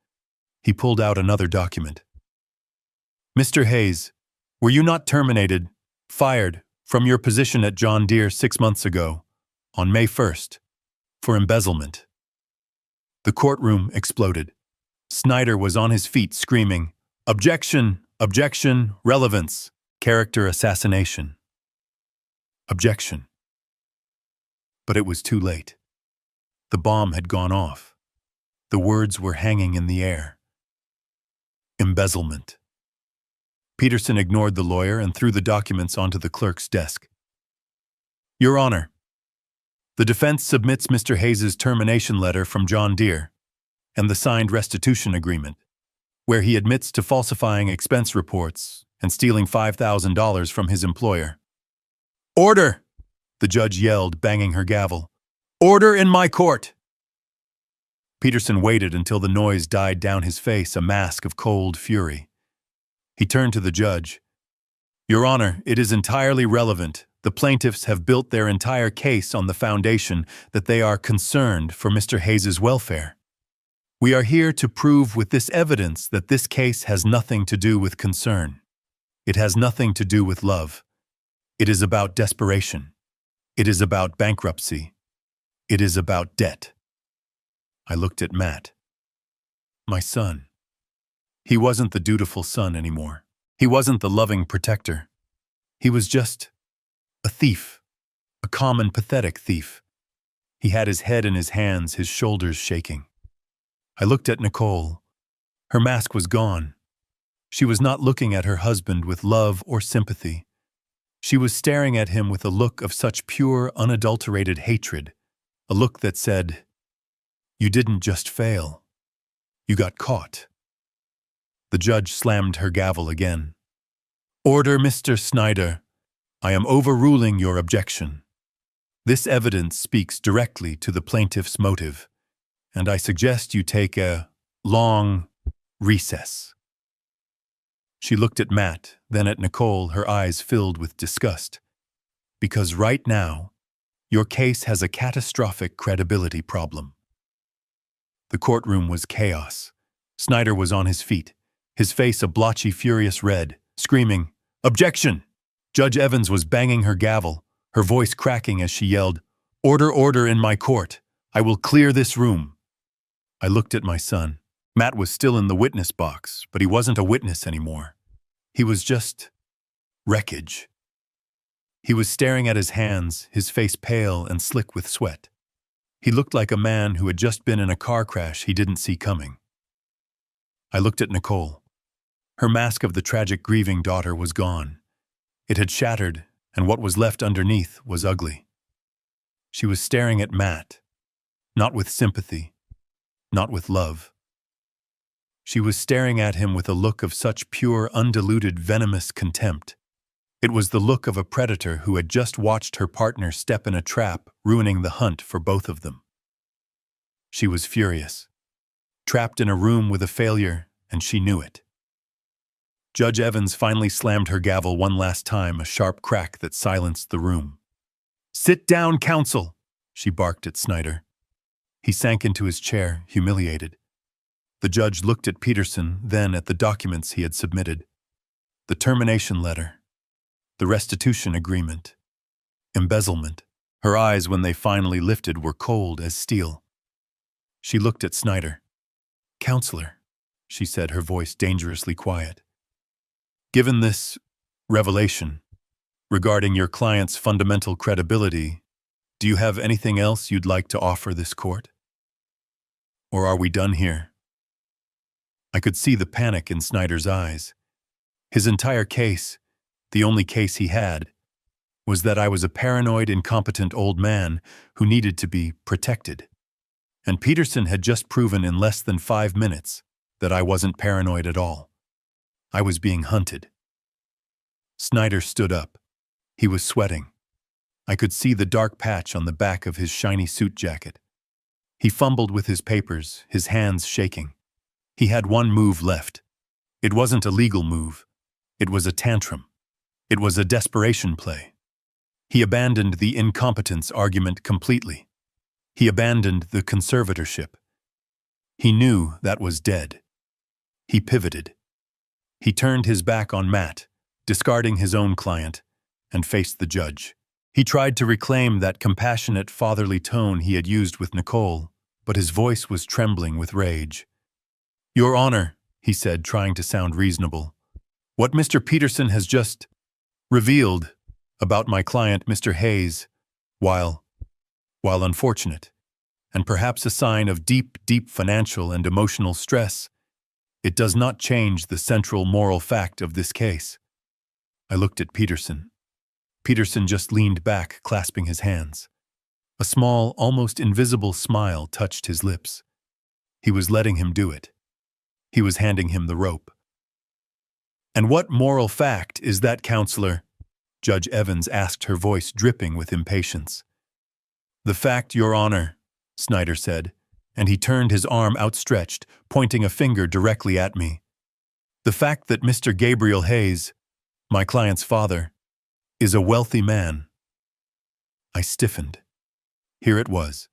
He pulled out another document. Mr. Hayes, were you not terminated, fired, from your position at John Deere 6 months ago, on May 1st, for embezzlement? The courtroom exploded. Snyder was on his feet screaming, "Objection! Objection! Relevance! Character assassination!" Objection. But it was too late. The bomb had gone off. The words were hanging in the air. Embezzlement. Peterson ignored the lawyer and threw the documents onto the clerk's desk. Your Honor, the defense submits Mr. Hayes' termination letter from John Deere and the signed restitution agreement, where he admits to falsifying expense reports and stealing $5,000 from his employer. Order! The judge yelled, banging her gavel. Order in my court! Peterson waited until the noise died down his face, a mask of cold fury. He turned to the judge. Your Honor, it is entirely relevant. The plaintiffs have built their entire case on the foundation that they are concerned for Mr. Hayes' welfare. We are here to prove with this evidence that this case has nothing to do with concern. It has nothing to do with love. It is about desperation. It is about bankruptcy. It is about debt. I looked at Matt. My son. He wasn't the dutiful son anymore. He wasn't the loving protector. He was just a thief, a common, pathetic thief. He had his head in his hands, his shoulders shaking. I looked at Nicole. Her mask was gone. She was not looking at her husband with love or sympathy. She was staring at him with a look of such pure, unadulterated hatred, a look that said, "You didn't just fail. You got caught." The judge slammed her gavel again. Order, Mr. Snyder. I am overruling your objection. This evidence speaks directly to the plaintiff's motive, and I suggest you take a long recess. She looked at Matt, then at Nicole, her eyes filled with disgust. Because right now, your case has a catastrophic credibility problem. The courtroom was chaos. Snyder was on his feet, his face a blotchy, furious red, screaming, "Objection!" Judge Evans was banging her gavel, her voice cracking as she yelled, "Order, order in my court! I will clear this room!" I looked at my son. Matt was still in the witness box, but he wasn't a witness anymore. He was just wreckage. He was staring at his hands, his face pale and slick with sweat. He looked like a man who had just been in a car crash he didn't see coming. I looked at Nicole. Her mask of the tragic grieving daughter was gone. It had shattered, and what was left underneath was ugly. She was staring at Matt, not with sympathy, not with love. She was staring at him with a look of such pure, undiluted, venomous contempt. It was the look of a predator who had just watched her partner step in a trap, ruining the hunt for both of them. She was furious, trapped in a room with a failure, and she knew it. Judge Evans finally slammed her gavel one last time, a sharp crack that silenced the room. "Sit down, counsel," she barked at Snyder. He sank into his chair, humiliated. The judge looked at Peterson, then at the documents he had submitted. The termination letter, the restitution agreement, embezzlement. Her eyes, when they finally lifted, were cold as steel. She looked at Snyder. "Counselor," she said, her voice dangerously quiet. "Given this revelation regarding your client's fundamental credibility, do you have anything else you'd like to offer this court? Or are we done here?" I could see the panic in Snyder's eyes. His entire case, the only case he had, was that I was a paranoid, incompetent old man who needed to be protected. And Peterson had just proven in less than 5 minutes that I wasn't paranoid at all. I was being hunted. Snyder stood up. He was sweating. I could see the dark patch on the back of his shiny suit jacket. He fumbled with his papers, his hands shaking. He had one move left. It wasn't a legal move. It was a tantrum. It was a desperation play. He abandoned the incompetence argument completely. He abandoned the conservatorship. He knew that was dead. He pivoted. He turned his back on Matt, discarding his own client, and faced the judge. He tried to reclaim that compassionate fatherly tone he had used with Nicole, but his voice was trembling with rage. "Your Honor," he said, trying to sound reasonable, "what Mr. Peterson has just revealed about my client, Mr. Hayes, while unfortunate, and perhaps a sign of deep financial and emotional stress, it does not change the central moral fact of this case." I looked at Peterson. Peterson just leaned back, clasping his hands. A small, almost invisible smile touched his lips. He was letting him do it. He was handing him the rope. "And what moral fact is that, Counselor?" Judge Evans asked, her voice dripping with impatience. "The fact, Your Honor," Snyder said, and he turned his arm outstretched, pointing a finger directly at me. "The fact that Mr. Gabriel Hayes, my client's father, is a wealthy man." I stiffened. Here it was.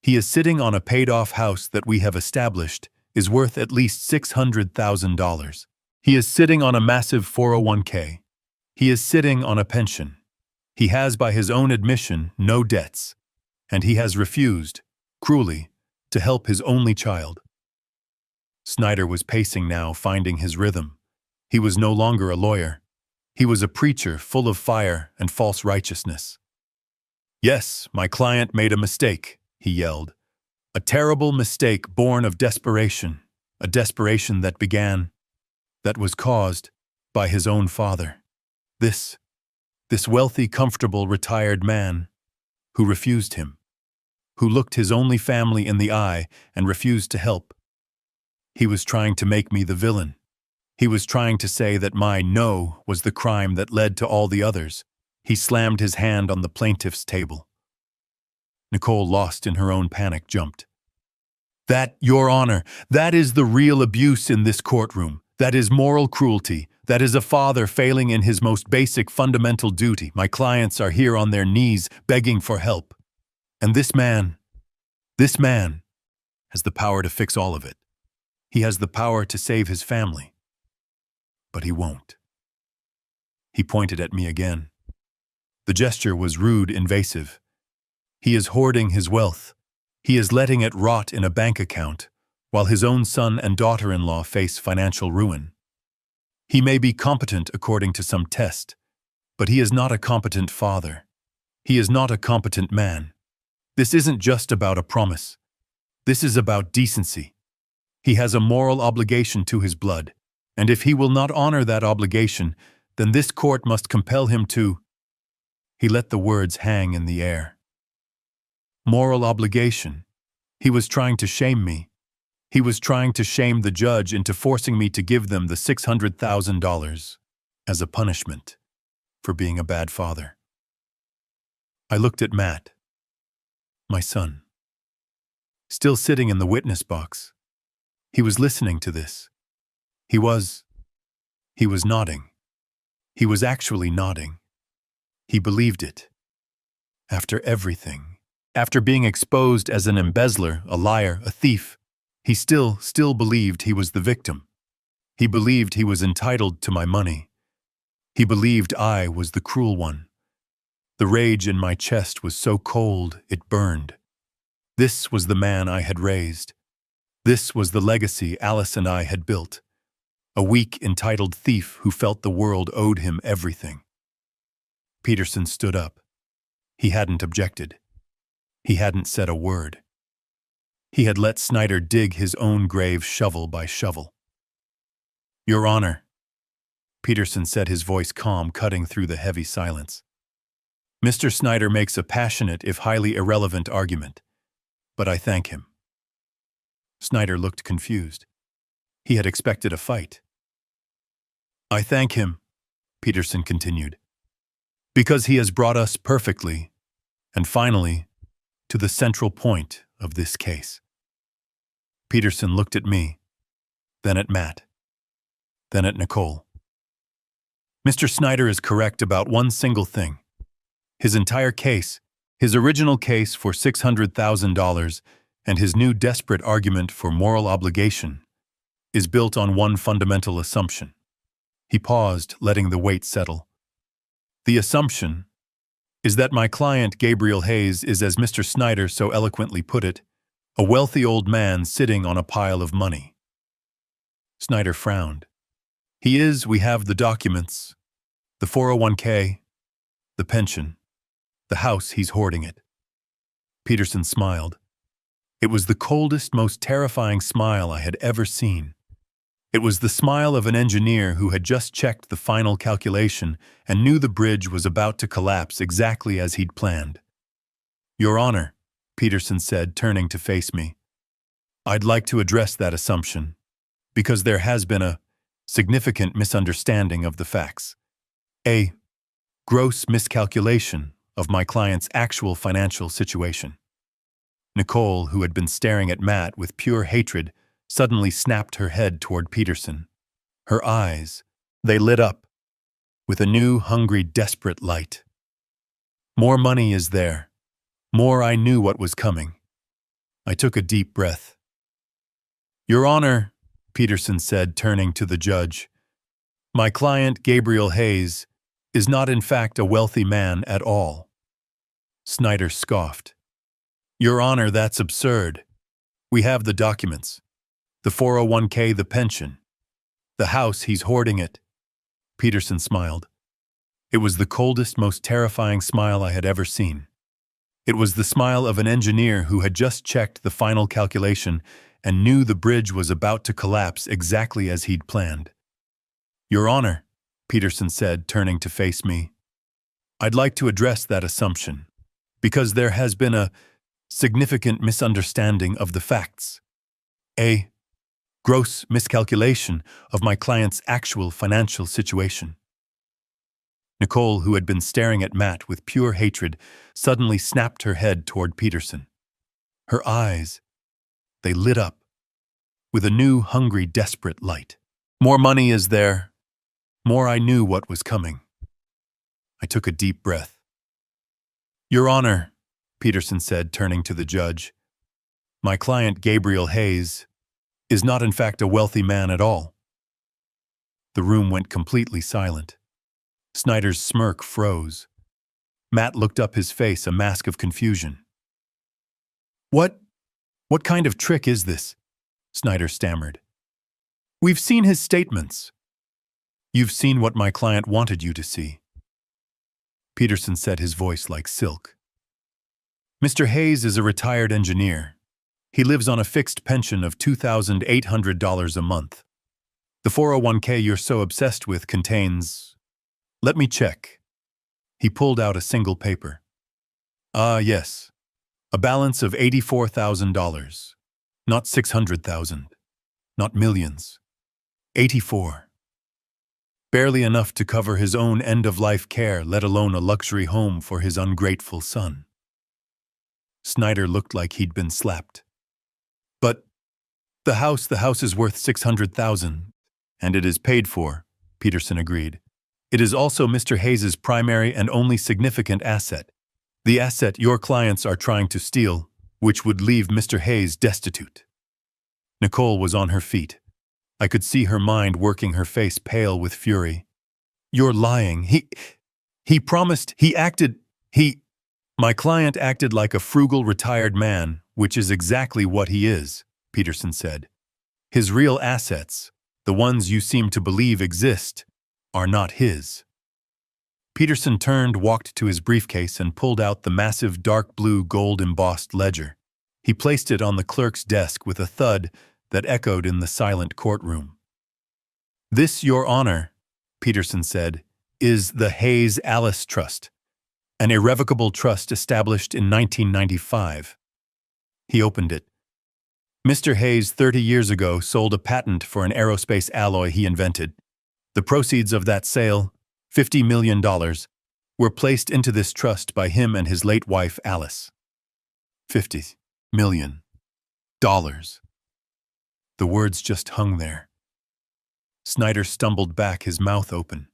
"He is sitting on a paid-off house that we have established is worth at least $600,000. He is sitting on a massive 401k. He is sitting on a pension. He has, by his own admission, no debts. And he has refused, cruelly, to help his only child." Snyder was pacing now, finding his rhythm. He was no longer a lawyer. He was a preacher full of fire and false righteousness. "Yes, my client made a mistake," he yelled. "A terrible mistake born of desperation, a desperation that was caused by his own father. This wealthy, comfortable, retired man who refused him, who looked his only family in the eye and refused to help. He was trying to make me the villain. He was trying to say that my no was the crime that led to all the others." He slammed his hand on the plaintiff's table. Nicole, lost in her own panic, jumped. "That, Your Honor, that is the real abuse in this courtroom. That is moral cruelty. That is a father failing in his most basic fundamental duty. My clients are here on their knees begging for help. And this man has the power to fix all of it. He has the power to save his family. But he won't." He pointed at me again. The gesture was rude, invasive. "He is hoarding his wealth. He is letting it rot in a bank account, while his own son and daughter-in-law face financial ruin. He may be competent according to some test, but he is not a competent father. He is not a competent man. This isn't just about a promise. This is about decency. He has a moral obligation to his blood, and if he will not honor that obligation, then this court must compel him to—" He let the words hang in the air. Moral obligation. He was trying to shame me. He was trying to shame the judge into forcing me to give them the $600,000 as a punishment for being a bad father. I looked at Matt, my son, still sitting in the witness box. He was listening to this. He was nodding. He was actually nodding. He believed it. After everything, after being exposed as an embezzler, a liar, a thief, he still believed he was the victim. He believed he was entitled to my money. He believed I was the cruel one. The rage in my chest was so cold it burned. This was the man I had raised. This was the legacy Alice and I had built. A weak, entitled thief who felt the world owed him everything. Peterson stood up. He hadn't objected. He hadn't said a word. He had let Snyder dig his own grave shovel by shovel. "Your Honor," Peterson said, his voice calm, cutting through the heavy silence. "Mr. Snyder makes a passionate, if highly irrelevant, argument, but I thank him." Snyder looked confused. He had expected a fight. "I thank him," Peterson continued, "because he has brought us perfectly, and finally, to the central point of this case." Peterson looked at me. then at Matt, then at Nicole. Mr. Snyder is correct about one single thing. His entire case, his original case for $600,000 and his new desperate argument for moral obligation, is built on one fundamental assumption. He paused, letting the weight settle. The assumption is that my client, Gabriel Hayes, is, as Mr. Snyder so eloquently put it, a wealthy old man sitting on a pile of money. Snyder frowned. He is, we have the documents, the 401k, the pension, the house, he's hoarding it. Peterson smiled. It was the coldest, most terrifying smile I had ever seen. It was the smile of an engineer who had just checked the final calculation and knew the bridge was about to collapse exactly as he'd planned. Your Honor, Peterson said, turning to face me, I'd like to address that assumption, because there has been a significant misunderstanding of the facts. A gross miscalculation of my client's actual financial situation. Nicole, who had been staring at Matt with pure hatred, suddenly snapped her head toward Peterson. Her eyes, they lit up with a new, hungry, desperate light. More money is there. More I knew what was coming. I took a deep breath. Your Honor, Peterson said, turning to the judge, my client, Gabriel Hayes, is not in fact a wealthy man at all. Snyder scoffed. Your Honor, that's absurd. We have the documents. The 401k, the pension. The house, he's hoarding it. Peterson smiled. It was the coldest, most terrifying smile I had ever seen. It was the smile of an engineer who had just checked the final calculation and knew the bridge was about to collapse exactly as he'd planned. Your Honor, Peterson said, turning to face me, I'd like to address that assumption, because there has been a significant misunderstanding of the facts. A gross miscalculation of my client's actual financial situation. Nicole, who had been staring at Matt with pure hatred, suddenly snapped her head toward Peterson. Her eyes, they lit up with a new, hungry, desperate light. More money is there. More I knew what was coming. I took a deep breath. Your Honor, Peterson said, turning to the judge, my client, Gabriel Hayes, is not in fact a wealthy man at all. The room went completely silent. Snyder's smirk froze. Matt looked up, his face a mask of confusion. What kind of trick is this? Snyder stammered. We've seen his statements. You've seen what my client wanted you to see. Peterson said, his voice like silk. Mr. Hayes is a retired engineer. He lives on a fixed pension of $2,800 a month. The 401k you're so obsessed with contains... Let me check. He pulled out a single paper. Yes. A balance of $84,000. Not $600,000. Not millions. 84. Barely enough to cover his own end-of-life care, let alone a luxury home for his ungrateful son. Snyder looked like he'd been slapped. But the house is worth $600,000, and it is paid for, Peterson agreed. It is also Mr. Hayes's primary and only significant asset, the asset your clients are trying to steal, which would leave Mr. Hayes destitute. Nicole was on her feet. I could see her mind working, her face pale with fury. You're lying. He promised, My client acted like a frugal retired man, which is exactly what he is, Peterson said. His real assets, the ones you seem to believe exist, are not his. Peterson turned, walked to his briefcase, and pulled out the massive dark blue gold-embossed ledger. He placed it on the clerk's desk with a thud that echoed in the silent courtroom. This, Your Honor, Peterson said, is the Hayes Alice Trust, an irrevocable trust established in 1995. He opened it. Mr. Hayes 30 years ago sold a patent for an aerospace alloy he invented. The proceeds of that sale, $50 million, were placed into this trust by him and his late wife, Alice. $50 million. The words just hung there. Snyder stumbled back, his mouth open.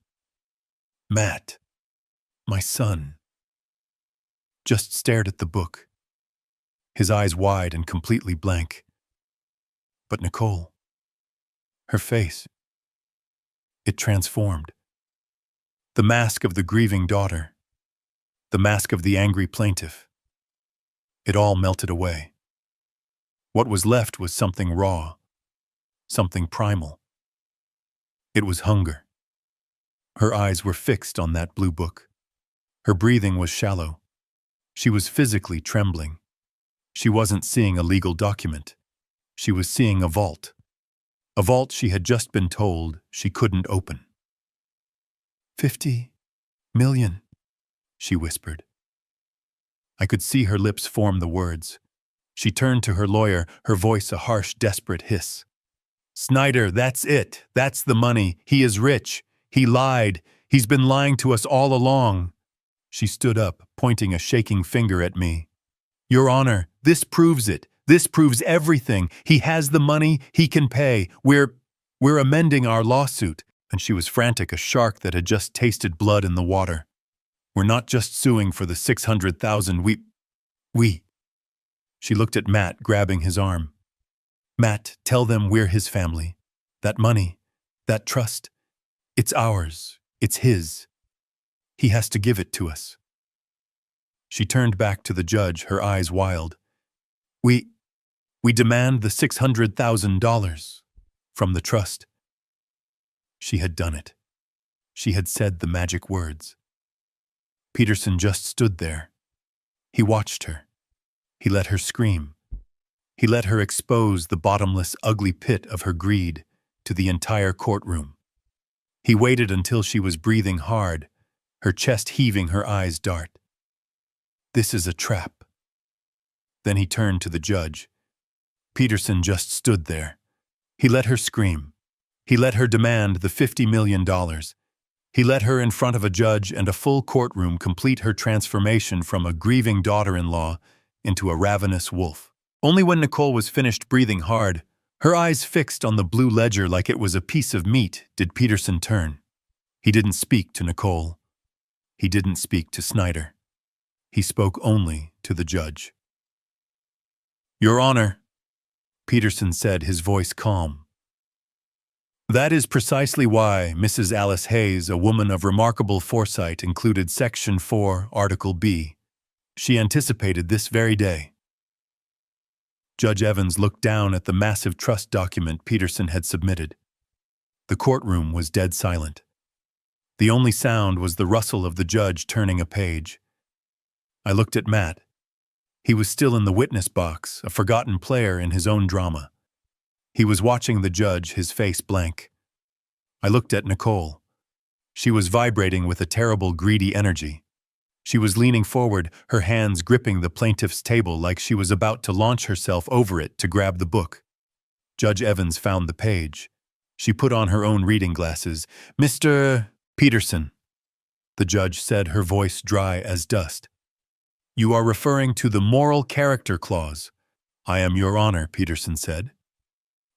Matt, my son, just stared at the book, his eyes wide and completely blank. But Nicole, her face, it transformed. The mask of the grieving daughter, the mask of the angry plaintiff, it all melted away. What was left was something raw, something primal. It was hunger. Her eyes were fixed on that blue book. Her breathing was shallow. She was physically trembling. She wasn't seeing a legal document. She was seeing a vault. A vault she had just been told she couldn't open. 50 million, she whispered. I could see her lips form the words. She turned to her lawyer, her voice a harsh, desperate hiss. Snyder, that's it. That's the money. He is rich. He lied. He's been lying to us all along. She stood up, pointing a shaking finger at me. Your Honor, this proves it. This proves everything. He has the money. He can pay. We're amending our lawsuit. And she was frantic, a shark that had just tasted blood in the water. We're not just suing for the $600,000. We. She looked at Matt, grabbing his arm. Matt, tell them we're his family. That money, that trust, it's ours. It's his. He has to give it to us. She turned back to the judge, her eyes wild. We demand the $600,000 from the trust. She had done it. She had said the magic words. Peterson just stood there. He watched her. He let her scream. He let her expose the bottomless, ugly pit of her greed to the entire courtroom. He waited until she was breathing hard, her chest heaving, her eyes dark. This is a trap. Then he turned to the judge. Peterson just stood there. He let her scream. He let her demand the $50 million. He let her, in front of a judge and a full courtroom, complete her transformation from a grieving daughter-in-law into a ravenous wolf. Only when Nicole was finished breathing hard, her eyes fixed on the blue ledger like it was a piece of meat, did Peterson turn. He didn't speak to Nicole. He didn't speak to Snyder. He spoke only to the judge. Your Honor, Peterson said, his voice calm. That is precisely why Mrs. Alice Hayes, a woman of remarkable foresight, included Section 4, Article B. She anticipated this very day. Judge Evans looked down at the massive trust document Peterson had submitted. The courtroom was dead silent. The only sound was the rustle of the judge turning a page. I looked at Matt. He was still in the witness box, a forgotten player in his own drama. He was watching the judge, his face blank. I looked at Nicole. She was vibrating with a terrible, greedy energy. She was leaning forward, her hands gripping the plaintiff's table like she was about to launch herself over it to grab the book. Judge Evans found the page. She put on her own reading glasses. Mr. Peterson, the judge said, her voice dry as dust. You are referring to the moral character clause. I am, Your Honor, Peterson said.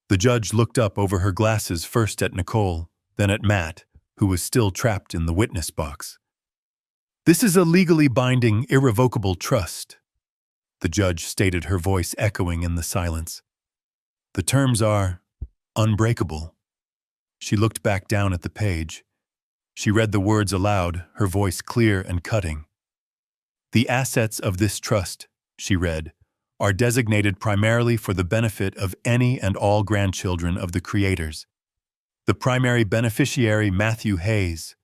The judge looked up over her glasses, first at Nicole, then at Matt, who was still trapped in the witness box. This is a legally binding, irrevocable trust, the judge stated, her voice echoing in the silence. The terms are unbreakable. She looked back down at the page. She read the words aloud, her voice clear and cutting. The assets of this trust, she read, are designated primarily for the benefit of any and all grandchildren of the creators. The primary beneficiary, Matthew Hayes.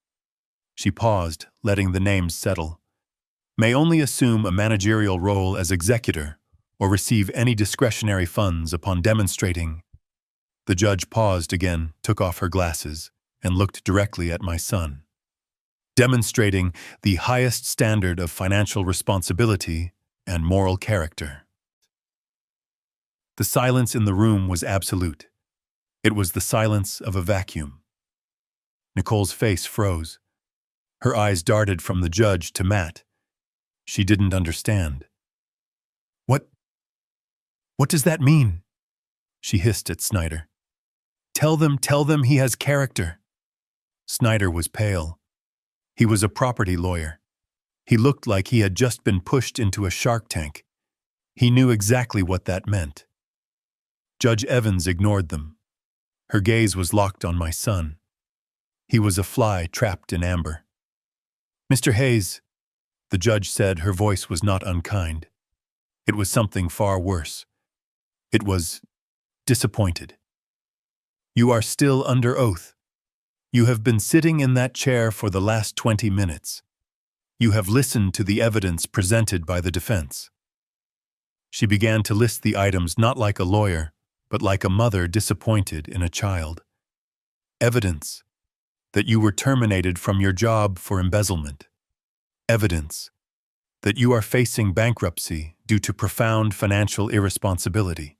She paused, letting the names settle. May only assume a managerial role as executor or receive any discretionary funds upon demonstrating. The judge paused again, took off her glasses, and looked directly at my son. Demonstrating the highest standard of financial responsibility and moral character. The silence in the room was absolute. It was the silence of a vacuum. Nicole's face froze. Her eyes darted from the judge to Matt. She didn't understand. What does that mean? She hissed at Snyder. Tell them he has character." Snyder was pale. He was a property lawyer. He looked like he had just been pushed into a shark tank. He knew exactly what that meant. Judge Evans ignored them. Her gaze was locked on my son. He was a fly trapped in amber. "Mr. Hayes," the judge said. Her voice was not unkind. It was something far worse. It was disappointed. "You are still under oath. You have been sitting in that chair for the last 20 minutes. You have listened to the evidence presented by the defense." She began to list the items not like a lawyer, but like a mother disappointed in a child. Evidence that you were terminated from your job for embezzlement. Evidence that you are facing bankruptcy due to profound financial irresponsibility.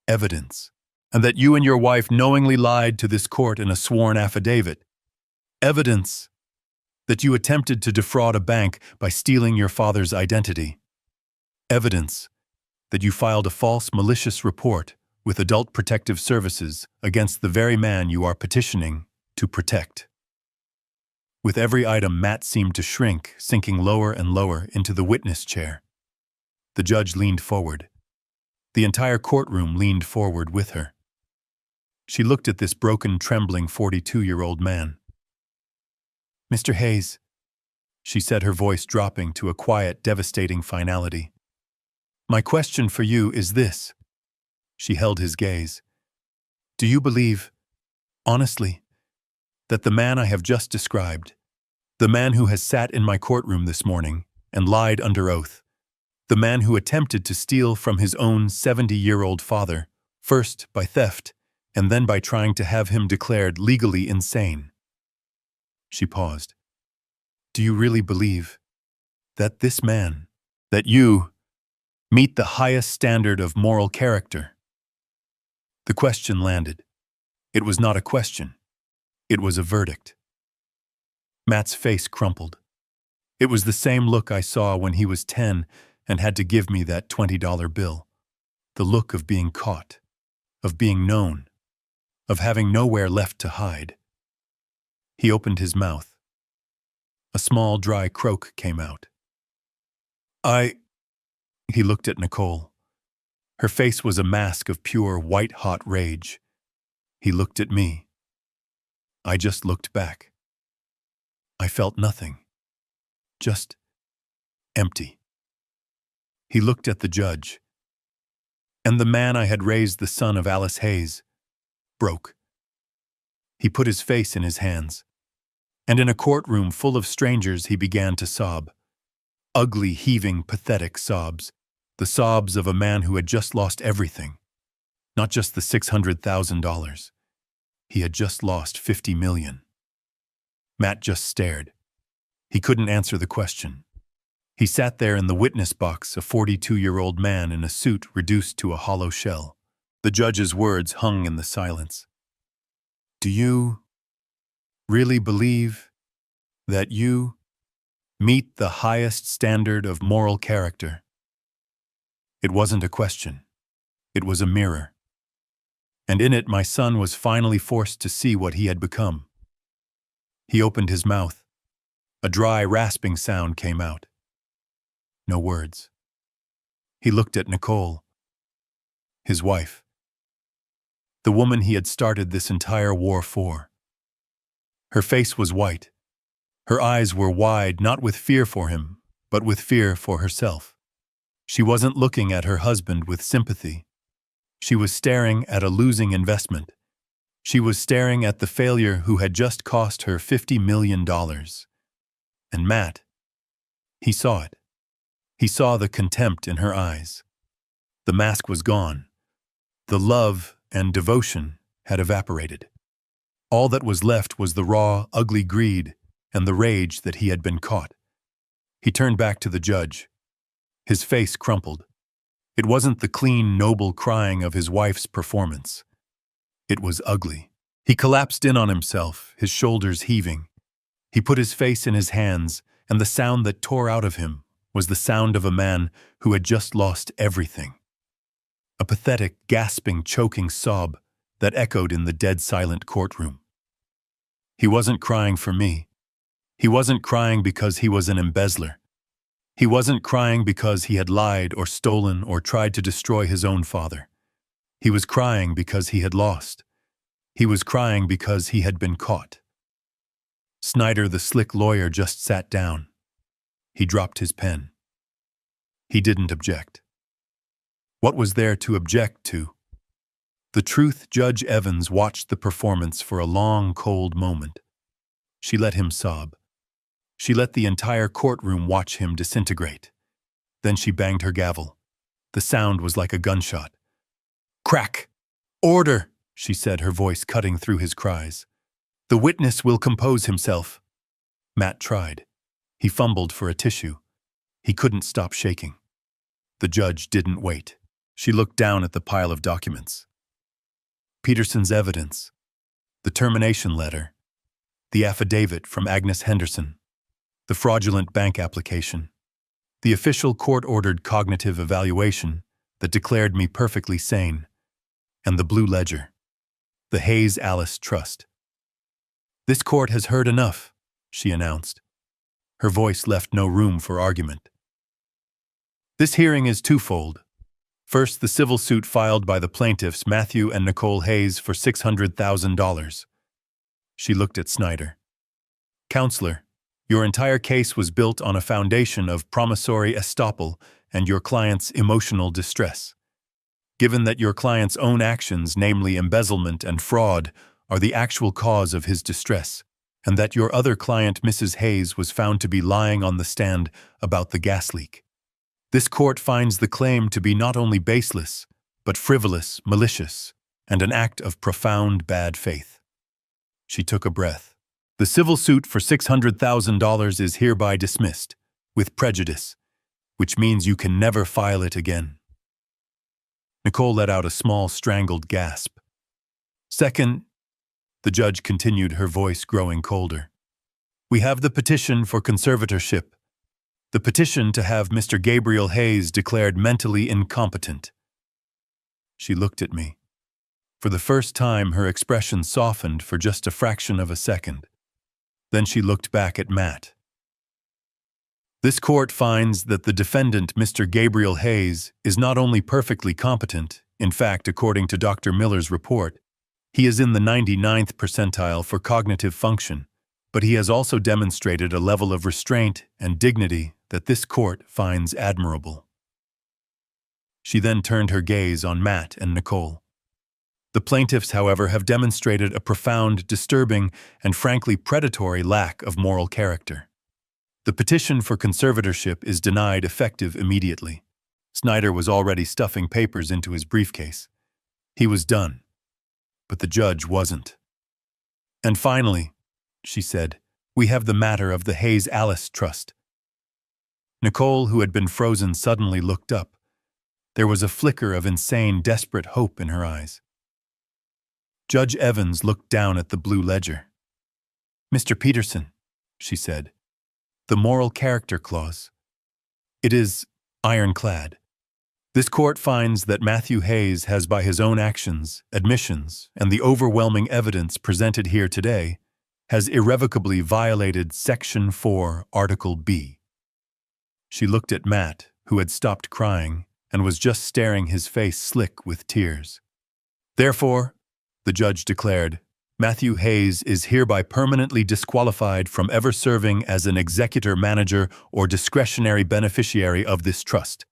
Evidence, and that you and your wife knowingly lied to this court in a sworn affidavit. Evidence that you attempted to defraud a bank by stealing your father's identity. Evidence that you filed a false malicious report with Adult Protective Services against the very man you are petitioning to protect. With every item, Matt seemed to shrink, sinking lower and lower into the witness chair. The judge leaned forward. The entire courtroom leaned forward with her. She looked at this broken, trembling 42-year-old man. "Mr. Hayes," she said, her voice dropping to a quiet, devastating finality. "My question for you is this." She held his gaze. "Do you believe, honestly, that the man I have just described, the man who has sat in my courtroom this morning and lied under oath, the man who attempted to steal from his own 70-year-old father, first by theft and then by trying to have him declared legally insane?" She paused. "Do you really believe that this man, that you, meet the highest standard of moral character?" The question landed. It was not a question. It was a verdict. Matt's face crumpled. It was the same look I saw when he was 10 and had to give me that $20 bill. The look of being caught, of being known, of having nowhere left to hide. He opened his mouth. A small, dry croak came out. He looked at Nicole. Her face was a mask of pure, white-hot rage. He looked at me. I just looked back. I felt nothing. Just empty. He looked at the judge. And the man I had raised, the son of Alice Hayes, broke. He put his face in his hands. And in a courtroom full of strangers, he began to sob. Ugly, heaving, pathetic sobs. The sobs of a man who had just lost everything. Not just the $600,000. He had just lost $50 million. Matt just stared. He couldn't answer the question. He sat there in the witness box, a 42-year-old man in a suit reduced to a hollow shell. The judge's words hung in the silence. "Do you really believe that you meet the highest standard of moral character?" It wasn't a question. It was a mirror. And in it, my son was finally forced to see what he had become. He opened his mouth. A dry, rasping sound came out. No words. He looked at Nicole, his wife, the woman he had started this entire war for. Her face was white. Her eyes were wide, not with fear for him, but with fear for herself. She wasn't looking at her husband with sympathy. She was staring at a losing investment. She was staring at the failure who had just cost her $50 million. And Matt, he saw it. He saw the contempt in her eyes. The mask was gone. The love and devotion had evaporated. All that was left was the raw, ugly greed and the rage that he had been caught. He turned back to the judge. His face crumpled. It wasn't the clean, noble crying of his wife's performance. It was ugly. He collapsed in on himself, his shoulders heaving. He put his face in his hands, and the sound that tore out of him was the sound of a man who had just lost everything. A pathetic, gasping, choking sob that echoed in the dead-silent courtroom. He wasn't crying for me. He wasn't crying because he was an embezzler. He wasn't crying because he had lied or stolen or tried to destroy his own father. He was crying because he had lost. He was crying because he had been caught. Snyder, the slick lawyer, just sat down. He dropped his pen. He didn't object. What was there to object to? The truth, Judge Evans watched the performance for a long, cold moment. She let him sob. She let the entire courtroom watch him disintegrate. Then she banged her gavel. The sound was like a gunshot. "Crack! Order!" she said, her voice cutting through his cries. "The witness will compose himself." Matt tried. He fumbled for a tissue. He couldn't stop shaking. The judge didn't wait. She looked down at the pile of documents. Peterson's evidence, the termination letter, the affidavit from Agnes Henderson, the fraudulent bank application, the official court-ordered cognitive evaluation that declared me perfectly sane, and the blue ledger, the Hayes Alice Trust. "This court has heard enough," she announced. Her voice left no room for argument. "This hearing is twofold. First, the civil suit filed by the plaintiffs Matthew and Nicole Hayes for $600,000. She looked at Snyder. "Counselor, your entire case was built on a foundation of promissory estoppel and your client's emotional distress. Given that your client's own actions, namely embezzlement and fraud, are the actual cause of his distress, and that your other client, Mrs. Hayes, was found to be lying on the stand about the gas leak, this court finds the claim to be not only baseless, but frivolous, malicious, and an act of profound bad faith." She took a breath. "The civil suit for $600,000 is hereby dismissed, with prejudice, which means you can never file it again." Nicole let out a small, strangled gasp. "Second," the judge continued, her voice growing colder, "we have the petition for conservatorship, the petition to have Mr. Gabriel Hayes declared mentally incompetent." She looked at me. For the first time, her expression softened for just a fraction of a second. Then she looked back at Matt. "This court finds that the defendant, Mr. Gabriel Hayes, is not only perfectly competent, in fact, according to Dr. Miller's report, he is in the 99th percentile for cognitive function, but he has also demonstrated a level of restraint and dignity that this court finds admirable." She then turned her gaze on Matt and Nicole. "The plaintiffs, however, have demonstrated a profound, disturbing, and frankly predatory lack of moral character. The petition for conservatorship is denied effective immediately." Snyder was already stuffing papers into his briefcase. He was done, but the judge wasn't. "And finally," she said, "we have the matter of the Hayes Alice Trust." Nicole, who had been frozen, suddenly looked up. There was a flicker of insane, desperate hope in her eyes. Judge Evans looked down at the blue ledger. "Mr. Peterson," she said, "the moral character clause. It is ironclad. This court finds that Matthew Hayes has, by his own actions, admissions, and the overwhelming evidence presented here today, has irrevocably violated Section 4, Article B." She looked at Matt, who had stopped crying and was just staring, his face slick with tears. "Therefore," the judge declared, "Matthew Hayes is hereby permanently disqualified from ever serving as an executor, manager, or discretionary beneficiary of this trust.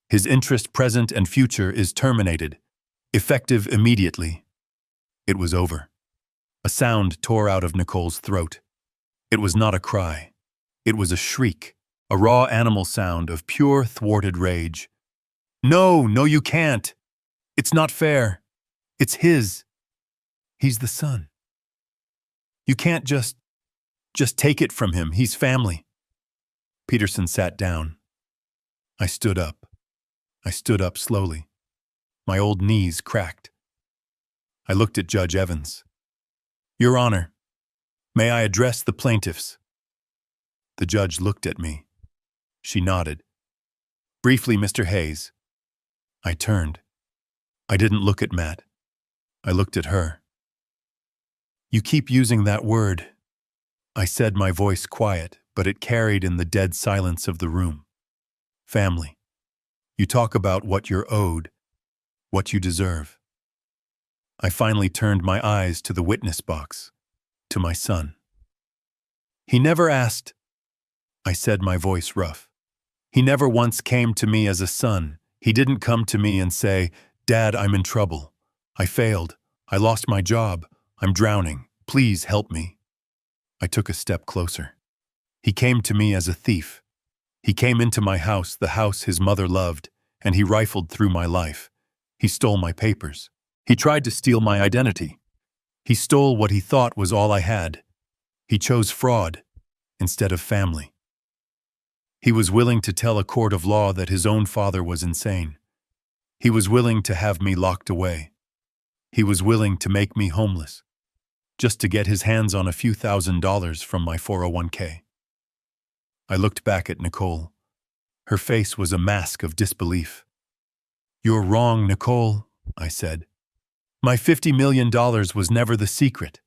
His interest, present and future, is terminated, effective immediately." It was over. A sound tore out of Nicole's throat. It was not a cry. It was a shriek, a raw animal sound of pure, thwarted rage. "No, no, you can't. It's not fair. It's his. He's the son. You can't just take it from him. He's family." Peterson sat down. I stood up. I stood up slowly. My old knees cracked. I looked at Judge Evans. "Your Honor, may I address the plaintiffs?" The judge looked at me. She nodded. "Briefly, Mr. Hayes." I turned. I didn't look at Matt. I looked at her. You keep using that word, I said, my voice quiet, but it carried in the dead silence of the room. Family. You talk about what you're owed, what you deserve. I finally turned my eyes to the witness box, to my son. He never asked, I said, my voice rough. He never once came to me as a son. He didn't come to me and say, Dad, I'm in trouble. I failed. I lost my job. I'm drowning. Please help me. I took a step closer. He came to me as a thief. He came into my house, the house his mother loved, and he rifled through my life. He stole my papers. He tried to steal my identity. He stole what he thought was all I had. He chose fraud instead of family. He was willing to tell a court of law that his own father was insane. He was willing to have me locked away. He was willing to make me homeless, just to get his hands on a few $1,000s from my 401k. I looked back at Nicole. Her face was a mask of disbelief. You're wrong, Nicole, I said. My $50 million was never the secret.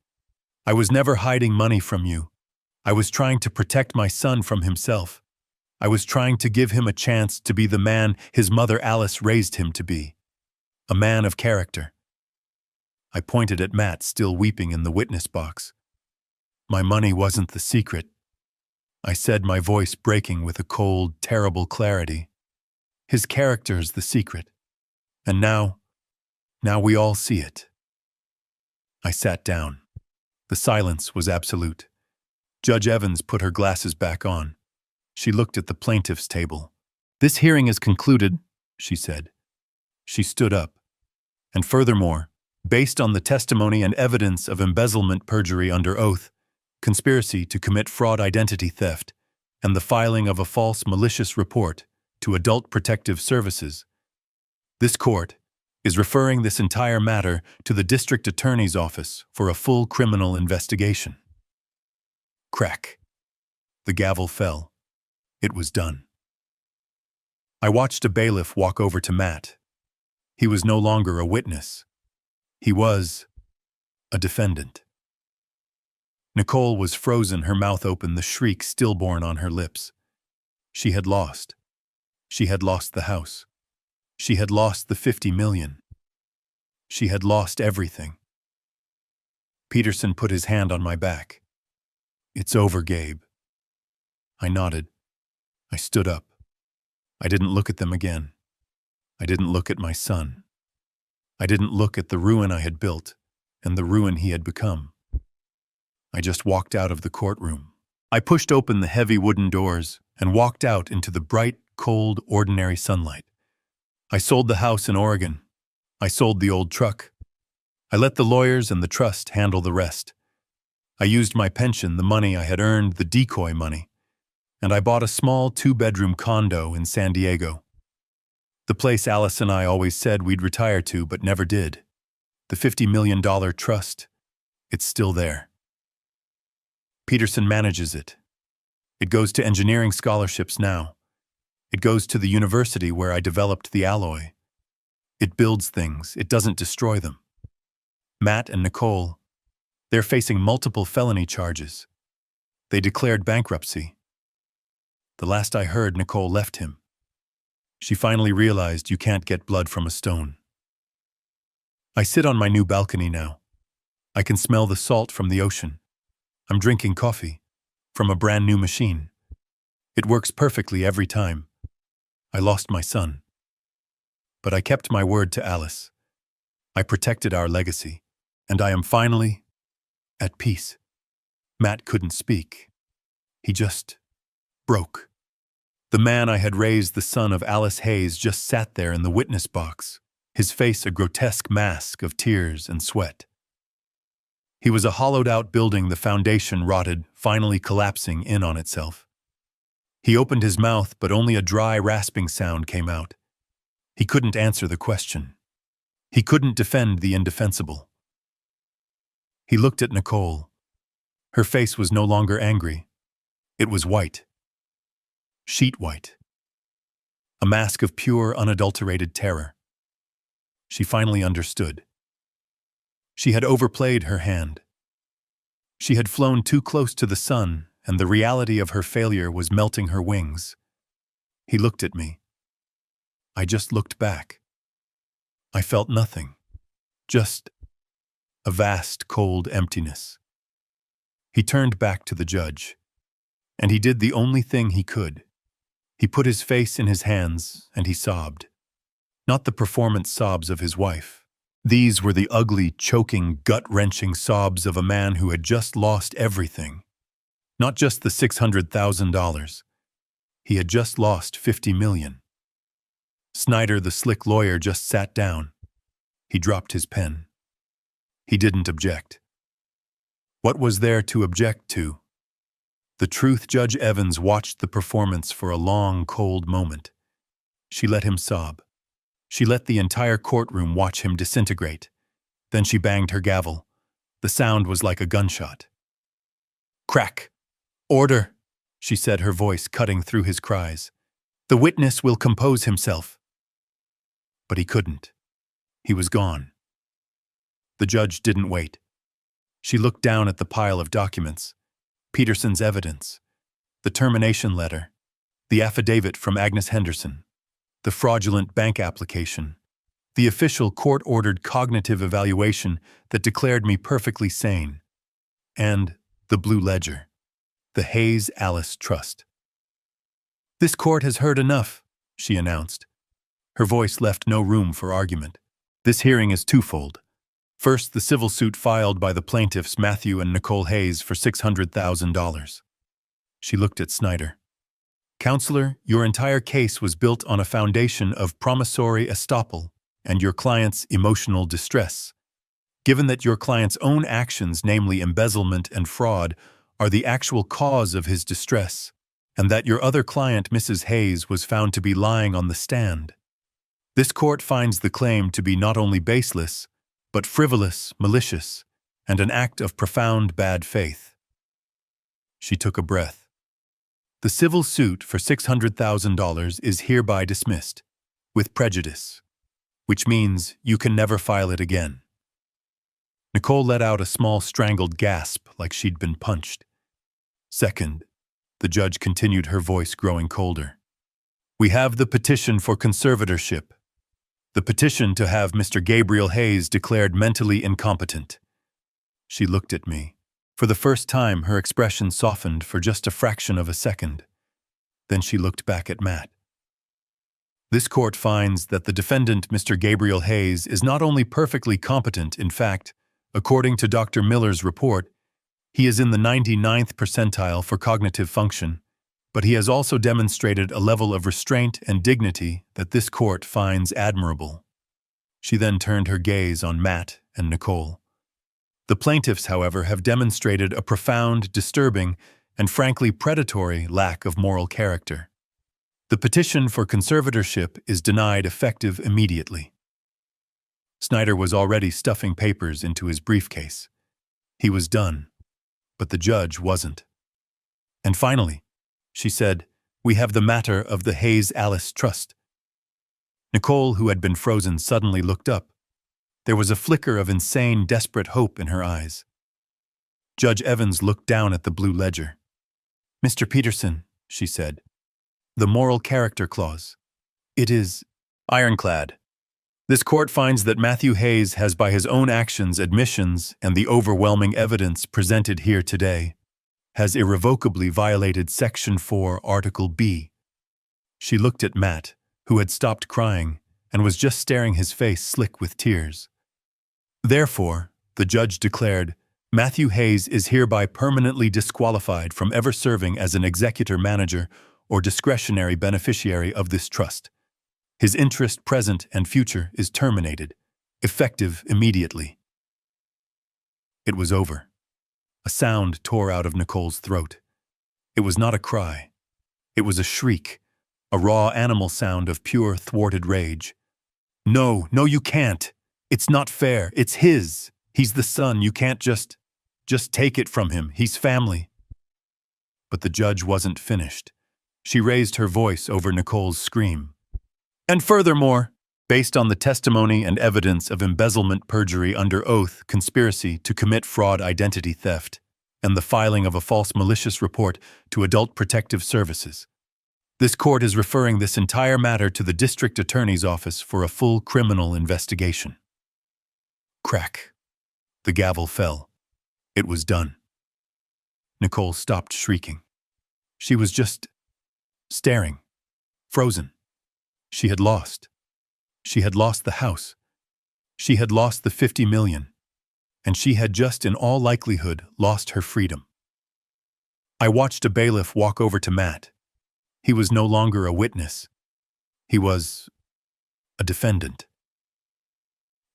I was never hiding money from you. I was trying to protect my son from himself. I was trying to give him a chance to be the man his mother Alice raised him to be. A man of character. I pointed at Matt, still weeping in the witness box. My money wasn't the secret, I said, my voice breaking with a cold, terrible clarity. His character's the secret. And now we all see it. I sat down. The silence was absolute. Judge Evans put her glasses back on. She looked at the plaintiff's table. This hearing is concluded, she said. She stood up. And furthermore, based on the testimony and evidence of embezzlement, perjury under oath, conspiracy to commit fraud, identity theft, and the filing of a false malicious report to Adult Protective Services, this court is referring this entire matter to the District Attorney's Office for a full criminal investigation. Crack. The gavel fell. It was done. I watched a bailiff walk over to Matt. He was no longer a witness. He was a defendant. Nicole was frozen, her mouth open, the shriek stillborn on her lips. She had lost. She had lost the house. She had lost the $50 million. She had lost everything. Peterson put his hand on my back. It's over, Gabe. I nodded. I stood up. I didn't look at them again. I didn't look at my son. I didn't look at the ruin I had built and the ruin he had become. I just walked out of the courtroom. I pushed open the heavy wooden doors and walked out into the bright, cold, ordinary sunlight. I sold the house in Oregon. I sold the old truck. I let the lawyers and the trust handle the rest. I used my pension, the money I had earned, the decoy money, and I bought a small 2-bedroom condo in San Diego. The place Alice and I always said we'd retire to but never did. The $50 million trust. It's still there. Peterson manages it. It goes to engineering scholarships now. It goes to the university where I developed the alloy. It builds things. It doesn't destroy them. Matt and Nicole, they're facing multiple felony charges. They declared bankruptcy. The last I heard, Nicole left him. She finally realized you can't get blood from a stone. I sit on my new balcony now. I can smell the salt from the ocean. I'm drinking coffee from a brand new machine. It works perfectly every time. I lost my son. But I kept my word to Alice. I protected our legacy, and I am finally at peace. Matt couldn't speak. He just broke. The man I had raised, the son of Alice Hayes, just sat there in the witness box, his face a grotesque mask of tears and sweat. He was a hollowed-out building, the foundation rotted, finally collapsing in on itself. He opened his mouth, but only a dry, rasping sound came out. He couldn't answer the question. He couldn't defend the indefensible. He looked at Nicole. Her face was no longer angry. It was white. Sheet white. A mask of pure, unadulterated terror. She finally understood. She had overplayed her hand. She had flown too close to the sun, and the reality of her failure was melting her wings. He looked at me. I just looked back. I felt nothing. Just a vast, cold emptiness. He turned back to the judge, and he did the only thing he could. He put his face in his hands, and he sobbed. Not the performance sobs of his wife. These were the ugly, choking, gut-wrenching sobs of a man who had just lost everything. Not just the $600,000. He had just lost $50 million. Snyder, the slick lawyer, just sat down. He dropped his pen. He didn't object. What was there to object to? The truth, Judge Evans watched the performance for a long, cold moment. She let him sob. She let the entire courtroom watch him disintegrate. Then she banged her gavel. The sound was like a gunshot. Crack! Order! She said, her voice cutting through his cries. The witness will compose himself. But he couldn't. He was gone. The judge didn't wait. She looked down at the pile of documents. Peterson's evidence, the termination letter, the affidavit from Agnes Henderson, the fraudulent bank application, the official court-ordered cognitive evaluation that declared me perfectly sane, and the blue ledger, the Hayes Alice Trust. This court has heard enough, she announced. Her voice left no room for argument. This hearing is twofold. First, the civil suit filed by the plaintiffs Matthew and Nicole Hayes for $600,000. She looked at Snyder. Counselor, your entire case was built on a foundation of promissory estoppel and your client's emotional distress. Given that your client's own actions, namely embezzlement and fraud, are the actual cause of his distress, and that your other client, Mrs. Hayes, was found to be lying on the stand, this court finds the claim to be not only baseless, but frivolous, malicious, and an act of profound bad faith. She took a breath. The civil suit for $600,000 is hereby dismissed, with prejudice, which means you can never file it again. Nicole let out a small strangled gasp like she'd been punched. Second, the judge continued, her voice growing colder. We have the petition for conservatorship. The petition to have Mr. Gabriel Hayes declared mentally incompetent. She looked at me. For the first time, her expression softened for just a fraction of a second. Then she looked back at Matt. This court finds that the defendant, Mr. Gabriel Hayes, is not only perfectly competent, in fact, according to Dr. Miller's report, he is in the 99th percentile for cognitive function, but he has also demonstrated a level of restraint and dignity that this court finds admirable. She then turned her gaze on Matt and Nicole. The plaintiffs, however, have demonstrated a profound, disturbing, and frankly predatory lack of moral character. The petition for conservatorship is denied effective immediately. Snyder was already stuffing papers into his briefcase. He was done, but the judge wasn't. And finally, she said, we have the matter of the Hayes Alice Trust. Nicole, who had been frozen, suddenly looked up. There was a flicker of insane, desperate hope in her eyes. Judge Evans looked down at the blue ledger. Mr. Peterson, she said, the moral character clause. It is ironclad. This court finds that Matthew Hayes has, by his own actions, admissions, and the overwhelming evidence presented here today, has irrevocably violated Section 4, Article B. She looked at Matt, who had stopped crying and was just staring, his face slick with tears. Therefore, the judge declared, Matthew Hayes is hereby permanently disqualified from ever serving as an executor, manager, or discretionary beneficiary of this trust. His interest, present and future, is terminated, effective immediately. It was over. A sound tore out of Nicole's throat. It was not a cry. It was a shriek, a raw animal sound of pure, thwarted rage. No, you can't. It's not fair. It's his. He's the son. You can't just take it from him. He's family. But the judge wasn't finished. She raised her voice over Nicole's scream. And furthermore, based on the testimony and evidence of embezzlement, perjury under oath, conspiracy to commit fraud, identity theft, and the filing of a false malicious report to Adult Protective Services. This court is referring this entire matter to the District Attorney's Office for a full criminal investigation. Crack. The gavel fell. It was done. Nicole stopped shrieking. She was just staring, frozen. She had lost. She had lost the house. She had lost the $50 million. And she had just, in all likelihood, lost her freedom. I watched a bailiff walk over to Matt. He was no longer a witness. He was a defendant.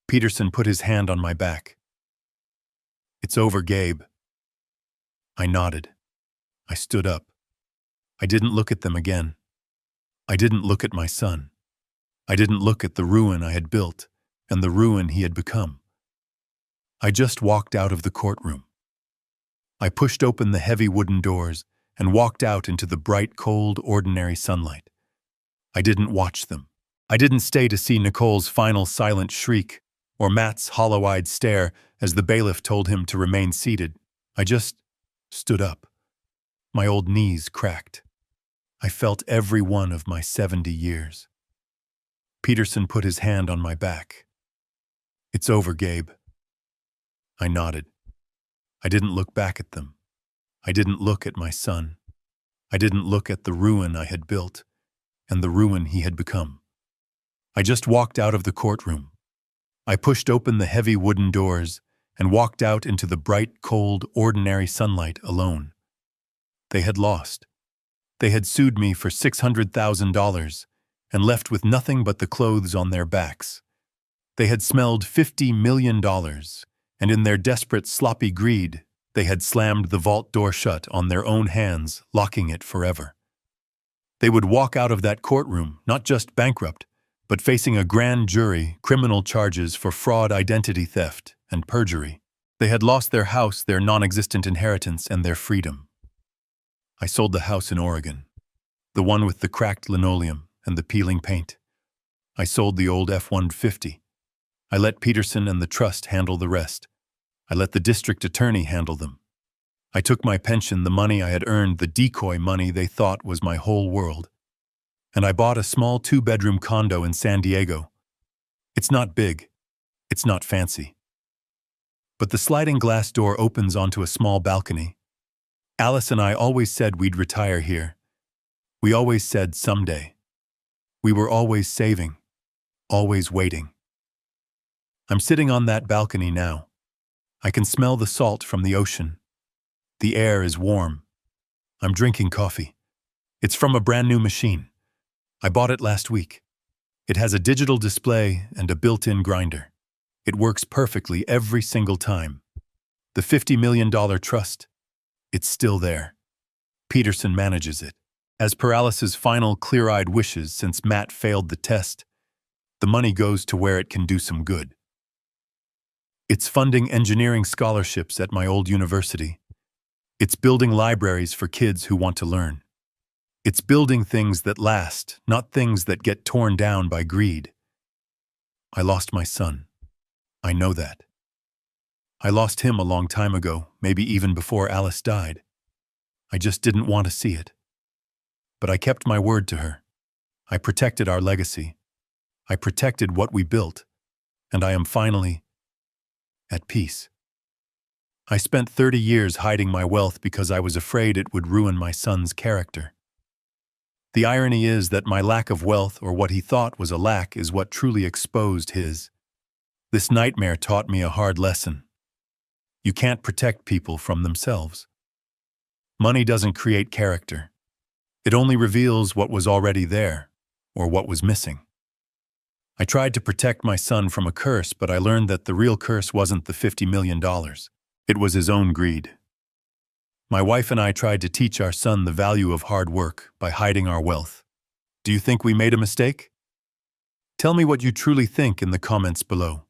Peterson put his hand on my back. "It's over, Gabe." I nodded. I stood up. I didn't look at them again. I didn't look at my son. I didn't look at the ruin I had built and the ruin he had become. I just walked out of the courtroom. I pushed open the heavy wooden doors and walked out into the bright, cold, ordinary sunlight. I didn't watch them. I didn't stay to see Nicole's final silent shriek or Matt's hollow-eyed stare as the bailiff told him to remain seated. I just stood up. My old knees cracked. I felt every one of my 70 years. Peterson put his hand on my back. "It's over, Gabe." I nodded. I didn't look back at them. I didn't look at my son. I didn't look at the ruin I had built and the ruin he had become. I just walked out of the courtroom. I pushed open the heavy wooden doors and walked out into the bright, cold, ordinary sunlight alone. They had lost. They had sued me for $600,000 and left with nothing but the clothes on their backs. They had smelled $50 million, and in their desperate, sloppy greed, they had slammed the vault door shut on their own hands, locking it forever. They would walk out of that courtroom, not just bankrupt, but facing a grand jury, criminal charges for fraud, identity theft, and perjury. They had lost their house, their non-existent inheritance, and their freedom. I sold the house in Oregon, the one with the cracked linoleum and the peeling paint. I sold the old F-150. I let Peterson and the trust handle the rest. I let the district attorney handle them. I took my pension, the money I had earned, the decoy money they thought was my whole world, and I bought a small 2-bedroom condo in San Diego. It's not big. It's not fancy. But the sliding glass door opens onto a small balcony. Alice and I always said we'd retire here. We always said someday. We were always saving, always waiting. I'm sitting on that balcony now. I can smell the salt from the ocean. The air is warm. I'm drinking coffee. It's from a brand new machine. I bought it last week. It has a digital display and a built-in grinder. It works perfectly every single time. The $50 million trust, it's still there. Peterson manages it. As per Alice's final clear-eyed wishes since Matt failed the test, the money goes to where it can do some good. It's funding engineering scholarships at my old university. It's building libraries for kids who want to learn. It's building things that last, not things that get torn down by greed. I lost my son. I know that. I lost him a long time ago, maybe even before Alice died. I just didn't want to see it. But I kept my word to her. I protected our legacy. I protected what we built, and I am finally at peace. I spent 30 years hiding my wealth because I was afraid it would ruin my son's character. The irony is that my lack of wealth, or what he thought was a lack, is what truly exposed his. This nightmare taught me a hard lesson. You can't protect people from themselves. Money doesn't create character. It only reveals what was already there, or what was missing. I tried to protect my son from a curse, but I learned that the real curse wasn't the $50 million. It was his own greed. My wife and I tried to teach our son the value of hard work by hiding our wealth. Do you think we made a mistake? Tell me what you truly think in the comments below.